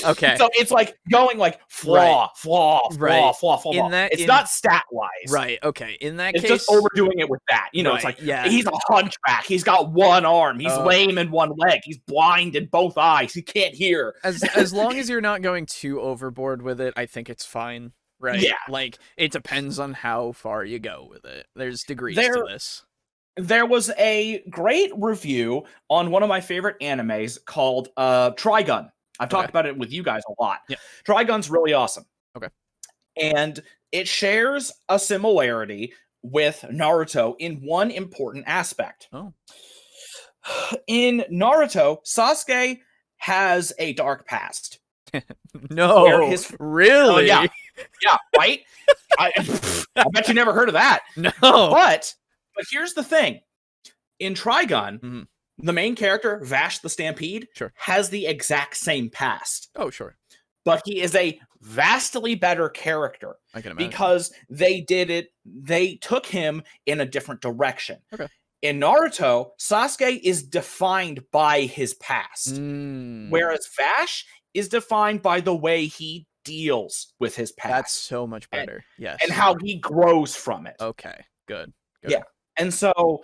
okay. So it's like going like flaw. It's not stat wise, right? Okay, in that it's case, just overdoing it with that. You know, it's like he's a hunchback. He's got one arm. He's lame in one leg. He's blind in both eyes. He can't hear. As long as you're not going too overboard with it, I think it's fine. Right? Yeah. Like it depends on how far you go with it. There's degrees to this. There was a great review on one of my favorite animes called Trigun. I've talked about it with you guys a lot. Yeah. Trigun's really awesome. Okay. And it shares a similarity with Naruto in one important aspect. Oh. In Naruto, Sasuke has a dark past. No, really? Oh, yeah, right? I bet you never heard of that. No. But here's the thing. In Trigun, the main character, Vash the Stampede, has the exact same past. Oh, sure. But he is a vastly better character. I can imagine. Because they took him in a different direction. Okay. In Naruto, Sasuke is defined by his past. Whereas Vash is defined by the way he deals with his past. That's so much better. Yes. And how he grows from it. Okay, good. Yeah. And so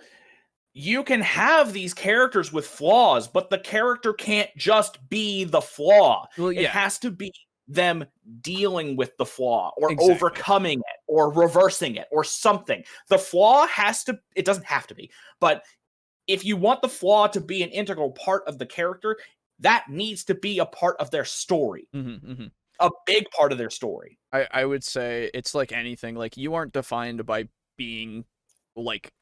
you can have these characters with flaws, but the character can't just be the flaw. Well, It has to be them dealing with the flaw or overcoming it or reversing it or something. The flaw it doesn't have to be, but if you want the flaw to be an integral part of the character, that needs to be a part of their story. A big part of their story. I would say it's like anything. Like you aren't defined by being like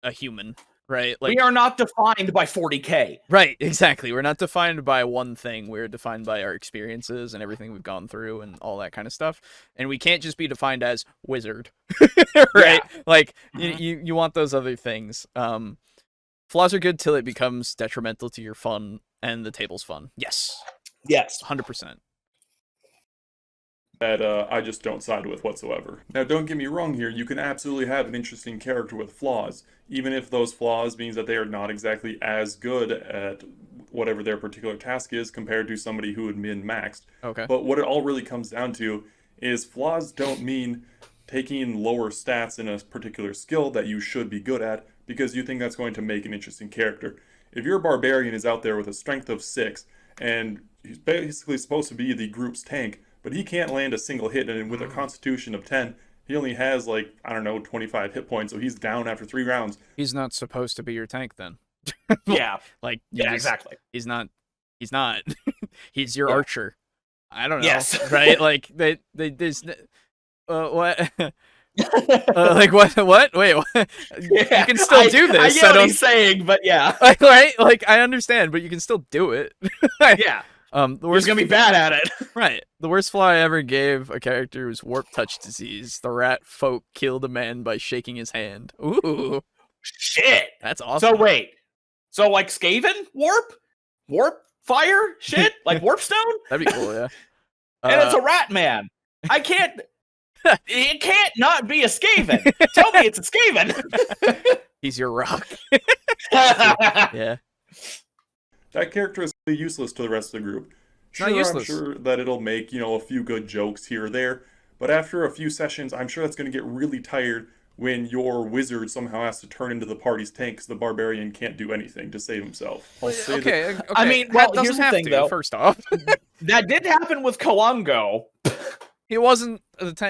a human, right? Like we are not defined by 40K. Right, exactly. We're not defined by one thing. We're defined by our experiences and everything we've gone through and all that kind of stuff. And we can't just be defined as wizard, right? Yeah. Like you want those other things. Flaws are good till it becomes detrimental to your fun, and the table's fun. Yes, 100%. That I just don't side with whatsoever. Now, don't get me wrong here, you can absolutely have an interesting character with flaws, even if those flaws means that they are not exactly as good at whatever their particular task is compared to somebody who had min-maxed. Okay. But what it all really comes down to is flaws don't mean taking lower stats in a particular skill that you should be good at because you think that's going to make an interesting character. If your barbarian is out there with a strength of 6 and he's basically supposed to be the group's tank, but he can't land a single hit, and with a constitution of 10, he only has, 25 hit points, so he's down after 3 rounds. He's not supposed to be your tank, then. Yeah. Exactly. He's not. He's your archer. I don't know. Yes. Right? Like, there's... what? What? Wait, what? Yeah, you can still do this. I get what he's saying, but yeah. Right? Like, I understand, but you can still do it. Yeah. The worst He's gonna be bad at it. Right. The worst flaw I ever gave a character was warp touch disease. The rat folk killed a man by shaking his hand. Ooh. Shit. That's awesome. So wait. So like Skaven warp? Warp fire shit? Like warp stone? That'd be cool, yeah. And it's a rat man. I can't it can't not be a Skaven. Tell me it's a Skaven. He's your rock. Yeah. That character is really useless to the rest of the group. Sure, Not useless. I'm sure that it'll make, a few good jokes here or there, but after a few sessions, I'm sure that's going to get really tired when your wizard somehow has to turn into the party's tank because the barbarian can't do anything to save himself. Okay. I mean, here's the thing, though. First off. That did happen with Kalango. He wasn't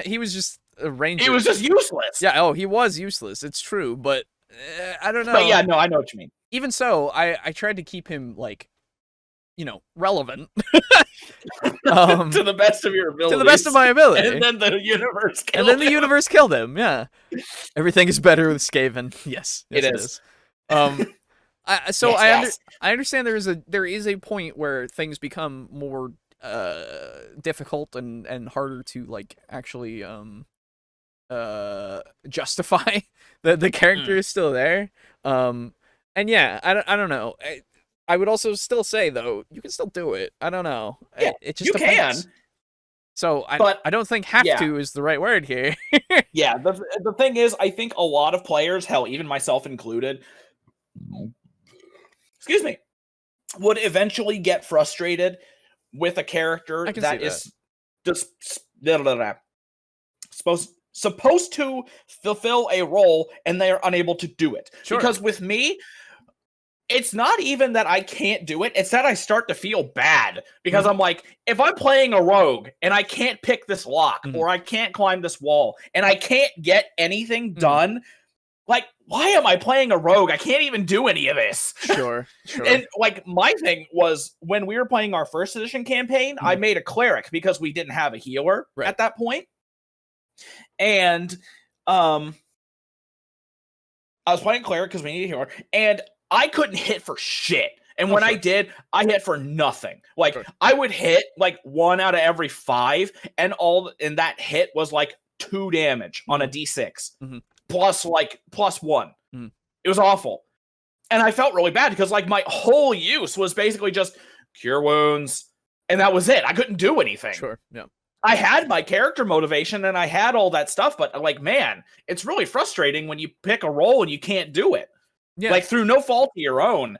he was just a ranger. He was just useless. Yeah, he was useless. It's true, but I don't know. But yeah, no, I know what you mean. Even so, I tried to keep him relevant. To the best of your ability. To the best of my ability. And then the universe killed him. And then the universe killed him, yeah. Everything is better with Skaven. Yes, it is. I understand there is a point where things become more difficult and harder to actually justify. The character is still there. And yeah, I don't know. I would also still say, though, you can still do it. I don't know. Yeah, it just depends. Can. So But I don't think have yeah. to is the right word here. Yeah, the thing is, I think a lot of players, hell, even myself included, excuse me, would eventually get frustrated with a character that is just supposed to fulfill a role and they are unable to do it. Sure. Because with me, it's not even that I can't do it, it's that I start to feel bad. Because I'm like, if I'm playing a rogue and I can't pick this lock, or I can't climb this wall, and I can't get anything done, like, why am I playing a rogue? I can't even do any of this. Sure. And, like, my thing was, when we were playing our first edition campaign, I made a cleric because we didn't have a healer at that point. And, I was playing cleric because we needed a healer, and I couldn't hit for shit. And when I did, I hit for nothing. Like, I would hit, like, 1 out of every 5, and that hit was, like, 2 damage on a d6. Plus 1. It was awful. And I felt really bad because, like, my whole use was basically just cure wounds, and that was it. I couldn't do anything. Sure, yeah. I had my character motivation and I had all that stuff, but, like, man, it's really frustrating when you pick a role and you can't do it. Yeah. Like, through no fault of your own.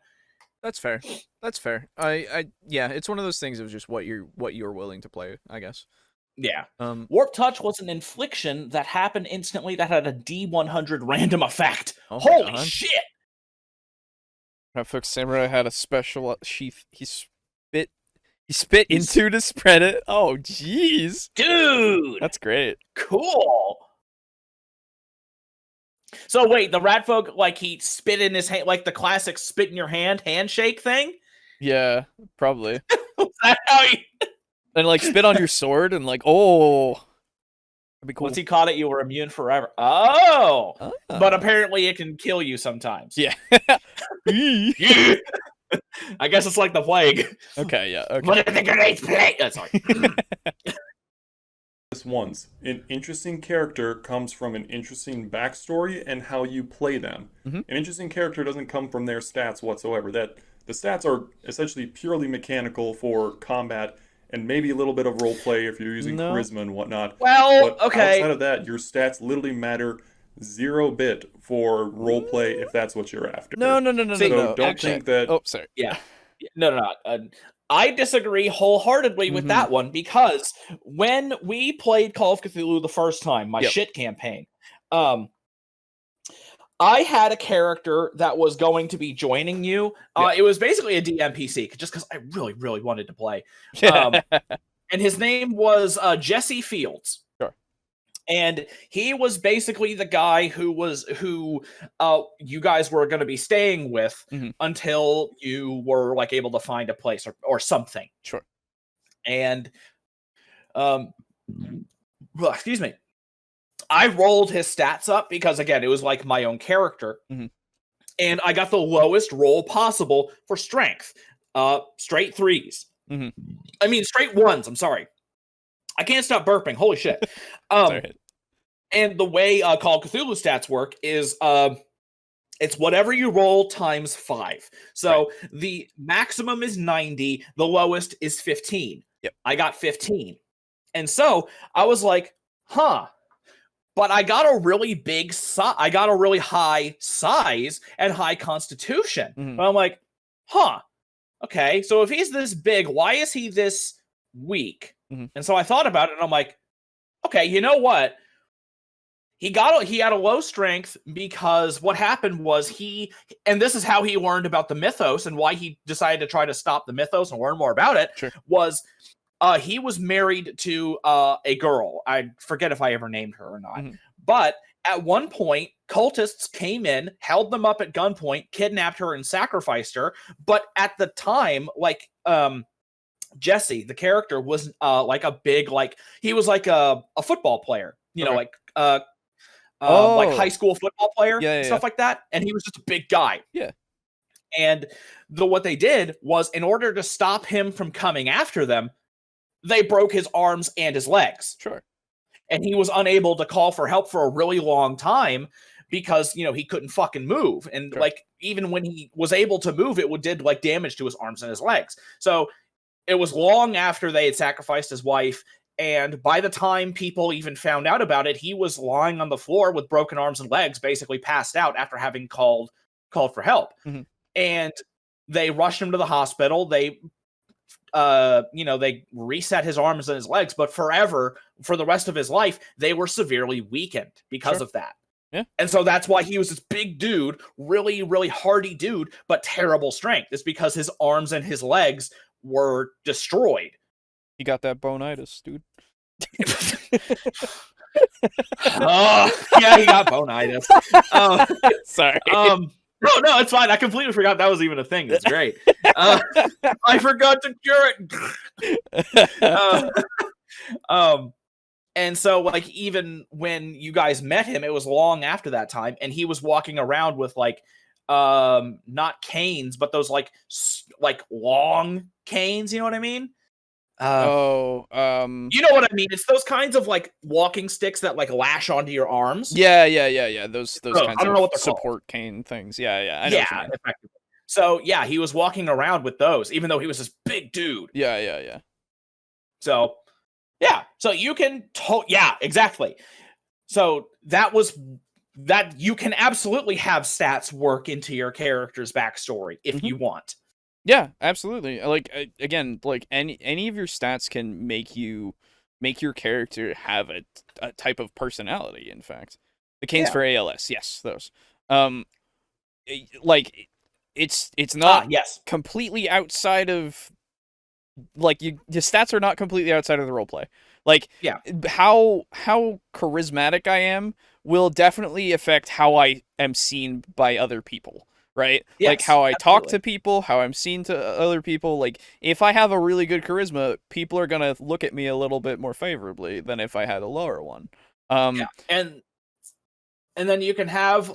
That's fair. That's fair. Yeah, it's one of those things of just what you're willing to play, I guess. Yeah. Warp Touch was an infliction that happened instantly that had a D100 random effect. Holy shit! Folks, Samurai had a special sheath. He spit into to spread it. Oh, jeez. Dude! That's great. Cool. So wait, the rat folk, like, he spit in his hand, like the classic spit in your hand handshake thing? Yeah, probably. Was that how he... And, like, spit on your sword and, like, oh. That'd be cool. Once he caught it, you were immune forever. Oh! But apparently it can kill you sometimes. Yeah. I guess it's like the plague. Okay, yeah. Okay. What if the grenades play? Oh, sorry. Once, an interesting character comes from an interesting backstory and how you play them. An interesting character doesn't come from their stats whatsoever. That the stats are essentially purely mechanical for combat and maybe a little bit of role play if you're using charisma and whatnot. Well, but outside of that, your stats literally matter 0 bit for role play if that's what you're after. No. So don't think that. Oh, sorry. Yeah. No. I disagree wholeheartedly with that one, because when we played Call of Cthulhu the first time, my shit campaign, I had a character that was going to be joining you. It was basically a DMPC, just because I really, really wanted to play. And his name was Jesse Fields. And he was basically the guy who you guys were going to be staying with until you were, like, able to find a place or something. Sure. And, excuse me. I rolled his stats up because, again, it was like my own character. And I got the lowest roll possible for strength. Straight 3s. I mean, straight 1s. I'm sorry. I can't stop burping. Holy shit. And the way Call of Cthulhu stats work is it's whatever you roll times 5. So the maximum is 90. The lowest is 15. I got 15. And so I was like, huh. But I got a really big I got a really high size and high constitution. But I'm like, huh. Okay, so if he's this big, why is he this weak? And so I thought about it, and I'm like, okay, you know what? He had a low strength because what happened was and this is how he learned about the mythos and why he decided to try to stop the mythos and learn more about it, was he was married to a girl. I forget if I ever named her or not. But at one point, cultists came in, held them up at gunpoint, kidnapped her, and sacrificed her. But at the time, like, Jesse, the character, was like a big, like, he was like a football player, you know, like like high school football player, stuff like that. And he was just a big guy. And what they did was, in order to stop him from coming after them, they broke his arms and his legs. And he was unable to call for help for a really long time because, you know, he couldn't fucking move. And like, even when he was able to move, it did like damage to his arms and his legs. So it was long after they had sacrificed his wife And by the time people even found out about it, he was lying on the floor with broken arms and legs, basically passed out after having called for help. Mm-hmm. And they rushed him to the hospital. They they reset his arms and his legs, but for the rest of his life, they were severely weakened because of that. Yeah. And so that's why he was this big dude, really, really hardy dude, but terrible strength. It's because his arms and his legs were destroyed. He got that bonitis, dude. Yeah, he got bonitis. Sorry. No, it's fine. I completely forgot that was even a thing. It's great. I forgot to cure it. And so, like, even when you guys met him, it was long after that time, and he was walking around with like, not canes, but those like long canes. You know what I mean? You know what I mean? It's those kinds of like walking sticks that like lash onto your arms. Yeah. Those kinds I don't know what they're support cane things. Yeah. I know what you mean. Effectively. So yeah, he was walking around with those, even though he was this big dude. Yeah. So yeah, so you can exactly. So that you can absolutely have stats work into your character's backstory if you want. Yeah, absolutely. Like again, like any of your stats can make your character have a type of personality. In fact, the canes for ALS, yes, those. Like it's not completely outside of, like, your stats are not completely outside of the roleplay. Like, how charismatic I am will definitely affect how I am seen by other people. Right? Yes, like how I talk to people, how I'm seen to other people. Like, if I have a really good charisma, people are going to look at me a little bit more favorably than if I had a lower one. And then you can have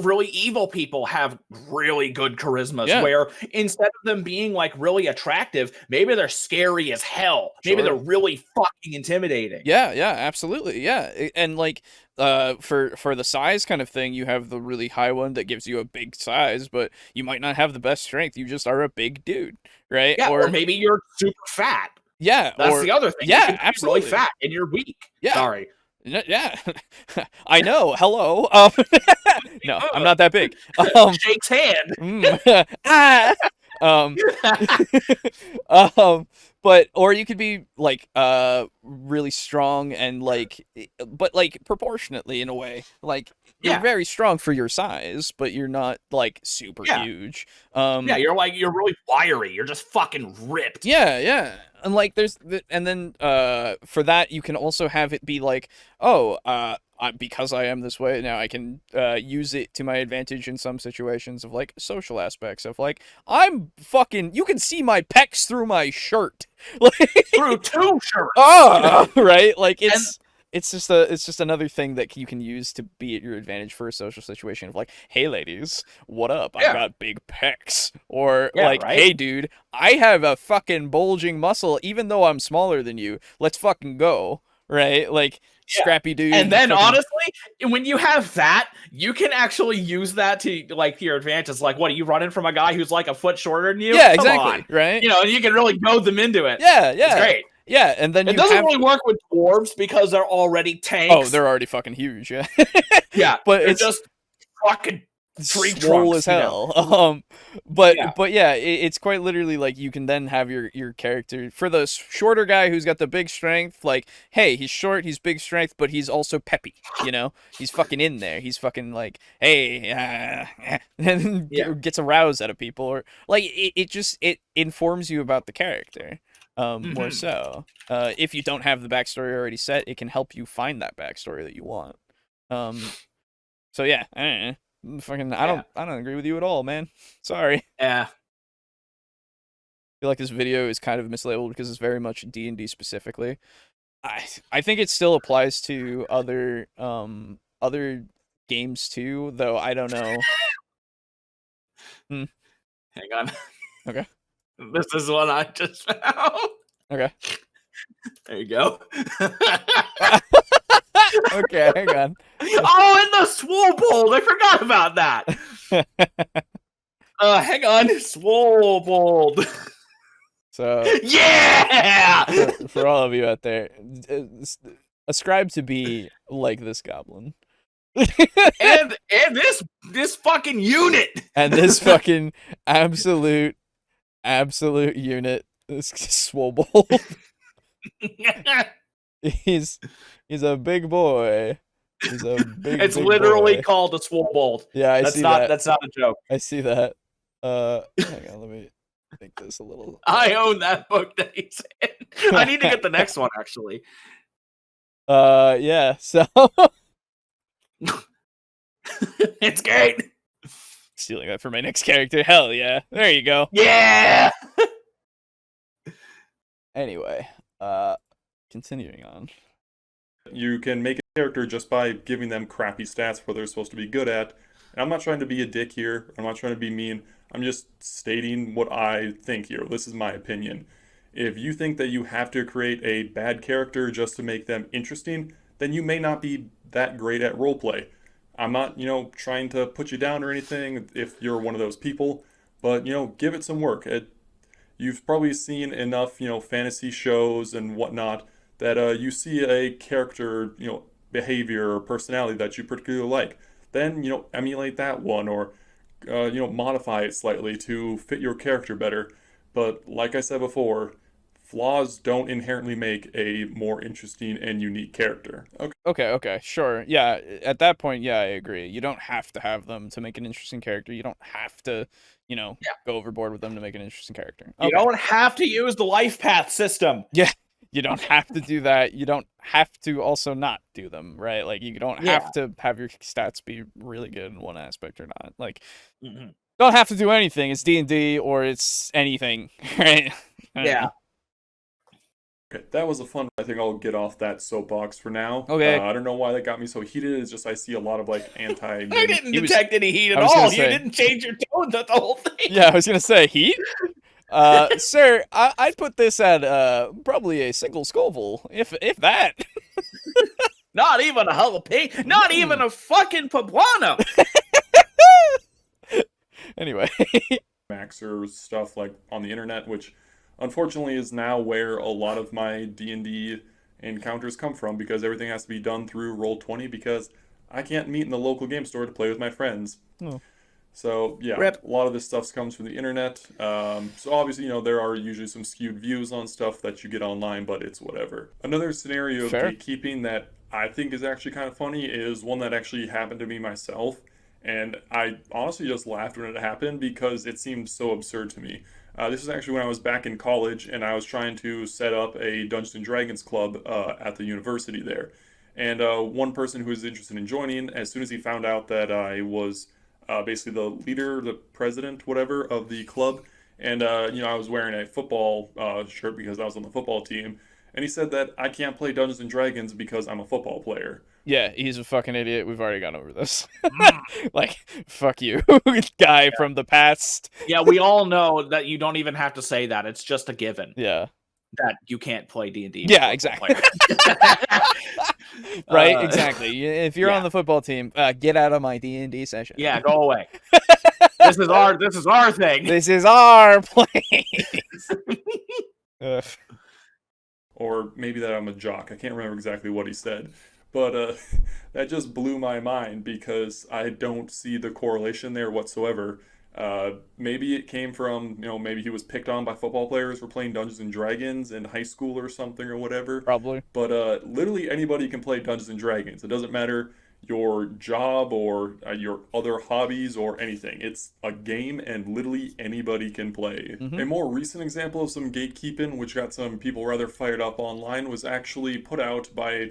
really evil people have really good charismas, where instead of them being like really attractive, maybe they're scary as hell. Maybe they're really fucking intimidating. Yeah, absolutely. Yeah. And like for the size kind of thing, you have the really high one that gives you a big size, but you might not have the best strength. You just are a big dude, right? Yeah, or maybe you're super fat. Yeah. That's the other thing. Yeah, absolutely. Really fat and you're weak. Yeah. Sorry. Yeah, I know. Hello. No, I'm not that big. Shake's hand. But or you could be like really strong and like, but like proportionately in a way. Like, you're very strong for your size, but you're not like super huge. You're really wiry. You're just fucking ripped. Yeah. And like and then for that you can also have it be like, because I am this way now, I can use it to my advantage in some situations of like social aspects of like, I'm fucking, you can see my pecs through my shirt. Like, through two shirts. Right? Like it's just another thing that you can use to be at your advantage for a social situation of like, hey ladies, what up? I got big pecs. Or hey dude, I have a fucking bulging muscle even though I'm smaller than you. Let's fucking go. Right? Like, scrappy dude. And then honestly, when you have that, you can actually use that to like your advantage. Like, what are you running from a guy who's like a foot shorter than you? Yeah, exactly. Right? You know, and you can really goad them into it. Yeah. It's great. Yeah, and then it doesn't really work with dwarves because they're already tanks. Oh, they're already fucking huge, yeah. Yeah, but it's just fucking tree swole trunks, as hell. But it's quite literally like you can then have your character for the shorter guy who's got the big strength. Like, hey, he's short, he's big strength, but he's also peppy. You know, he's fucking in there. He's fucking like, hey, and gets aroused out of people, or like it informs you about the character. More so. If you don't have the backstory already set, it can help you find that backstory that you want. So yeah, I don't know. Fucking, I don't agree with you at all, man. Sorry. Yeah. I feel like this video is kind of mislabeled because it's very much D&D specifically. I think it still applies to other games too, though I don't know. Hang on. Okay. This is what I just found. Okay. There you go. Okay, hang on. Oh, and the swole bold. I forgot about that. Hang on. Swole bold. So yeah. for all of you out there, ascribe to be like this goblin. and this fucking unit. And this fucking absolute unit, this Swobold. He's a big boy. He's a big. It's big literally boy. called a Swobold. Yeah, That's not a joke. I see that. Hang on, let me make this a little. I own that book that he's in. I need to get the next one actually. Yeah. So it's great. Stealing that for my next character. Hell yeah. There you go. Yeah. Anyway, continuing on. You can make a character just by giving them crappy stats for what they're supposed to be good at. And I'm not trying to be a dick here. I'm not trying to be mean. I'm just stating what I think here. This is my opinion. If you think that you have to create a bad character just to make them interesting, then you may not be that great at roleplay. I'm not, trying to put you down or anything if you're one of those people, but, give it some work. You've probably seen enough, fantasy shows and whatnot that you see a character, behavior or personality that you particularly like. Then, emulate that one or, modify it slightly to fit your character better. But like I said before, flaws don't inherently make a more interesting and unique character. Okay, sure. Yeah, at that point, yeah, I agree. You don't have to have them to make an interesting character. You don't have to, go overboard with them to make an interesting character. Okay. You don't have to use the life path system. Yeah, you don't have to do that. You don't have to also not do them, right? Like, you don't have to have your stats be really good in one aspect or not. Like, don't have to do anything. It's D&D or it's anything, right? Yeah. Okay, that was a fun. I think I'll get off that soapbox for now. Okay. I don't know why that got me so heated. It's just I see a lot of anti. I didn't detect any heat at all. You didn't change your tone. That's the whole thing. Yeah, I was gonna say heat. Sir, I'd put this at probably a single Scoville, if that. Not even a jalapeno. Not even a fucking poblano. Anyway, Maxer stuff on the internet, which unfortunately is now where a lot of my D&D encounters come from, because everything has to be done through Roll20 because I can't meet in the local game store to play with my friends. Oh. So yeah, Rip. A lot of this stuff comes from the internet. So obviously, there are usually some skewed views on stuff that you get online, but it's whatever. Another scenario of gatekeeping that I think is actually kind of funny is one that actually happened to me myself. And I honestly just laughed when it happened because it seemed so absurd to me. This is actually when I was back in college and I was trying to set up a Dungeons & Dragons club at the university there. And one person who was interested in joining, as soon as he found out that I was basically the leader, the president, whatever, of the club, and I was wearing a football shirt because I was on the football team, and he said that I can't play Dungeons & Dragons because I'm a football player. Yeah, he's a fucking idiot. We've already gone over this. Fuck you, guy from the past. Yeah, we all know that you don't even have to say that. It's just a given. Yeah. That you can't play D&D. Yeah, exactly. Right, exactly. If you're on the football team, get out of my D&D session. Yeah, go away. This is our thing. This is our place. Or maybe that I'm a jock. I can't remember exactly what he said. But that just blew my mind because I don't see the correlation there whatsoever. Maybe it came from, maybe he was picked on by football players for playing Dungeons & Dragons in high school or something or whatever. Probably. But literally anybody can play Dungeons & Dragons. It doesn't matter your job or your other hobbies or anything. It's a game and literally anybody can play. Mm-hmm. A more recent example of some gatekeeping, which got some people rather fired up online, was actually put out by a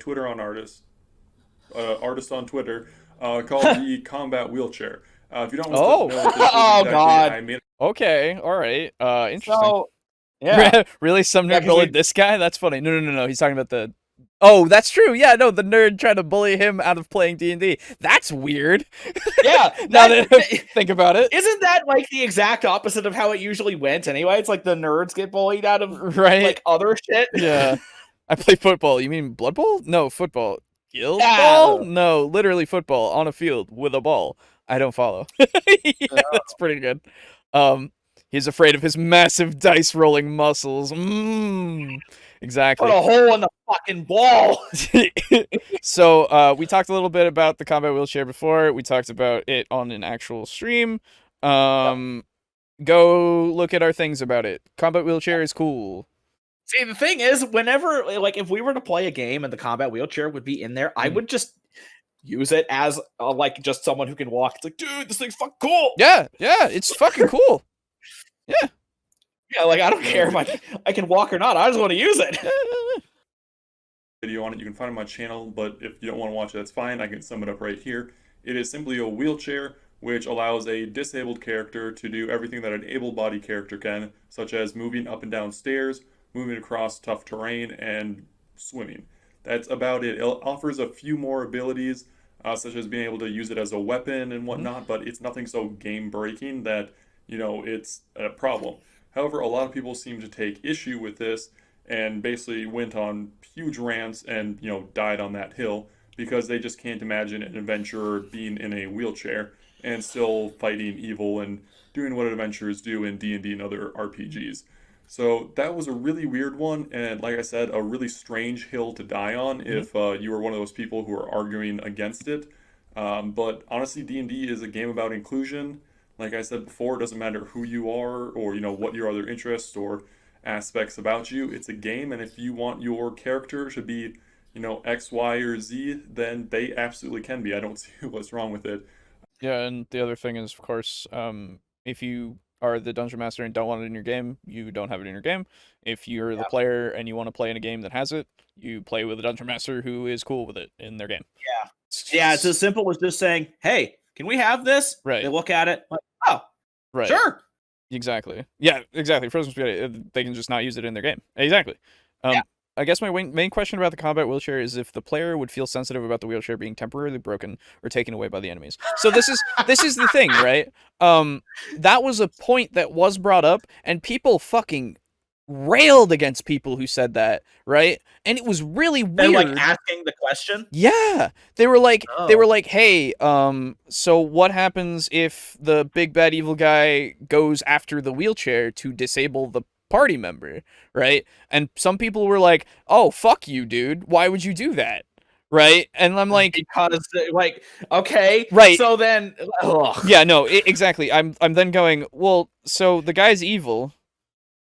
artist on Twitter called the Combat Wheelchair. If you don't know what this is, God. I made. Okay, all right. Interesting. So, yeah. Really? Some nerd bullied this guy? That's funny. No. He's talking about the... Oh, that's true. Yeah, no, the nerd tried to bully him out of playing D&D. That's weird. Yeah. Now that I think about it. Isn't that the exact opposite of how it usually went anyway? It's the nerds get bullied out of other shit. Yeah. I play football. You mean Blood Bowl? No, football. Guild Ball? No, literally football on a field with a ball. I don't follow. That's pretty good. He's afraid of his massive dice rolling muscles. Exactly. Put a hole in the fucking wall. So we talked a little bit about the combat wheelchair before. We talked about it on an actual stream. Go look at our things about it. Combat wheelchair is cool. See, the thing is, whenever, like, if we were to play a game and the combat wheelchair would be in there, I would just use it as, like, just someone who can walk. It's like, dude, this thing's fucking cool. Yeah, it's fucking cool. Yeah. Yeah, like, I don't care if I can walk or not. I just want to use it. Video on it, you can find it on my channel, but if you don't want to watch it, that's fine. I can sum it up right here. It is simply a wheelchair which allows a disabled character to do everything that an able-bodied character can, such as moving up and down stairs, moving across tough terrain, and swimming. That's about it. It offers a few more abilities, such as being able to use it as a weapon and whatnot, but it's nothing so game-breaking that, it's a problem. However, a lot of people seem to take issue with this and basically went on huge rants and, died on that hill because they just can't imagine an adventurer being in a wheelchair and still fighting evil and doing what adventurers do in D&D and other RPGs. So that was a really weird one, and like I said, a really strange hill to die on if you were one of those people who are arguing against it. But honestly, D&D is a game about inclusion. Like I said before, it doesn't matter who you are or what your other interests or aspects about you. It's a game, and if you want your character to be X, Y, or Z, then they absolutely can be. I don't see what's wrong with it. Yeah, and the other thing is, of course, if you are the dungeon master and don't want it in your game, you don't have it in your game. If you're the player and you want to play in a game that has it, you play with a dungeon master who is cool with it in their game. Yeah, it's as simple as just saying, hey, can we have this? Right. They look at it like, oh, right. Sure. Exactly. Yeah, exactly. Frozen Spaghetti, they can just not use it in their game. Exactly. I guess my main question about the combat wheelchair is if the player would feel sensitive about the wheelchair being temporarily broken or taken away by the enemies. So this is the thing, right? That was a point that was brought up, and people fucking railed against people who said that, right? And it was really weird. They're like asking the question. Yeah, they were like, hey, so what happens if the big bad evil guy goes after the wheelchair to disable the party member, right? And some people were like, oh, fuck you, dude. Why would you do that? Right? And I'm like, because okay, right. So then, yeah, no, exactly. I'm then going, well, so the guy's evil.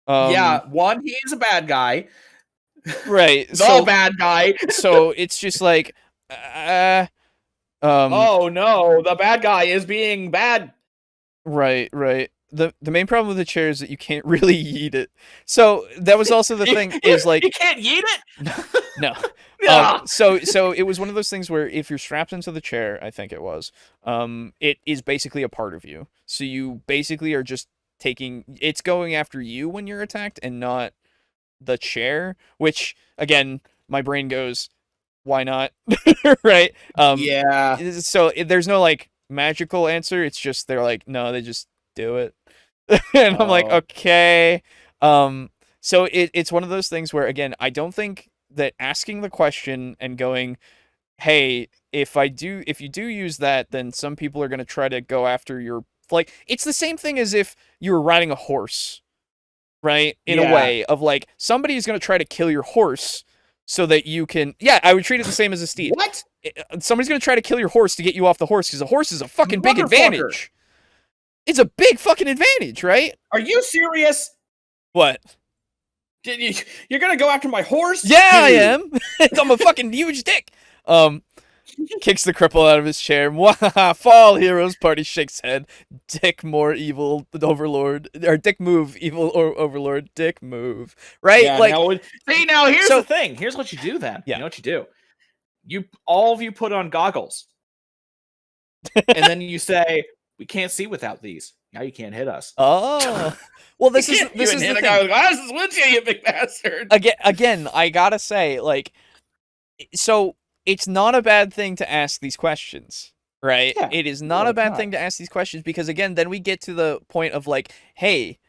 Yeah, one, he's a bad guy. Right. The bad guy. So it's just like, oh no, the bad guy is being bad. Right. The main problem with the chair is that you can't really yeet it. So that was also the thing is like you can't yeet it. No. So it was one of those things where if you're strapped into the chair, I think it was, it is basically a part of you. So you basically are just it's going after you when you're attacked and not the chair, which again, my brain goes, why not? Right? Yeah. So there's no like magical answer. It's just they're like, no, they just do it. And I'm like, okay. So it's one of those things where, again, I don't think that asking the question and going, hey, if you do use that, then some people are going to try to go after your, like, it's the same thing as if you were riding a horse, right? In a way of like, somebody's going to try to kill your horse so that you can, I would treat it the same as a steed. What? Somebody's going to try to kill your horse to get you off the horse because a horse is a fucking big advantage. It's a big fucking advantage, right? Are you serious? What? You're gonna go after my horse? Yeah, dude. I am. I'm a fucking huge dick. Kicks the cripple out of his chair. Fall, heroes. Party shakes head. Dick more evil overlord. Or dick move, evil or overlord. Dick move. Right? Yeah, like, now here's the thing. Here's what you do then. Yeah. You know what you do? All of you put on goggles. And then you say, we can't see without these. Now you can't hit us. Oh. Well, this is the thing. This is windshield, you big bastard. Again, I gotta say, like, so it's not a bad thing to ask these questions, right? Yeah, it is not a bad thing to ask these questions because, again, then we get to the point of like, hey,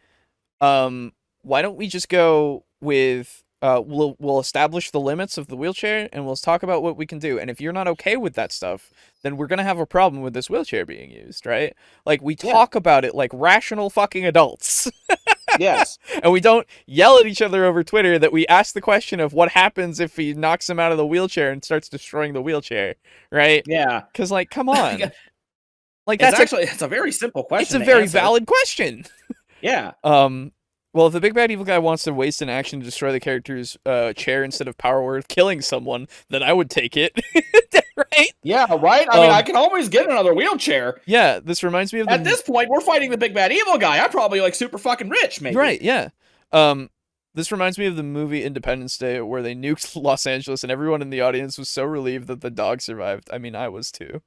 why don't we just go with we'll establish the limits of the wheelchair, and we'll talk about what we can do. And if you're not okay with that stuff, then we're gonna have a problem with this wheelchair being used, right? Like, we talk about it like rational fucking adults. Yes. And we don't yell at each other over Twitter that we ask the question of what happens if he knocks him out of the wheelchair and starts destroying the wheelchair, right? Yeah. Because, like, come on. Like, it's a very simple question. It's a very valid question. Yeah. Well, if the big bad evil guy wants to waste an action to destroy the character's chair instead of power word killing someone, then I would take it. Right? Yeah, right? I mean, I can always get another wheelchair. Yeah, this reminds me of At this point, we're fighting the big bad evil guy. I'm probably, like, super fucking rich, maybe. Right, yeah. This reminds me of the movie Independence Day, where they nuked Los Angeles and everyone in the audience was so relieved that the dog survived. I mean, I was too.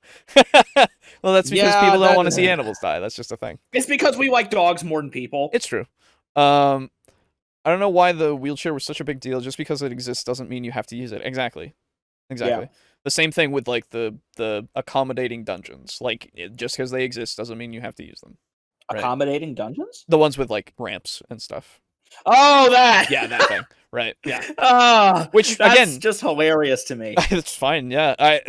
Well, that's because people don't want to see animals die. That's just a thing. It's because we like dogs more than people. It's true. I don't know why the wheelchair was such a big deal. Just because it exists doesn't mean you have to use it. Exactly. Yeah. The same thing with, like, the accommodating dungeons. Like, just because they exist doesn't mean you have to use them. Right? Accommodating dungeons? The ones with, like, ramps and stuff. Oh, that! Yeah, that thing. Right. Yeah. Which, that's again, just hilarious to me. It's fine. Yeah.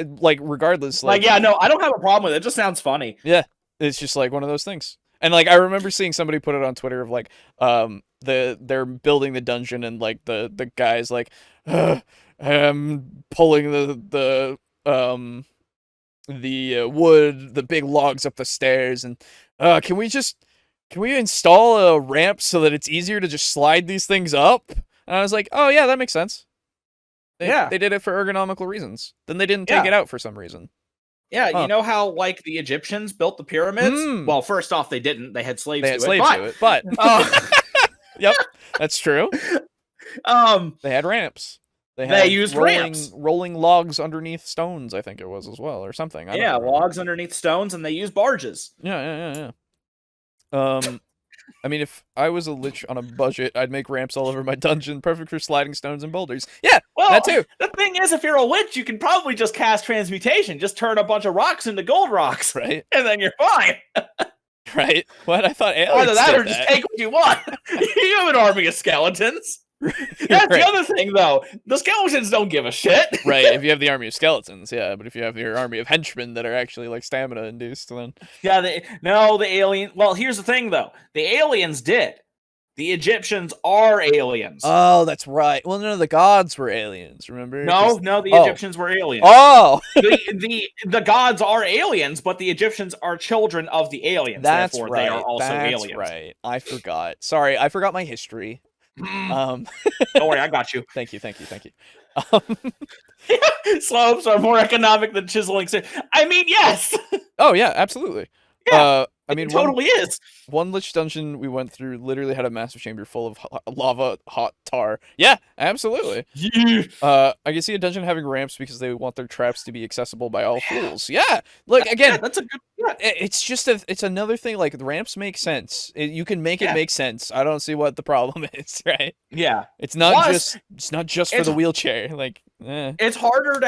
Regardless. Yeah, no, I don't have a problem with it. It just sounds funny. Yeah. It's just, like, one of those things. And, like, I remember seeing somebody put it on Twitter of, like, they're building the dungeon and, like, the guy's like, I'm pulling the wood, the big logs up the stairs, and can we install a ramp so that it's easier to just slide these things up? And I was like, oh yeah, that makes sense. They did it for ergonomical reasons. Then they didn't take it out for some reason. Yeah, you know how, like, the Egyptians built the pyramids? Well, first off, they didn't. They had slaves to it. But yep, that's true. They had ramps. They used ramps. Rolling logs underneath stones, I think it was, as well, or something. I don't know. Logs underneath stones, and they used barges. Yeah. I mean, if I was a lich on a budget, I'd make ramps all over my dungeon, perfect for sliding stones and boulders. Yeah, well, that too. The thing is, if you're a witch, you can probably just cast transmutation. Just turn a bunch of rocks into gold rocks. Right. And then you're fine. Right? What? I thought aliens Either that or just take what you want. You have an army of skeletons. That's the other thing, though. The skeletons don't give a shit. Right, if you have the army of skeletons, yeah. But if you have your army of henchmen that are actually, like, stamina-induced, then... Yeah, the alien... Well, here's the thing, though. The aliens did. The Egyptians are aliens. Oh, that's right. Well, no, the gods were aliens, remember? No, the Egyptians were aliens. Oh! the gods are aliens, but the Egyptians are children of the aliens. That's therefore, right. They are also aliens. That's right. I forgot. Sorry, I forgot my history. Don't worry, I got you. Thank you. Slopes are more economic than chiseling. I mean, yes. Oh yeah, absolutely. Yeah, I mean, it totally is. One lich dungeon we went through literally had a massive chamber full of lava, hot tar. Yeah, absolutely. I can see a dungeon having ramps because they want their traps to be accessible by all fools. Yeah, look again. That's a good. It's just it's another thing. Like, the ramps make sense. You can make it make sense. I don't see what the problem is. Right? Yeah, it's not just for the wheelchair. Like, it's harder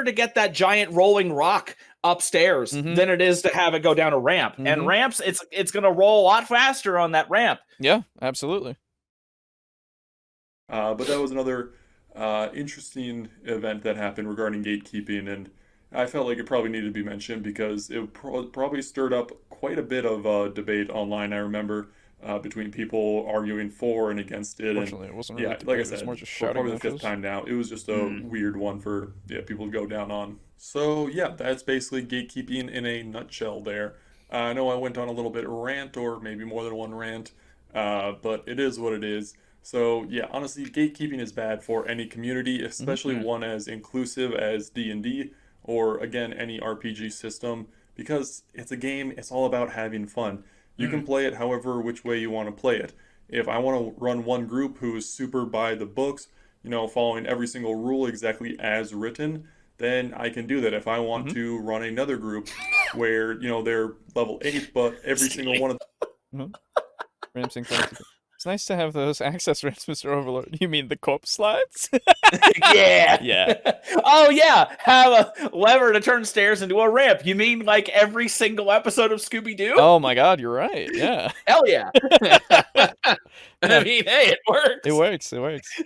to get that giant rolling rock upstairs than it is to have it go down a ramp. And ramps, it's gonna roll a lot faster on that ramp. Yeah, absolutely. But that was another interesting event that happened regarding gatekeeping, and I felt like it probably needed to be mentioned because it probably stirred up quite a bit of debate online. I remember between people arguing for and against it. Fortunately, it wasn't really debate, like I said, more just probably the fifth time now. It was just a weird one for people to go down on. So yeah, that's basically gatekeeping in a nutshell there. I know I went on a little bit of rant, or maybe more than one rant, but it is what it is. So yeah, honestly, gatekeeping is bad for any community, especially one as inclusive as D&D, or again, any RPG system, because it's a game, it's all about having fun. You can play it however which way you want to play it. If I want to run one group who is super by the books, following every single rule exactly as written, then I can do that. If I want to run another group where, they're level 8, but every single one of them... It's nice to have those access ramps, Mr. Overlord. You mean the corpse slides? Yeah. Yeah. Oh yeah, have a lever to turn stairs into a ramp. You mean like every single episode of Scooby-Doo? Oh my god, you're right. Yeah. Hell yeah. I mean, hey, it works. It works. It works.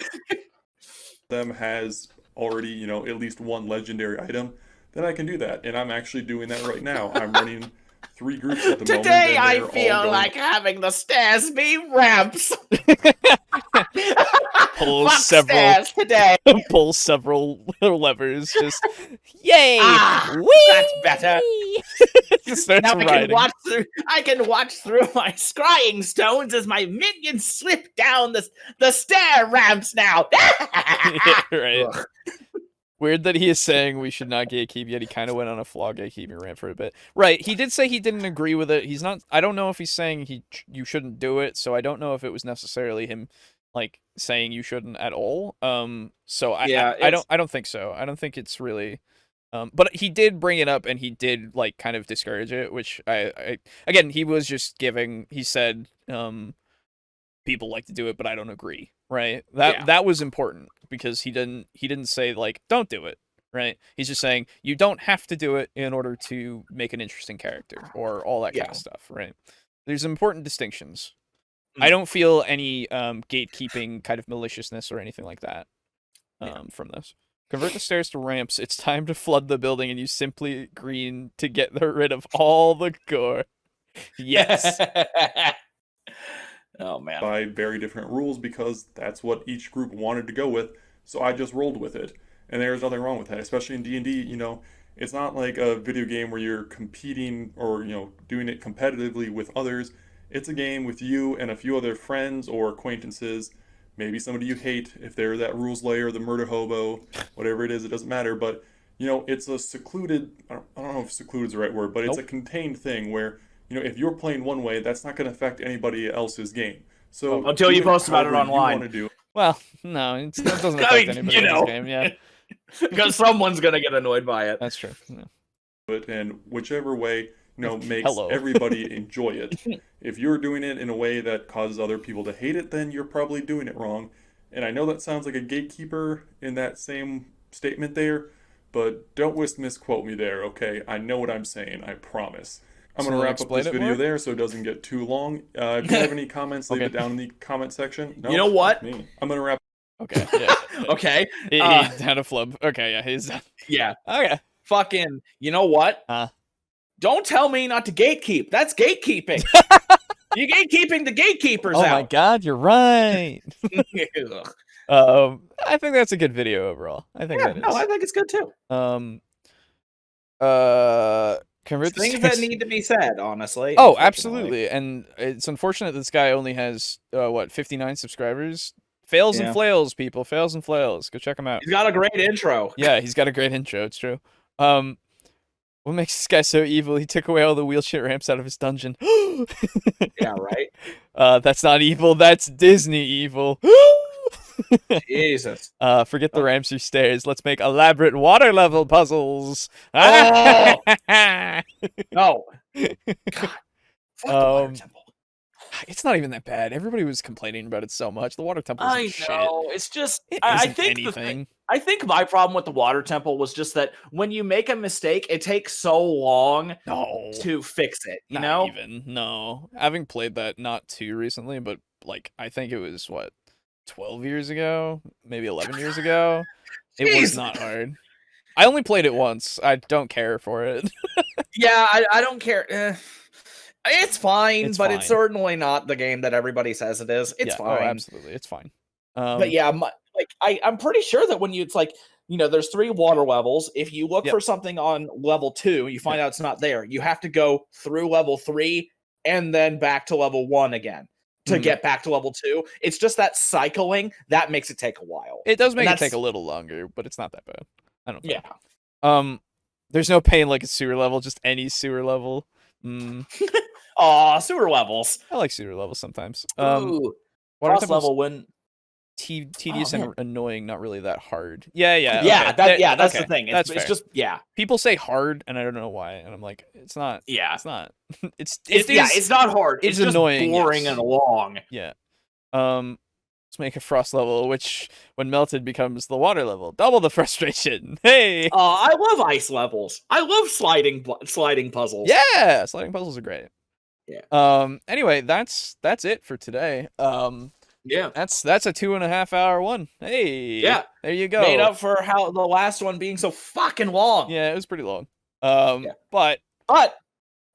Them has already, you know, at least one legendary item, then I can do that. And I'm actually doing that right now. I'm running 3 groups at the moment. Today and I they're feel all going- like having the stairs be ramps. Pull Fuck several stairs today. pull several levers. Just yay! Whee! That's better. Just starts Now riding. I can watch through my scrying stones as my minions slip down the stair ramps now. Yeah, right. Ugh. Weird that he is saying we should not gatekeep, yet he kind of went on a flaw gatekeeping rant for a bit. Right, he did say he didn't agree with it. He's not. I don't know if he's saying you shouldn't do it. So I don't know if it was necessarily him like saying you shouldn't at all. So I don't think so. I don't think it's really. But he did bring it up and he did like kind of discourage it, which I again he was just giving. He said people like to do it, but I don't agree. Right. That was important because he didn't say like don't do it. Right. He's just saying you don't have to do it in order to make an interesting character or all that kind of stuff. Right. There's important distinctions. I don't feel any gatekeeping kind of maliciousness or anything like that from this. Convert the stairs to ramps. It's time to flood the building and use simply green to get rid of all the gore. Yes. Oh man. By very different rules because that's what each group wanted to go with. So I just rolled with it. And there's nothing wrong with that, especially in D&D, you know, it's not like a video game where you're competing or, you know, doing it competitively with others. It's a game with you and a few other friends or acquaintances, maybe somebody you hate, if they're that rules layer, the murder hobo, whatever it is, it doesn't matter. But, you know, it's a secluded, I don't know if secluded is the right word, but it's a contained thing where, you know, if you're playing one way, that's not going to affect anybody else's game. So until you post about it online. Want to do. Well, no, it doesn't affect anybody else's game. Yeah. Because someone's going to get annoyed by it. That's true. Yeah. And whichever way, you know, makes everybody enjoy it. If you're doing it in a way that causes other people to hate it, then you're probably doing it wrong. And I know that sounds like a gatekeeper in that same statement there, but don't misquote me there, okay? I know what I'm saying, I promise. I'm going to wrap up this video there so it doesn't get too long. If you have any comments, leave it down in the comment section. No, you know what? Me. I'm going to wrap. Okay, yeah. Okay. He had a flub. Okay, yeah, he's done. Yeah. Okay. Fucking, you know what? Don't tell me not to gatekeep. That's gatekeeping. You're gatekeeping the gatekeepers out. Oh my god, you're right. I think that's a good video overall. I think that is. No, I think it's good too. Convert the things that need to be said, honestly. Oh, absolutely. And it's unfortunate this guy only has 59 subscribers. Fails and flails, people. Fails and flails. Go check him out. He's got a great intro. Yeah, he's got a great intro. It's true. What makes this guy so evil? He took away all the wheelchair ramps out of his dungeon. Yeah, right? That's not evil. That's Disney evil. Jesus. Forget the ramps or stairs. Let's make elaborate water level puzzles. Oh! No. God. Fuck the water temple. It's not even that bad. Everybody was complaining about it so much. The water temple. I know. It's just. I think anything. I think my problem with the water temple was just that when you make a mistake, it takes so long to fix it. You know? No. Having played that not too recently, but like I think it was 12 years ago, maybe 11 years ago. It was not hard. I only played it once. I don't care for it. Yeah, I don't care. It's fine, but it's certainly not the game that everybody says it is. It's fine. Oh, absolutely. It's fine. But yeah, I'm pretty sure that when it's like, you know, there's 3 water levels. If you look for something on level 2, you find out it's not there. You have to go through level 3 and then back to level 1 again to get back to level 2. It's just that cycling that makes it take a while. It does make it take a little longer, but it's not that bad. I don't think. Yeah. There's no pain like a sewer level, just any sewer level. Aw, sewer levels. I like sewer levels sometimes. Ooh, boss level when tedious and annoying, not really that hard. Yeah. That's the thing. It's just People say hard, and I don't know why, and I'm like, it's not. Yeah, it's not. It's not hard. It's just annoying, boring and long. Yeah, Let's make a frost level, which when melted becomes the water level. Double the frustration. Hey. I love ice levels. I love sliding puzzles. Yeah, sliding puzzles are great. Yeah. Anyway, that's it for today. Yeah. That's a 2.5 hour one. Hey. Yeah. There you go. Made up for how the last one being so fucking long. Yeah, it was pretty long. Yeah. But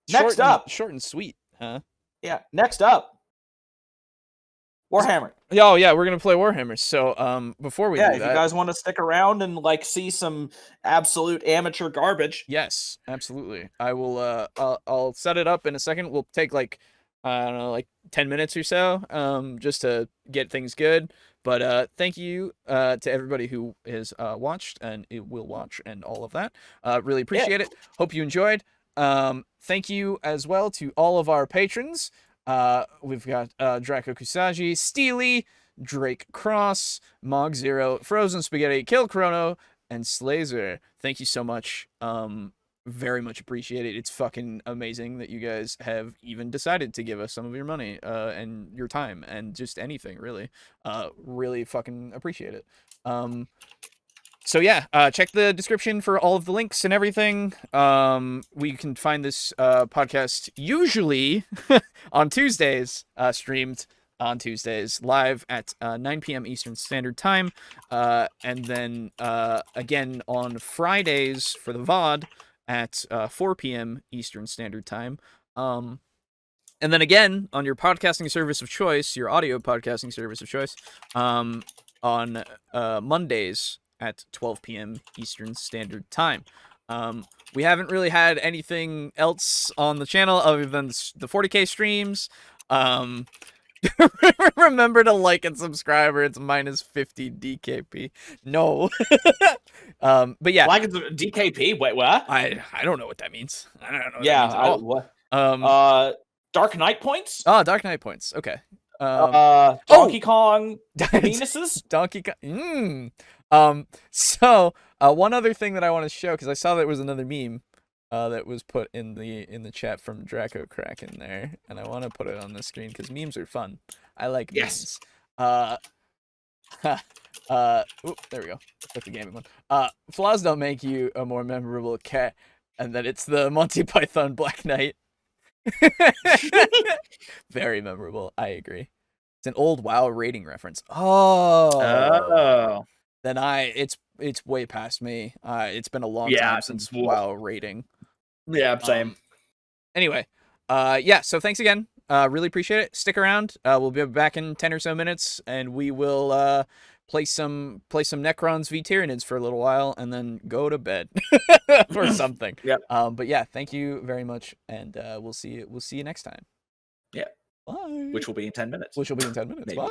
next up, short and sweet, huh? Yeah. Next up, Warhammer. Oh yeah, we're gonna play Warhammer. So before we do that, if you guys want to stick around and like see some absolute amateur garbage, yes, absolutely. I will. I'll set it up in a second. We'll take like I don't know, like 10 minutes or so, just to get things good. But thank you to everybody who has watched and it will watch and all of that. Really appreciate it. Hope you enjoyed. Thank you as well to all of our patrons. We've got Draco Kusagi, Steely, Drake Cross, Mog Zero, Frozen Spaghetti, Kill Chrono, and Slazer. Thank you so much. Very much appreciate it. It's fucking amazing that you guys have even decided to give us some of your money and your time and just anything, really. Really fucking appreciate it. So yeah, check the description for all of the links and everything. We can find this podcast usually on Tuesdays, streamed on Tuesdays, live at 9 p.m. Eastern Standard Time, and then again on Fridays for the VOD at 4 p.m. Eastern Standard Time. And then again on your podcasting service of choice, your audio podcasting service of choice, on Mondays at 12 p.m. Eastern Standard Time. We haven't really had anything else on the channel other than the 40k streams. Remember to like and subscribe, or it's minus 50 DKP. No. But yeah. like DKP. Wait, what? I don't know what that means. I don't know. What Yeah. that means at all. Dark Knight points. Oh, Dark Knight points. Okay. Donkey Kong penises. Donkey Kong. So one other thing that I want to show, because I saw that was another meme that was put in the chat from Draco Crack in there, and I want to put it on the screen because memes are fun. I like memes. There we go. That's the gaming one. Flaws don't make you a more memorable cat, and that it's the Monty Python Black Knight. Very memorable. I agree. It's an old WoW rating reference. Oh. Then it's way past me. It's been a long time since WoW rating. Yeah, same. Anyway, yeah. So thanks again. Really appreciate it. Stick around. We'll be back in 10 or so minutes, and we will play some Necrons v Tyranids for a little while, and then go to bed or something. Yeah. But yeah, thank you very much, and we'll see you next time. Yeah. Bye. Which will be in 10 minutes. Bye.